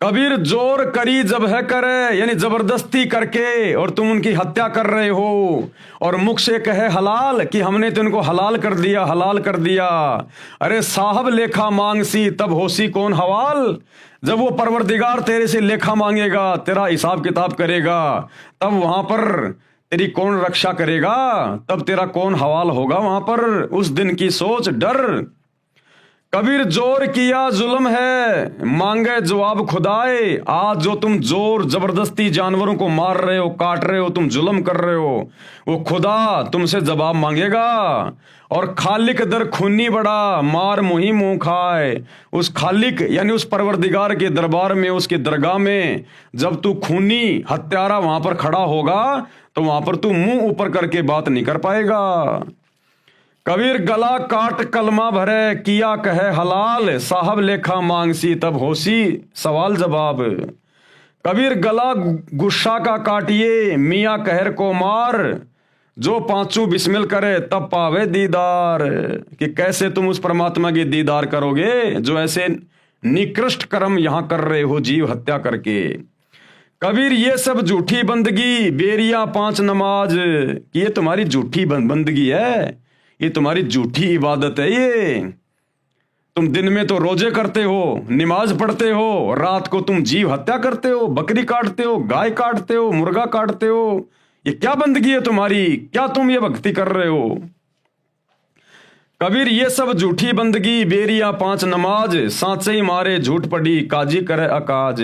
कबीर जोर करी जब है करे, यानी जबरदस्ती करके और तुम उनकी हत्या कर रहे हो और मुख से कहे हलाल कि हमने तो इनको हलाल कर दिया, हलाल कर दिया। अरे साहब लेखा मांगसी तब होसी कौन हवाल। जब वो परवरदिगार तेरे से लेखा मांगेगा, तेरा हिसाब किताब करेगा, तब वहां पर तेरी कौन रक्षा करेगा, तब तेरा कौन हवाल होगा वहां पर। उस दिन की सोच डर। कबीर जोर किया जुल्म है मांगे जवाब खुदाए। आज जो तुम जोर जबरदस्ती जानवरों को मार रहे हो, काट रहे हो, तुम जुल्म कर रहे हो, वो खुदा तुमसे जवाब मांगेगा। और खालिक दर खूनी बड़ा मार मुही मुंह खाए। उस खालिक यानी उस परवरदिगार के दरबार में, उसके दरगाह में जब तू खूनी हत्यारा वहां पर खड़ा होगा तो वहां पर तू मुंह ऊपर करके बात नहीं कर पाएगा। कबीर गला काट कलमा भरे किया कहे हलाल, साहब लेखा मांगसी तब होसी सवाल जवाब। कबीर गला गुस्सा का काटिए मियाँ कहर को मार, जो पांचों बिस्मिल करे तब पावे दीदार। कि कैसे तुम उस परमात्मा की दीदार करोगे जो ऐसे निकृष्ट कर्म यहां कर रहे हो जीव हत्या करके। कबीर ये सब झूठी बंदगी बेरिया पांच नमाज, कि ये तुम्हारी झूठी बंदगी है, ये तुम्हारी झूठी इबादत है। ये तुम दिन में तो रोजे करते हो, नमाज पढ़ते हो, रात को तुम जीव हत्या करते हो, बकरी काटते हो, गाय काटते हो, मुर्गा काटते हो। ये क्या बंदगी है तुम्हारी, क्या तुम ये भक्ति कर रहे हो। कबीर ये सब झूठी बंदगी बेरिया पांच नमाज, सांचे ही मारे झूठ पड़ी काजी करे अकाज।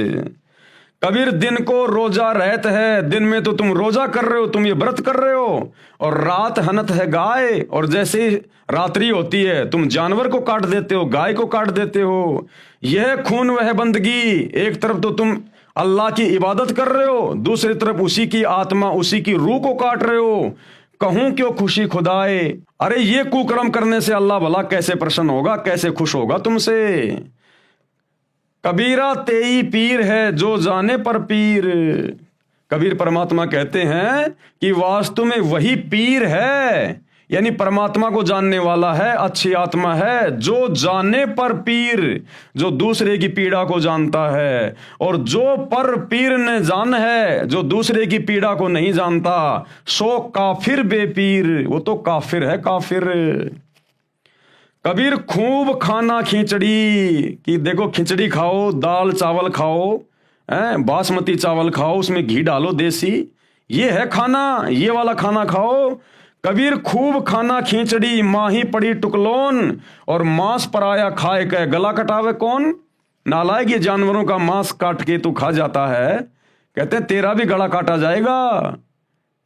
कबीर दिन को रोजा रहत है, दिन में तो तुम रोजा कर रहे हो, तुम ये व्रत कर रहे हो, और रात हनत है गाय, और जैसे ही रात्रि होती है तुम जानवर को काट देते हो, गाय को काट देते हो। यह खून वह बंदगी, एक तरफ तो तुम अल्लाह की इबादत कर रहे हो, दूसरी तरफ उसी की आत्मा, उसी की रूह को काट रहे हो। कहूं क्यों खुशी खुदाए। अरे ये कुकर्म करने से अल्लाह भला कैसे प्रसन्न होगा, कैसे खुश होगा तुमसे। कबीरा तेई पीर है जो जाने पर पीर। कबीर परमात्मा कहते हैं कि वास्तव में वही पीर है, यानी परमात्मा को जानने वाला है, अच्छी आत्मा है, जो जाने पर पीर, जो दूसरे की पीड़ा को जानता है। और जो पर पीर ने जान है, जो दूसरे की पीड़ा को नहीं जानता, सो काफिर बेपीर, वो तो काफिर है, काफिर। कबीर खूब खाना खिचड़ी, कि देखो खिचड़ी खाओ, दाल चावल खाओ, बासमती चावल खाओ, उसमें घी डालो देसी, ये है खाना, ये वाला खाना खाओ। कबीर खूब खाना खिचड़ी माही पड़ी टुकलोन, और मांस पराया खाए के गला कटावे कौन। नालायक ये जानवरों का मांस काट के तू खा जाता है, कहते तेरा भी गला काटा जाएगा,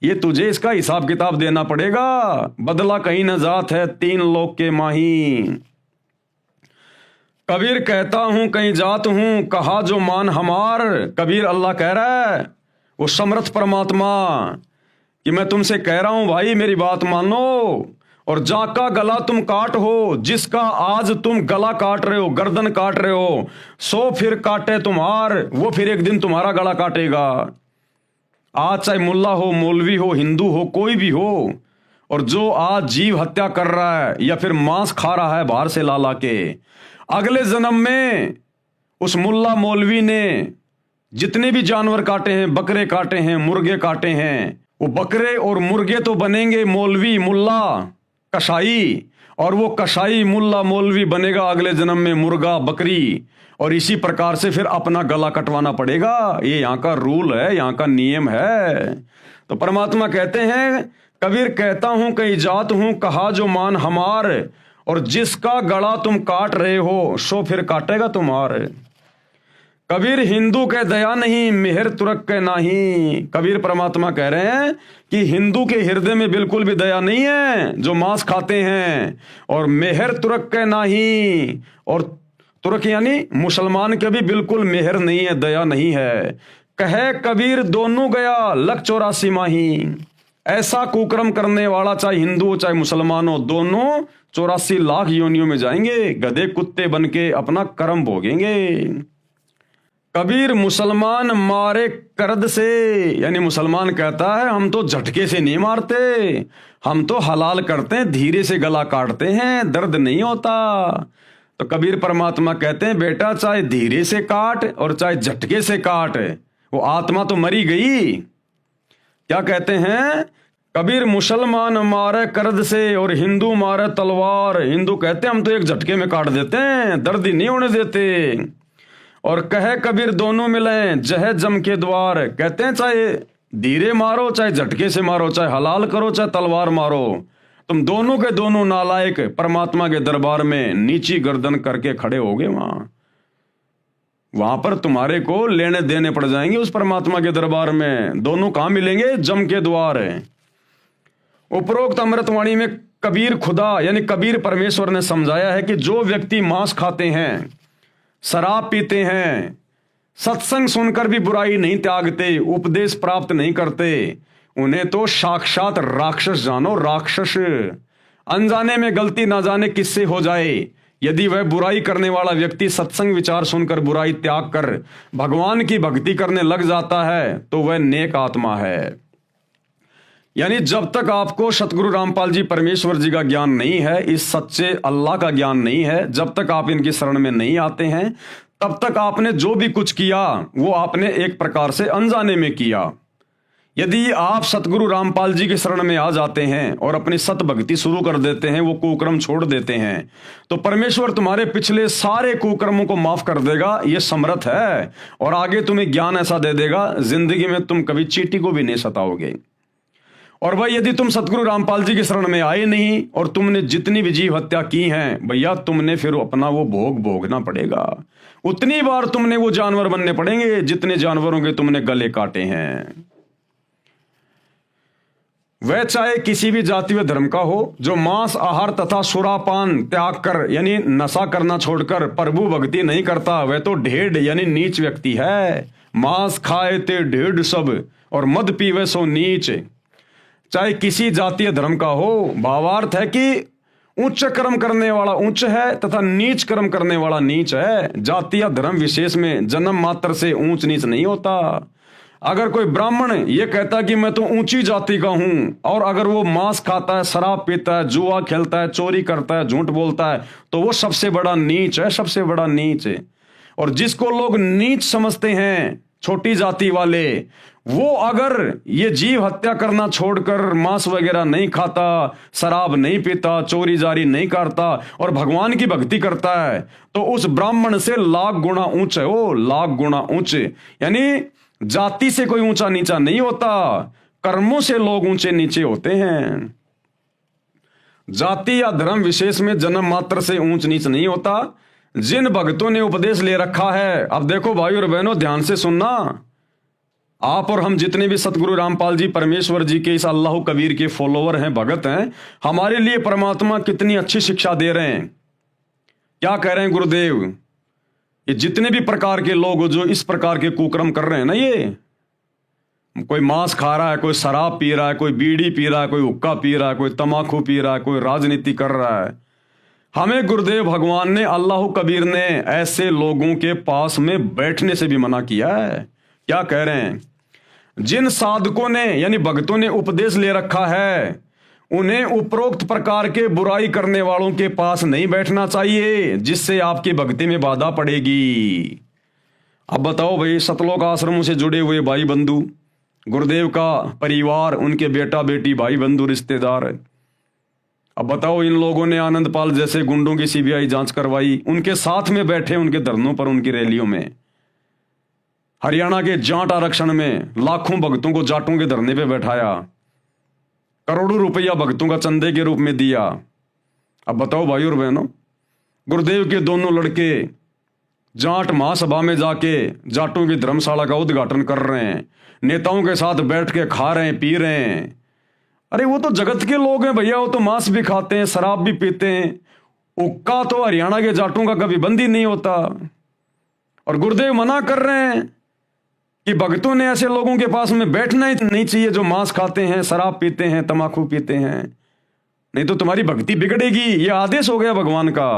ये तुझे इसका हिसाब किताब देना पड़ेगा। बदला कहीं न जात है तीन लोक के माही। कबीर कहता हूं कहीं जात हूं कहा जो मान हमार। कबीर अल्लाह कह रहा है, वो समर्थ परमात्मा, कि मैं तुमसे कह रहा हूं भाई मेरी बात मानो। और जाका गला तुम काट हो, जिसका आज तुम गला काट रहे हो, गर्दन काट रहे हो, सो फिर काटे तुम्हार, वो फिर एक दिन तुम्हारा गला काटेगा। आज चाहे मुल्ला हो, मौलवी हो, हिंदू हो, कोई भी हो, और जो आज जीव हत्या कर रहा है या फिर मांस खा रहा है बाहर से ला ला के, अगले जन्म में उस मुल्ला मौलवी ने जितने भी जानवर काटे हैं, बकरे काटे हैं, मुर्गे काटे हैं, वो बकरे और मुर्गे तो बनेंगे मौलवी, मुल्ला, कसाई, और वो कसाई मुल्ला मौलवी बनेगा अगले जन्म में मुर्गा बकरी, और इसी प्रकार से फिर अपना गला कटवाना पड़ेगा। ये यहाँ का रूल है, यहाँ का नियम है। तो परमात्मा कहते हैं, कबीर कहता हूं कहीं जात हूं कहा जो मान हमार, और जिसका गला तुम काट रहे हो सो फिर काटेगा तुम्हारे। कबीर हिंदू के दया नहीं मेहर तुरक के नाही। कबीर परमात्मा कह रहे हैं कि हिंदू के हृदय में बिल्कुल भी दया नहीं है जो मांस खाते हैं, और मेहर तुरक के नाही, और तुर्क यानी मुसलमान के भी बिल्कुल मेहर नहीं है, दया नहीं है। कहे कबीर दोनों गया लख 84 माही। ऐसा कुकर्म करने वाला चाहे हिंदू हो चाहे मुसलमान हो, दोनों 84 लाख योनियों में जाएंगे, गधे कुत्ते बन के अपना कर्म भोगेंगे। कबीर मुसलमान मारे करद से, यानी मुसलमान कहता है हम तो झटके से नहीं मारते, हम तो हलाल करते हैं, धीरे से गला काटते हैं, दर्द नहीं होता। तो कबीर परमात्मा कहते हैं बेटा चाहे धीरे से काट और चाहे झटके से काट, वो आत्मा तो मरी गई। क्या कहते हैं? कबीर मुसलमान मारे करद से और हिंदू मारे तलवार। हिंदू कहते हैं हम तो एक झटके में काट देते हैं, दर्द ही नहीं होने देते। और कहे कबीर दोनों मिले जह जम के द्वार। कहते हैं चाहे धीरे मारो चाहे झटके से मारो, चाहे हलाल करो चाहे तलवार मारो, तुम दोनों के दोनों नालायक परमात्मा के दरबार में नीची गर्दन करके खड़े होगे। वहां पर तुम्हारे को लेने देने पड़ जाएंगे उस परमात्मा के दरबार में। दोनों कहां मिलेंगे? जम के द्वार है। उपरोक्त अमृतवाणी में कबीर खुदा यानी कबीर परमेश्वर ने समझाया है कि जो व्यक्ति मांस खाते हैं, शराब पीते हैं, सत्संग सुनकर भी बुराई नहीं त्यागते, उपदेश प्राप्त नहीं करते, उन्हें तो साक्षात राक्षस जानो, राक्षस। अनजाने में गलती ना जाने किससे हो जाए, यदि वह बुराई करने वाला व्यक्ति सत्संग विचार सुनकर बुराई त्याग कर भगवान की भक्ति करने लग जाता है तो वह नेक आत्मा है। यानी जब तक आपको सतगुरु रामपाल जी परमेश्वर जी का ज्ञान नहीं है, इस सच्चे अल्लाह का ज्ञान नहीं है, जब तक आप इनकी शरण में नहीं आते हैं, तब तक आपने जो भी कुछ किया वो आपने एक प्रकार से अनजाने में किया। यदि आप सतगुरु रामपाल जी की शरण में आ जाते हैं और अपनी सत भक्ति शुरू कर देते हैं, वो कुकर्म छोड़ देते हैं, तो परमेश्वर तुम्हारे पिछले सारे कुकर्मों को माफ कर देगा। ये समर्थ है, और आगे तुम्हें ज्ञान ऐसा दे देगा जिंदगी में तुम कभी चींटी को भी नहीं सताओगे। और भाई यदि तुम सतगुरु रामपाल जी की शरण में आए नहीं और तुमने जितनी भी जीव हत्या की हैं, भैया तुमने फिर अपना वो भोग भोगना पड़ेगा। उतनी बार तुमने वो जानवर बनने पड़ेंगे जितने जानवरों के तुमने गले काटे हैं। वह चाहे किसी भी जाति व धर्म का हो, जो मांस आहार तथा सुरापान त्याग कर यानी नशा करना छोड़कर प्रभु भक्ति नहीं करता, वह तो ढेढ़ यानी नीच व्यक्ति है। मांस खाए ते ढेढ़ सब और मद पीवे सो नीच। चाहे किसी जातीय धर्म का हो, भावार्थ है कि उच्च कर्म करने वाला उच्च है तथा नीच कर्म करने वाला नीच है। जातीय धर्म विशेष में जन्म मात्र से ऊंच नीच नहीं होता। अगर कोई ब्राह्मण ये कहता कि मैं तो ऊंची जाति का हूं, और अगर वो मांस खाता है, शराब पीता है, जुआ खेलता है, चोरी करता है, झूठ बोलता है, तो वो सबसे बड़ा नीच है, सबसे बड़ा नीच है। और जिसको लोग नीच समझते हैं, छोटी जाति वाले, वो अगर ये जीव हत्या करना छोड़कर मांस वगैरह नहीं खाता, शराब नहीं पीता, चोरी जारी नहीं करता और भगवान की भक्ति करता है, तो उस ब्राह्मण से लाख गुना ऊंच है वो, लाख गुना ऊंच। यानी जाति से कोई ऊंचा नीचा नहीं होता, कर्मों से लोग ऊंचे नीचे होते हैं। जाति या धर्म विशेष में जन्म मात्र से ऊंच नीच नहीं होता। जिन भक्तों ने उपदेश ले रखा है, अब देखो भाई और बहनों ध्यान से सुनना, आप और हम जितने भी सतगुरु रामपाल जी परमेश्वर जी के इस अल्लाह कबीर के फॉलोवर हैं, भगत हैं, हमारे लिए परमात्मा कितनी अच्छी शिक्षा दे रहे हैं। क्या कह रहे हैं गुरुदेव? ये जितने भी प्रकार के लोग जो इस प्रकार के कुकर्म कर रहे हैं ना, ये कोई मांस खा रहा है, कोई शराब पी रहा है, कोई बीड़ी पी रहा है, कोई हुक्का पी रहा है, कोई तमाकू पी रहा है, कोई राजनीति कर रहा है, हमें गुरुदेव भगवान ने, अल्लाह कबीर ने ऐसे लोगों के पास में बैठने से भी मना किया है। क्या कह रहे हैं? जिन साधकों ने यानी भक्तों ने उपदेश ले रखा है, उन्हें उपरोक्त प्रकार के बुराई करने वालों के पास नहीं बैठना चाहिए, जिससे आपकी भक्ति में बाधा पड़ेगी। अब बताओ भाई, सतलोक आश्रमों से जुड़े हुए भाई बंधु, गुरुदेव का परिवार, उनके बेटा बेटी, भाई बंधु, रिश्तेदार, अब बताओ, इन लोगों ने आनंद पाल जैसे गुंडों की सीबीआई जांच करवाई, उनके साथ में बैठे उनके धरनों पर, उनकी रैलियों में। हरियाणा के जाट आरक्षण में लाखों भक्तों को जाटों के धरने पे बैठाया, करोड़ों रुपया भक्तों का चंदे के रूप में दिया। अब बताओ भाई और बहनों, गुरुदेव के दोनों लड़के जाट महासभा में जाके जाटों की धर्मशाला का उद्घाटन कर रहे हैं, नेताओं के साथ बैठ के खा रहे हैं, पी रहे हैं। अरे वो तो जगत के लोग हैं भैया, वो तो मांस भी खाते हैं, शराब भी पीते हैं। उक्का तो हरियाणा के जाटों का कभी बंद ही नहीं होता। और गुरुदेव मना कर रहे हैं कि भक्तों ने ऐसे लोगों के पास में बैठना ही नहीं चाहिए जो मांस खाते हैं, शराब पीते हैं, तंबाकू पीते हैं, नहीं तो तुम्हारी भक्ति बिगड़ेगी। ये आदेश हो गया भगवान का।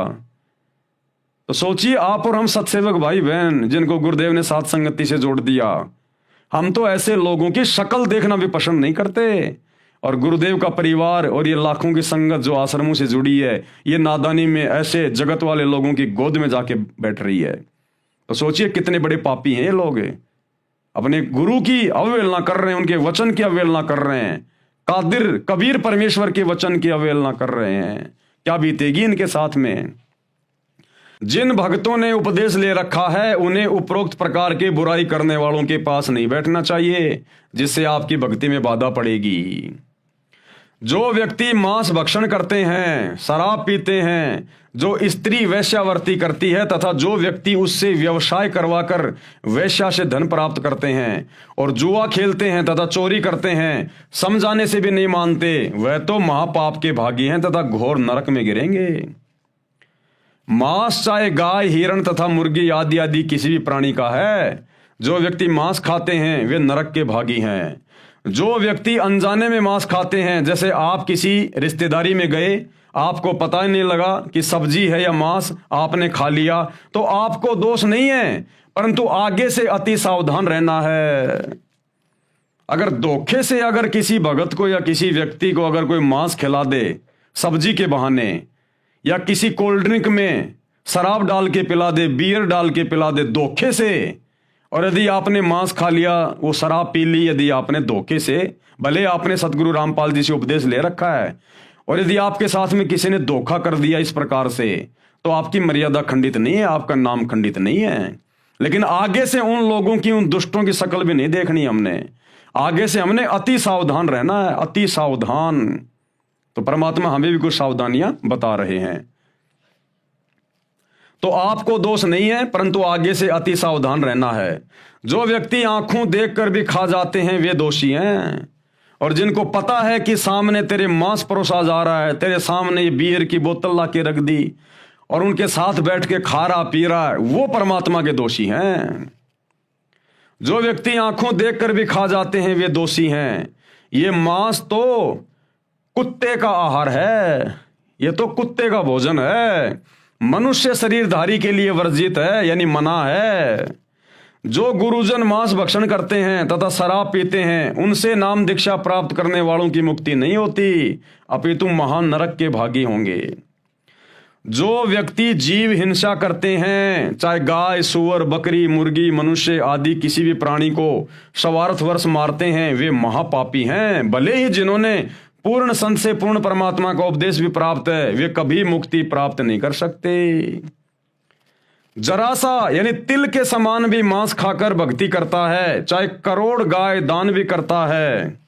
तो सोचिए आप और हम सत्सेवक भाई बहन जिनको गुरुदेव ने साथ संगति से जोड़ दिया, हम तो ऐसे लोगों की शक्ल देखना भी पसंद नहीं करते। और गुरुदेव का परिवार और ये लाखों की संगत जो आश्रमों से जुड़ी है, ये नादानी में ऐसे जगत वाले लोगों की गोद में जाके बैठ रही है। तो सोचिए कितने बड़े पापी हैं ये लोग, अपने गुरु की अवहेलना कर रहे हैं, उनके वचन की अवहेलना कर रहे हैं, कादिर कबीर परमेश्वर के वचन की अवहेलना कर रहे हैं। क्या बीतेगी इनके साथ में। जिन भक्तों ने उपदेश ले रखा है उन्हें उपरोक्त प्रकार के बुराई करने वालों के पास नहीं बैठना चाहिए, जिससे आपकी भक्ति में बाधा पड़ेगी। जो व्यक्ति मांस भक्षण करते हैं, शराब पीते हैं, जो स्त्री वेश्यावर्ती करती है तथा जो व्यक्ति उससे व्यवसाय करवाकर वेश्या से धन प्राप्त करते हैं और जुआ खेलते हैं तथा चोरी करते हैं, समझाने से भी नहीं मानते, वह तो महापाप के भागी हैं तथा घोर नरक में गिरेंगे। मांस चाहे गाय, हिरण तथा मुर्गी आदि आदि किसी भी प्राणी का है, जो व्यक्ति मांस खाते हैं वे नरक के भागी हैं। जो व्यक्ति अनजाने में मांस खाते हैं, जैसे आप किसी रिश्तेदारी में गए, आपको पता ही नहीं लगा कि सब्जी है या मांस, आपने खा लिया, तो आपको दोष नहीं है, परंतु आगे से अति सावधान रहना है। अगर धोखे से अगर किसी भगत को या किसी व्यक्ति को अगर कोई मांस खिला दे सब्जी के बहाने, या किसी कोल्ड ड्रिंक में शराब डाल के पिला दे, बियर डाल के पिला दे धोखे से, और यदि आपने मांस खा लिया, वो शराब पी ली, यदि आपने धोखे से, भले आपने सतगुरु रामपाल जी से उपदेश ले रखा है, और यदि आपके साथ में किसी ने धोखा कर दिया इस प्रकार से, तो आपकी मर्यादा खंडित नहीं है, आपका नाम खंडित नहीं है। लेकिन आगे से उन लोगों की, उन दुष्टों की शक्ल भी नहीं देखनी हमने। आगे से हमने अति सावधान रहना है, अति सावधान। तो परमात्मा हमें भी कुछ सावधानियां बता रहे हैं। तो आपको दोष नहीं है, परंतु आगे से अति सावधान रहना है। जो व्यक्ति आंखों देखकर भी खा जाते हैं वे दोषी हैं, और जिनको पता है कि सामने तेरे मांस परोसा जा रहा है, तेरे सामने ये बियर की बोतल ला के रख दी और उनके साथ बैठ के खा रहा पी रहा है, वो परमात्मा के दोषी हैं। जो व्यक्ति आंखों देखकर भी खा जाते हैं वे दोषी हैं। ये मांस तो कुत्ते का आहार है, ये तो कुत्ते का भोजन है, मनुष्य शरीरधारी के लिए वर्जित है, यानी मना है। जो गुरुजन मांस भक्षण करते हैं तथा शराब पीते हैं, उनसे नाम दीक्षा प्राप्त करने वालों की मुक्ति नहीं होती, अपितु महान नरक के भागी होंगे। जो व्यक्ति जीव हिंसा करते हैं, चाहे गाय, सुअर, बकरी, मुर्गी, मनुष्य आदि किसी भी प्राणी को स्वार्थवश मारते हैं, वे महापापी हैं। भले ही जिन्होंने पूर्ण संत से पूर्ण परमात्मा का उपदेश भी प्राप्त है, वे कभी मुक्ति प्राप्त नहीं कर सकते। जरा सा यानी तिल के समान भी मांस खाकर भक्ति करता है, चाहे करोड़ गाय दान भी करता है,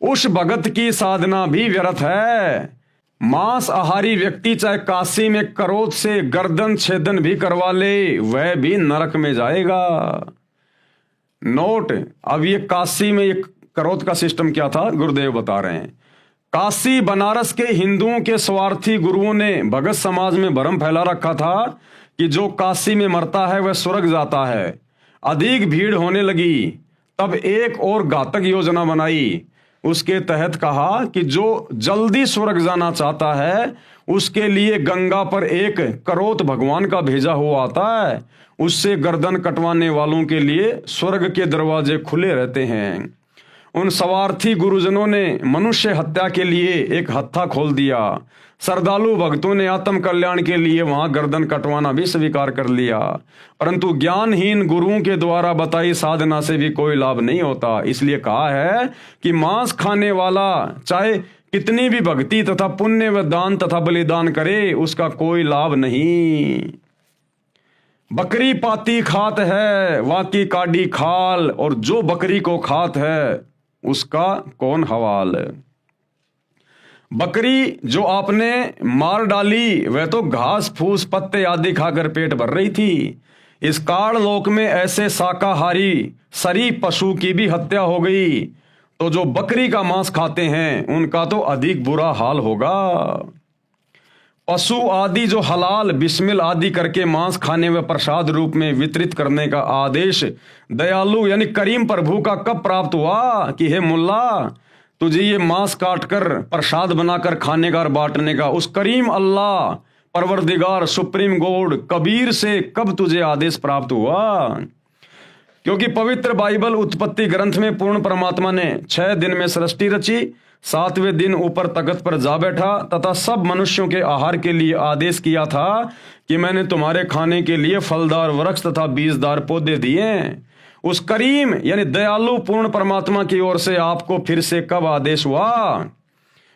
उस भगत की साधना भी व्यर्थ है। मांस आहारी व्यक्ति चाहे काशी में करोध से गर्दन छेदन भी करवा ले, वह भी नरक में जाएगा। नोट, अब ये काशी में एक करोध का सिस्टम क्या था, गुरुदेव बता रहे हैं। काशी बनारस के हिंदुओं के स्वार्थी गुरुओं ने भगत समाज में भ्रम फैला रखा था कि जो काशी में मरता है वह स्वर्ग जाता है। अधिक भीड़ होने लगी, तब एक और घातक योजना बनाई। उसके तहत कहा कि जो जल्दी स्वर्ग जाना चाहता है उसके लिए गंगा पर एक करोत भगवान का भेजा हुआ आता है, उससे गर्दन कटवाने वालों के लिए स्वर्ग के दरवाजे खुले रहते हैं। उन स्वार्थी गुरुजनों ने मनुष्य हत्या के लिए एक हत्था खोल दिया। श्रद्धालु भक्तों ने आत्म कल्याण के लिए वहां गर्दन कटवाना भी स्वीकार कर लिया, परंतु ज्ञानहीन गुरुओं के द्वारा बताई साधना से भी कोई लाभ नहीं होता। इसलिए कहा है कि मांस खाने वाला चाहे कितनी भी भक्ति तथा पुण्य व दान तथा बलिदान करे, उसका कोई लाभ नहीं। बकरी पाती खात है, वाकी काडी खाल, और जो बकरी को खात है उसका कौन हवाल। बकरी जो आपने मार डाली वह तो घास फूस पत्ते आदि खाकर पेट भर रही थी। इस काल लोक में ऐसे शाकाहारी सरी पशु की भी हत्या हो गई, तो जो बकरी का मांस खाते हैं उनका तो अधिक बुरा हाल होगा। पशु आदि जो हलाल बिस्मिल आदि करके मांस खाने व प्रसाद रूप में वितरित करने का आदेश दयालु यानी करीम प्रभु का कब प्राप्त हुआ कि हे मुल्ला, तुझे ये मांस काटकर प्रसाद बनाकर खाने का और बांटने का उस करीम अल्लाह परवरदिगार सुप्रीम गॉड कबीर से कब तुझे आदेश प्राप्त हुआ। क्योंकि पवित्र बाइबल उत्पत्ति ग्रंथ में पूर्ण परमात्मा ने 6 दिन में सृष्टि रची, 7वें दिन ऊपर तख्त पर जा बैठा तथा सब मनुष्यों के आहार के लिए आदेश किया था कि मैंने तुम्हारे खाने के लिए फलदार वृक्ष तथा बीजदार पौधे दिए। उस करीम यानी दयालु पूर्ण परमात्मा की ओर से आपको फिर से कब आदेश हुआ।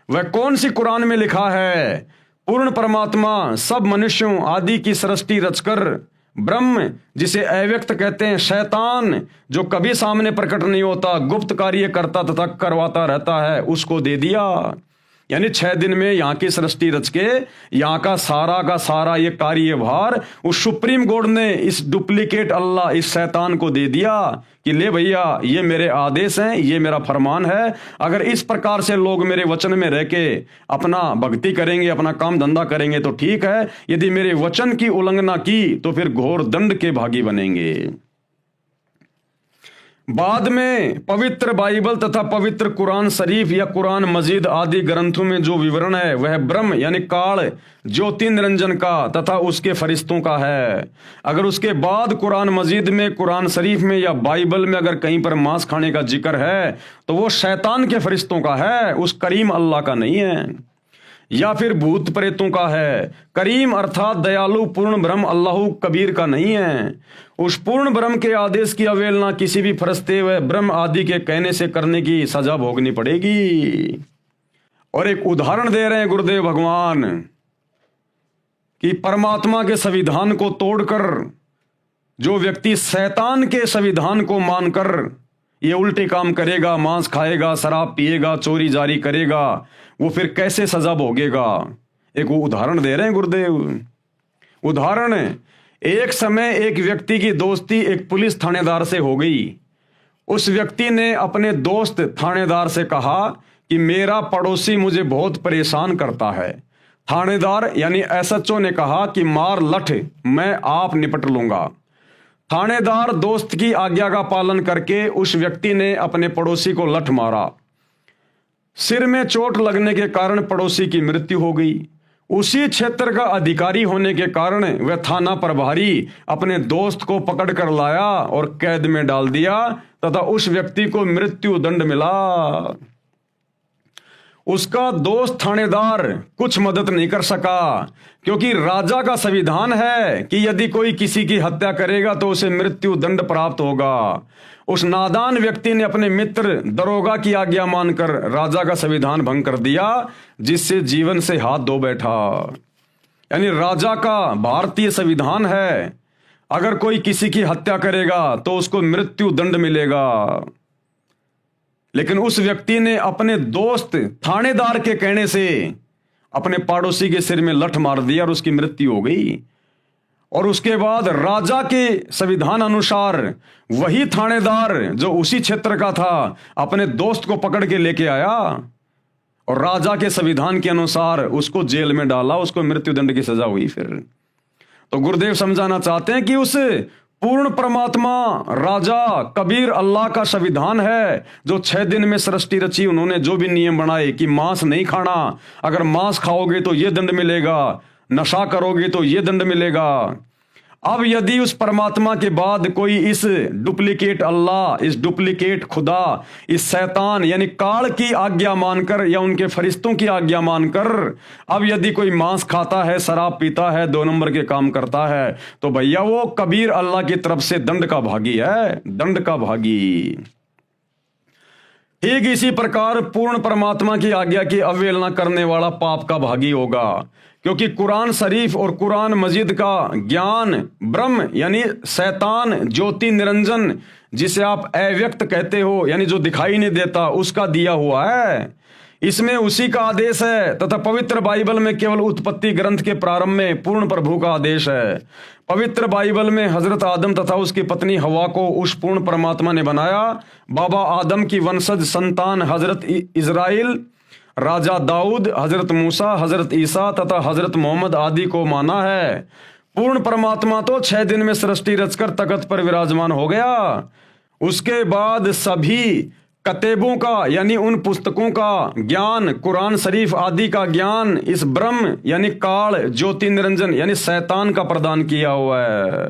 वह कौन सी कुरान में लिखा है। पूर्ण परमात्मा सब मनुष्यों आदि की सृष्टि रचकर ब्रह्म जिसे अव्यक्त कहते हैं, शैतान जो कभी सामने प्रकट नहीं होता, गुप्त कार्य करता तथा करवाता रहता है, उसको दे दिया। यानी 6 दिन में यहाँ की सृष्टि रच के यहाँ का सारा ये कार्यभार उस सुप्रीम गॉड ने इस डुप्लीकेट अल्लाह इस शैतान को दे दिया कि ले भैया ये मेरे आदेश हैं, ये मेरा फरमान है। अगर इस प्रकार से लोग मेरे वचन में रह के अपना भक्ति करेंगे, अपना काम धंधा करेंगे तो ठीक है, यदि मेरे वचन की उल्लंघना की तो फिर घोर दंड के भागी बनेंगे। बाद में पवित्र बाइबल तथा पवित्र कुरान शरीफ या कुरान मजीद आदि ग्रंथों में जो विवरण है वह ब्रह्म यानी काल ज्योति निरंजन का तथा उसके फरिश्तों का है। अगर उसके बाद कुरान मजीद में, कुरान शरीफ में या बाइबल में अगर कहीं पर मांस खाने का जिक्र है तो वो शैतान के फरिश्तों का है, उस करीम अल्लाह का नहीं है। या फिर भूत प्रेतों का है। करीम अर्थात दयालु पूर्ण ब्रह्म अल्लाह कबीर का नहीं है। उस पूर्ण ब्रह्म के आदेश की अवहेलना किसी भी फरिश्ते व ब्रह्म आदि के कहने से करने की सजा भोगनी पड़ेगी। और एक उदाहरण दे रहे हैं गुरुदेव भगवान कि परमात्मा के संविधान को तोड़कर जो व्यक्ति शैतान के संविधान को मानकर ये उल्टे काम करेगा, मांस खाएगा, शराब पिएगा, चोरी जारी करेगा, वो फिर कैसे सजा भोगेगा। एक उदाहरण दे रहे हैं गुरुदेव। उदाहरण, एक समय एक व्यक्ति की दोस्ती एक पुलिस थानेदार से हो गई। उस व्यक्ति ने अपने दोस्त थानेदार से कहा कि मेरा पड़ोसी मुझे बहुत परेशान करता है। थानेदार यानी एसएचओ ने कहा कि मार लठ, मैं आप निपट लूंगा। थानेदार दोस्त की आज्ञा का पालन करके उस व्यक्ति ने अपने पड़ोसी को लठ मारा। सिर में चोट लगने के कारण पड़ोसी की मृत्यु हो गई। उसी क्षेत्र का अधिकारी होने के कारण वह थाना प्रभारी अपने दोस्त को पकड़ कर लाया और कैद में डाल दिया तथा उस व्यक्ति को मृत्यु दंड मिला। उसका दोस्त थानेदार कुछ मदद नहीं कर सका, क्योंकि राजा का संविधान है कि यदि कोई किसी की हत्या करेगा तो उसे मृत्यु दंड प्राप्त होगा। उस नादान व्यक्ति ने अपने मित्र दरोगा की आज्ञा मानकर राजा का संविधान भंग कर दिया, जिससे जीवन से हाथ धो बैठा। यानी राजा का भारतीय संविधान है, अगर कोई किसी की हत्या करेगा तो उसको मृत्यु दंड मिलेगा। लेकिन उस व्यक्ति ने अपने दोस्त थानेदार के कहने से अपने पड़ोसी के सिर में लठ मार दिया और उसकी मृत्यु हो गई। और उसके बाद राजा के संविधान अनुसार वही थानेदार जो उसी क्षेत्र का था अपने दोस्त को पकड़ के लेके आया और राजा के संविधान के अनुसार उसको जेल में डाला, उसको मृत्युदंड की सजा हुई। फिर तो गुरुदेव समझाना चाहते हैं कि उस पूर्ण परमात्मा राजा कबीर अल्लाह का संविधान है जो 6 दिन में सृष्टि रची। उन्होंने जो भी नियम बनाए कि मांस नहीं खाना, अगर मांस खाओगे तो ये दंड मिलेगा, नशा करोगे तो ये दंड मिलेगा। अब यदि उस परमात्मा के बाद कोई इस डुप्लीकेट अल्लाह, इस डुप्लीकेट खुदा, इस शैतान यानी काल की आज्ञा मानकर या उनके फरिश्तों की आज्ञा मानकर अब यदि कोई मांस खाता है, शराब पीता है, 2 नंबर के काम करता है, तो भैया वो कबीर अल्लाह की तरफ से दंड का भागी है, दंड का भागी। ठीक इसी प्रकार पूर्ण परमात्मा की आज्ञा की अवहेलना करने वाला पाप का भागी होगा, क्योंकि कुरान शरीफ और कुरान मजीद का ज्ञान ब्रह्म यानी शैतान ज्योति निरंजन, जिसे आप अव्यक्त कहते हो यानी जो दिखाई नहीं देता, उसका दिया हुआ है। इसमें उसी का आदेश है तथा पवित्र बाइबल में केवल उत्पत्ति ग्रंथ के प्रारंभ में पूर्ण प्रभु का आदेश है। पवित्र बाइबल में हजरत आदम तथा उसकी पत्नी हवा को उस पूर्ण परमात्मा ने बनाया। बाबा आदम की वंशज संतान हजरत इजराइल, राजा दाऊद, हजरत मूसा, हजरत ईसा तथा हजरत मोहम्मद आदि को माना है। पूर्ण परमात्मा तो 6 दिन में सृष्टि रचकर तख्त पर विराजमान हो गया। उसके बाद सभी कतेबों का यानी उन पुस्तकों का ज्ञान, कुरान शरीफ आदि का ज्ञान इस ब्रह्म यानी काल ज्योति निरंजन यानी शैतान का प्रदान किया हुआ है।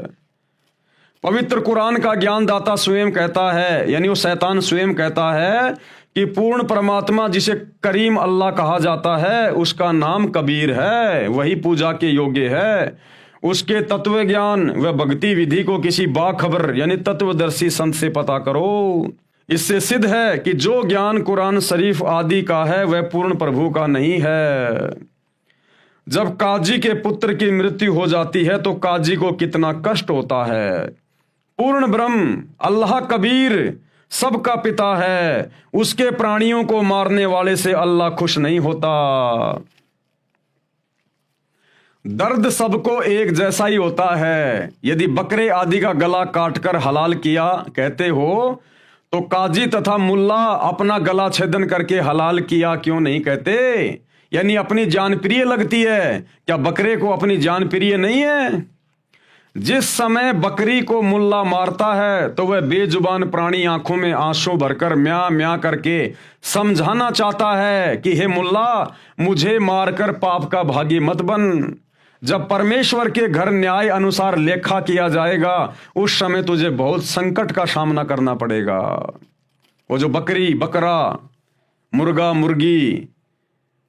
पवित्र कुरान का ज्ञान दाता स्वयं कहता है यानी वो शैतान स्वयं कहता है कि पूर्ण परमात्मा जिसे करीम अल्लाह कहा जाता है उसका नाम कबीर है, वही पूजा के योग्य है। उसके तत्व ज्ञान व भक्ति विधि को किसी बाखबर यानी तत्वदर्शी संत से पता करो। इससे सिद्ध है कि जो ज्ञान कुरान शरीफ आदि का है वह पूर्ण प्रभु का नहीं है। जब काजी के पुत्र की मृत्यु हो जाती है तो काजी को कितना कष्ट होता है। पूर्ण ब्रह्म अल्लाह कबीर सबका पिता है, उसके प्राणियों को मारने वाले से अल्लाह खुश नहीं होता। दर्द सबको एक जैसा ही होता है। यदि बकरे आदि का गला काटकर हलाल किया कहते हो तो काजी तथा मुल्ला अपना गला छेदन करके हलाल किया क्यों नहीं कहते? यानी अपनी जान प्रिय लगती है, क्या बकरे को अपनी जान प्रिय नहीं है? जिस समय बकरी को मुल्ला मारता है तो वह बेजुबान प्राणी आंखों में आंसू भरकर म्या म्या करके समझाना चाहता है कि हे मुल्ला, मुझे मारकर पाप का भागी मत बन। जब परमेश्वर के घर न्याय अनुसार लेखा किया जाएगा उस समय तुझे बहुत संकट का सामना करना पड़ेगा। वो जो बकरी बकरा मुर्गा मुर्गी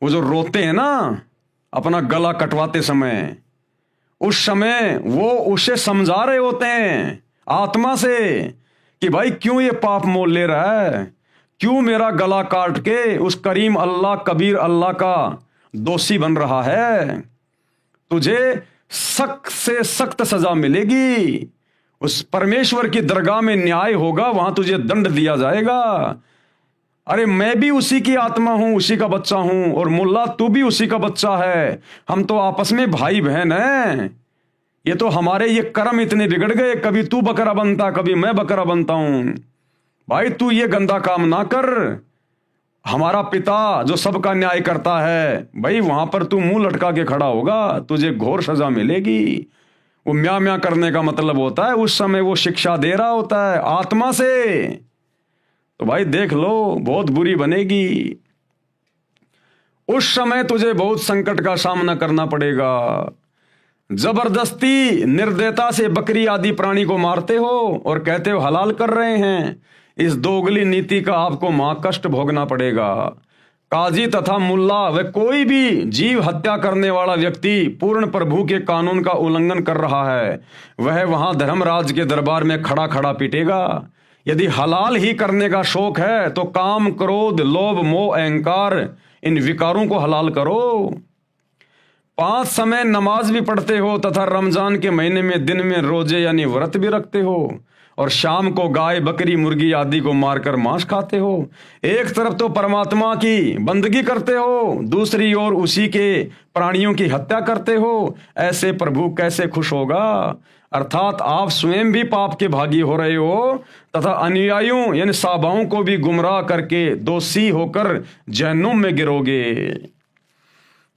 वो जो रोते हैं ना अपना गला कटवाते समय, उस समय वो उसे समझा रहे होते हैं आत्मा से कि भाई क्यों ये पाप मोल ले रहा है, क्यों मेरा गला काट के उस करीम अल्लाह कबीर अल्लाह का दोषी बन रहा है। तुझे सख्त से सख्त सजा मिलेगी। उस परमेश्वर की दरगाह में न्याय होगा, वहां तुझे दंड दिया जाएगा। अरे मैं भी उसी की आत्मा हूं, उसी का बच्चा हूं, और मुल्ला तू भी उसी का बच्चा है। हम तो आपस में भाई बहन हैं। ये तो हमारे ये कर्म इतने बिगड़ गए, कभी तू बकरा बनता कभी मैं बकरा बनता हूं। भाई तू ये गंदा काम ना कर। हमारा पिता जो सबका न्याय करता है, भाई वहां पर तू मुंह लटका के खड़ा होगा, तुझे घोर सजा मिलेगी। वो म्या म्या करने का मतलब होता है उस समय वो शिक्षा दे रहा होता है आत्मा से। तो भाई देख लो बहुत बुरी बनेगी। उस समय तुझे बहुत संकट का सामना करना पड़ेगा। जबरदस्ती निर्दयता से बकरी आदि प्राणी को मारते हो और कहते हो हलाल कर रहे हैं। इस दोगली नीति का आपको महाकष्ट भोगना पड़ेगा। काजी तथा मुल्ला व कोई भी जीव हत्या करने वाला व्यक्ति पूर्ण प्रभु के कानून का उल्लंघन कर रहा है, वह वहां धर्मराज के दरबार में खड़ा खड़ा पीटेगा। यदि हलाल ही करने का शौक है तो काम क्रोध लोभ मोह अहंकार इन विकारों को हलाल करो। 5 समय नमाज भी पढ़ते हो तथा रमजान के महीने में दिन में रोजे यानी व्रत भी रखते हो और शाम को गाय बकरी मुर्गी आदि को मारकर मांस खाते हो। एक तरफ तो परमात्मा की बंदगी करते हो, दूसरी ओर उसी के प्राणियों की हत्या करते हो। ऐसे प्रभु कैसे खुश होगा? अर्थात आप स्वयं भी पाप के भागी हो रहे हो तथा अनुयायियों यानी साबाओं को भी गुमराह करके दोषी होकर जहन्नुम में गिरोगे।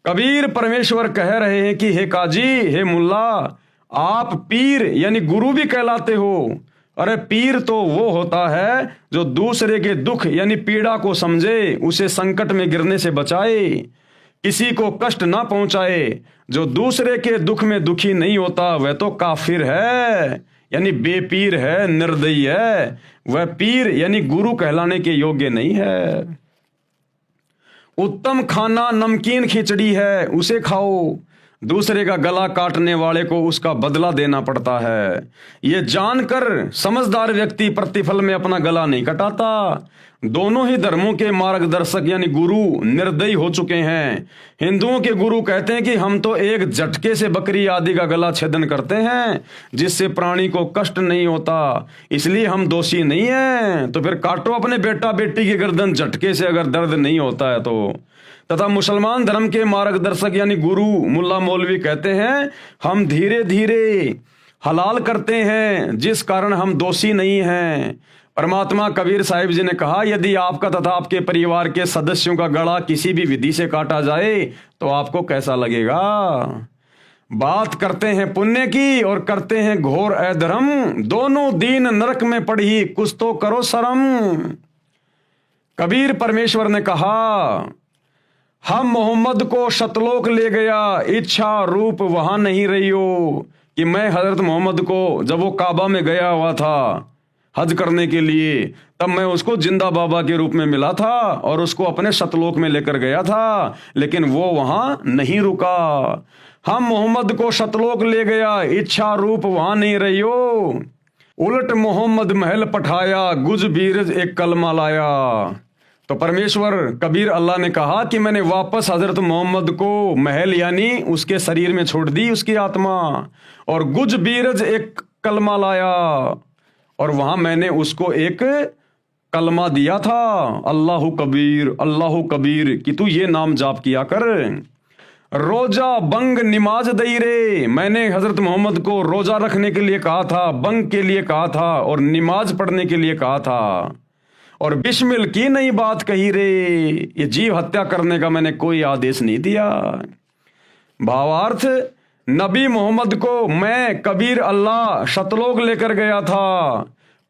कबीर परमेश्वर कह रहे हैं कि हे काजी हे मुल्ला, आप पीर यानी गुरु भी कहलाते हो। अरे पीर तो वो होता है जो दूसरे के दुख यानी पीड़ा को समझे, उसे संकट में गिरने से बचाए, किसी को कष्ट ना पहुंचाए। जो दूसरे के दुख में दुखी नहीं होता वह तो काफिर है यानी बेपीर है, निर्दयी है। वह पीर यानी गुरु कहलाने के योग्य नहीं है। उत्तम खाना नमकीन खिचड़ी है, उसे खाओ। दूसरे का गला काटने वाले को उसका बदला देना पड़ता है। ये जानकर समझदार व्यक्ति प्रतिफल में अपना गला नहीं कटाता। दोनों ही धर्मों के मार्गदर्शक यानी गुरु निर्दयी हो चुके हैं। हिंदुओं के गुरु कहते हैं कि हम तो एक झटके से बकरी आदि का गला छेदन करते हैं जिससे प्राणी को कष्ट नहीं होता, इसलिए हम दोषी नहीं हैं। तो फिर काटो अपने बेटा बेटी की गर्दन झटके से अगर दर्द नहीं होता है तो। तथा मुसलमान धर्म के मार्गदर्शक यानी गुरु मुल्ला मौलवी कहते हैं हम धीरे धीरे हलाल करते हैं जिस कारण हम दोषी नहीं हैं। परमात्मा कबीर साहिब जी ने कहा यदि आपका तथा आपके परिवार के सदस्यों का गला किसी भी विधि से काटा जाए तो आपको कैसा लगेगा। बात करते हैं पुण्य की और करते हैं घोर अधर्म, दोनों दीन नरक में पड़ी कुछ तो करो शर्म। कबीर परमेश्वर ने कहा हम मोहम्मद को शतलोक ले गया, इच्छा रूप वहां नहीं रही हो। कि मैं हजरत मोहम्मद को जब वो काबा में गया हुआ था हज करने के लिए, तब मैं उसको जिंदा बाबा के रूप में मिला था और उसको अपने शतलोक में लेकर गया था, लेकिन वो वहां नहीं रुका। हम मोहम्मद को शतलोक ले गया, इच्छा रूप वहां नहीं रही हो। उलट मोहम्मद महल पठाया, गुज बीरज एक कलमा लाया। तो परमेश्वर कबीर अल्लाह ने कहा कि मैंने वापस हजरत मोहम्मद को महल यानी उसके शरीर में छोड़ दी उसकी आत्मा, और गुज बीरज एक कलमा लाया, और वहां मैंने उसको एक कलमा दिया था, अल्लाह कबीर कि तू ये नाम जाप किया कर। रोजा बंग निमाज दई रे, मैंने हजरत मोहम्मद को रोजा रखने के लिए कहा था, बंग के लिए कहा था और निमाज पढ़ने के लिए कहा था, और बिस्मिल की नई बात कही रे, ये जीव हत्या करने का मैंने कोई आदेश नहीं दिया। भावार्थ नबी मोहम्मद को मैं कबीर अल्लाह शतलोक लेकर गया था,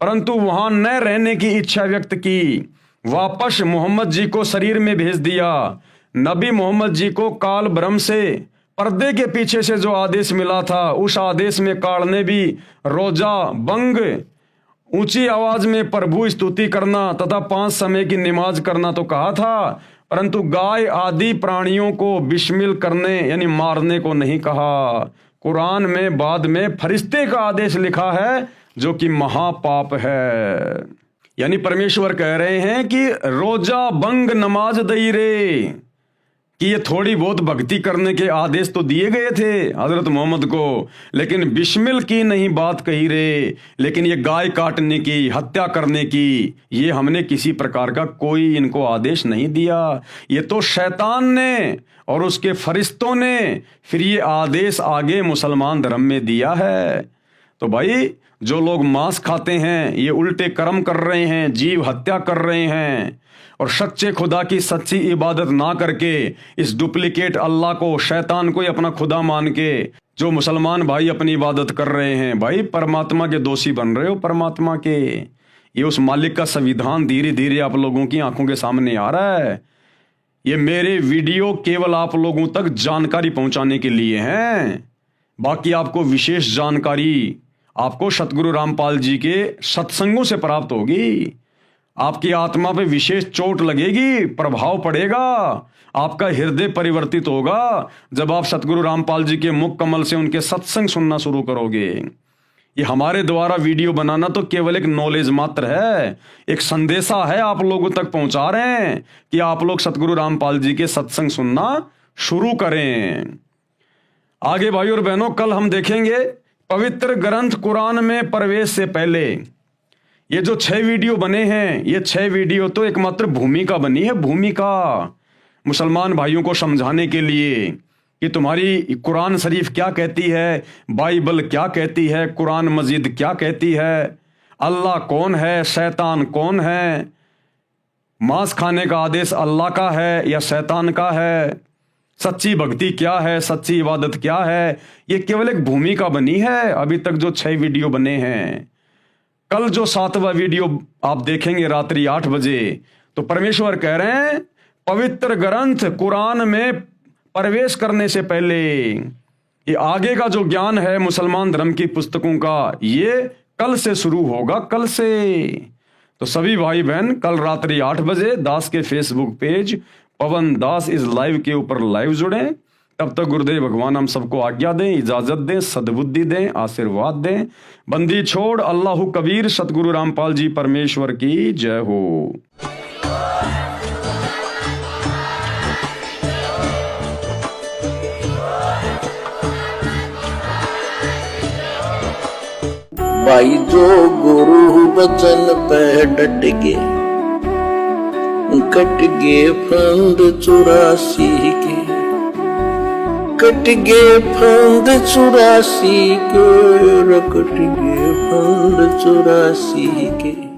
परंतु वहां न रहने की इच्छा व्यक्त की, वापस मोहम्मद जी को शरीर में भेज दिया। नबी मोहम्मद जी को काल ब्रह्म से पर्दे के पीछे से जो आदेश मिला था, उस आदेश में काल ने भी रोजा बंग, ऊंची आवाज में प्रभु स्तुति करना तथा 5 समय की नमाज करना तो कहा था, परंतु गाय आदि प्राणियों को बिस्मिल करने यानी मारने को नहीं कहा। कुरान में बाद में फरिश्ते का आदेश लिखा है जो कि महापाप है। यानी परमेश्वर कह रहे हैं कि रोजा बंग नमाज दई रे, कि ये थोड़ी बहुत भक्ति करने के आदेश तो दिए गए थे हजरत मोहम्मद को, लेकिन बिस्मिल की नहीं बात कही रे, लेकिन ये गाय काटने की, हत्या करने की, ये हमने किसी प्रकार का कोई इनको आदेश नहीं दिया। ये तो शैतान ने और उसके फरिश्तों ने फिर ये आदेश आगे मुसलमान धर्म में दिया है। तो भाई जो लोग मांस खाते हैं ये उल्टे कर्म कर रहे हैं, जीव हत्या कर रहे हैं, और सच्चे खुदा की सच्ची इबादत ना करके इस डुप्लीकेट अल्लाह को, शैतान को ही अपना खुदा मान के जो मुसलमान भाई अपनी इबादत कर रहे हैं, भाई परमात्मा के दोषी बन रहे हो। परमात्मा के ये उस मालिक का संविधान धीरे धीरे आप लोगों की आंखों के सामने आ रहा है। ये मेरे वीडियो केवल आप लोगों तक जानकारी पहुंचाने के लिए हैं, बाकी आपको विशेष जानकारी आपको सतगुरु रामपाल जी के सत्संगों से प्राप्त होगी। आपकी आत्मा पे विशेष चोट लगेगी, प्रभाव पड़ेगा, आपका हृदय परिवर्तित होगा जब आप सतगुरु रामपाल जी के मुख कमल से उनके सत्संग सुनना शुरू करोगे। ये हमारे द्वारा वीडियो बनाना तो केवल एक नॉलेज मात्र है, एक संदेशा है आप लोगों तक पहुंचा रहे हैं कि आप लोग सतगुरु रामपाल जी के सत्संग सुनना शुरू करें। आगे भाई और बहनों, कल हम देखेंगे पवित्र ग्रंथ कुरान में प्रवेश से पहले ये जो 6 वीडियो बने हैं, ये 6 वीडियो तो एकमात्र भूमिका बनी है, भूमिका मुसलमान भाइयों को समझाने के लिए कि तुम्हारी कुरान शरीफ क्या कहती है, बाइबल क्या कहती है, कुरान मजीद क्या कहती है, अल्लाह कौन है, शैतान कौन है, मांस खाने का आदेश अल्लाह का है या शैतान का है, सच्ची भक्ति क्या है, सच्ची इबादत क्या है। ये केवल एक भूमिका बनी है अभी तक जो 6 वीडियो बने हैं। कल जो 7वां वीडियो आप देखेंगे रात्रि 8 बजे, तो परमेश्वर कह रहे हैं पवित्र ग्रंथ कुरान में प्रवेश करने से पहले ये आगे का जो ज्ञान है मुसलमान धर्म की पुस्तकों का, ये कल से शुरू होगा, कल से। तो सभी भाई बहन कल रात्रि 8 बजे दास के Facebook page Pawan Das is live के ऊपर लाइव जुड़ें तब तक गुरुदेव भगवान हम सबको आज्ञा दें, इजाजत दें, सद्बुद्धि दें, आशीर्वाद दें। बंदी छोड़ अल्लाहु कबीर, सतगुरु रामपाल जी परमेश्वर की जय हो। भाई जो गुरु बचन पे डट गे, कट गे फंद 84 के, कट गे फंद 84 के, कट गे फंद 84 के।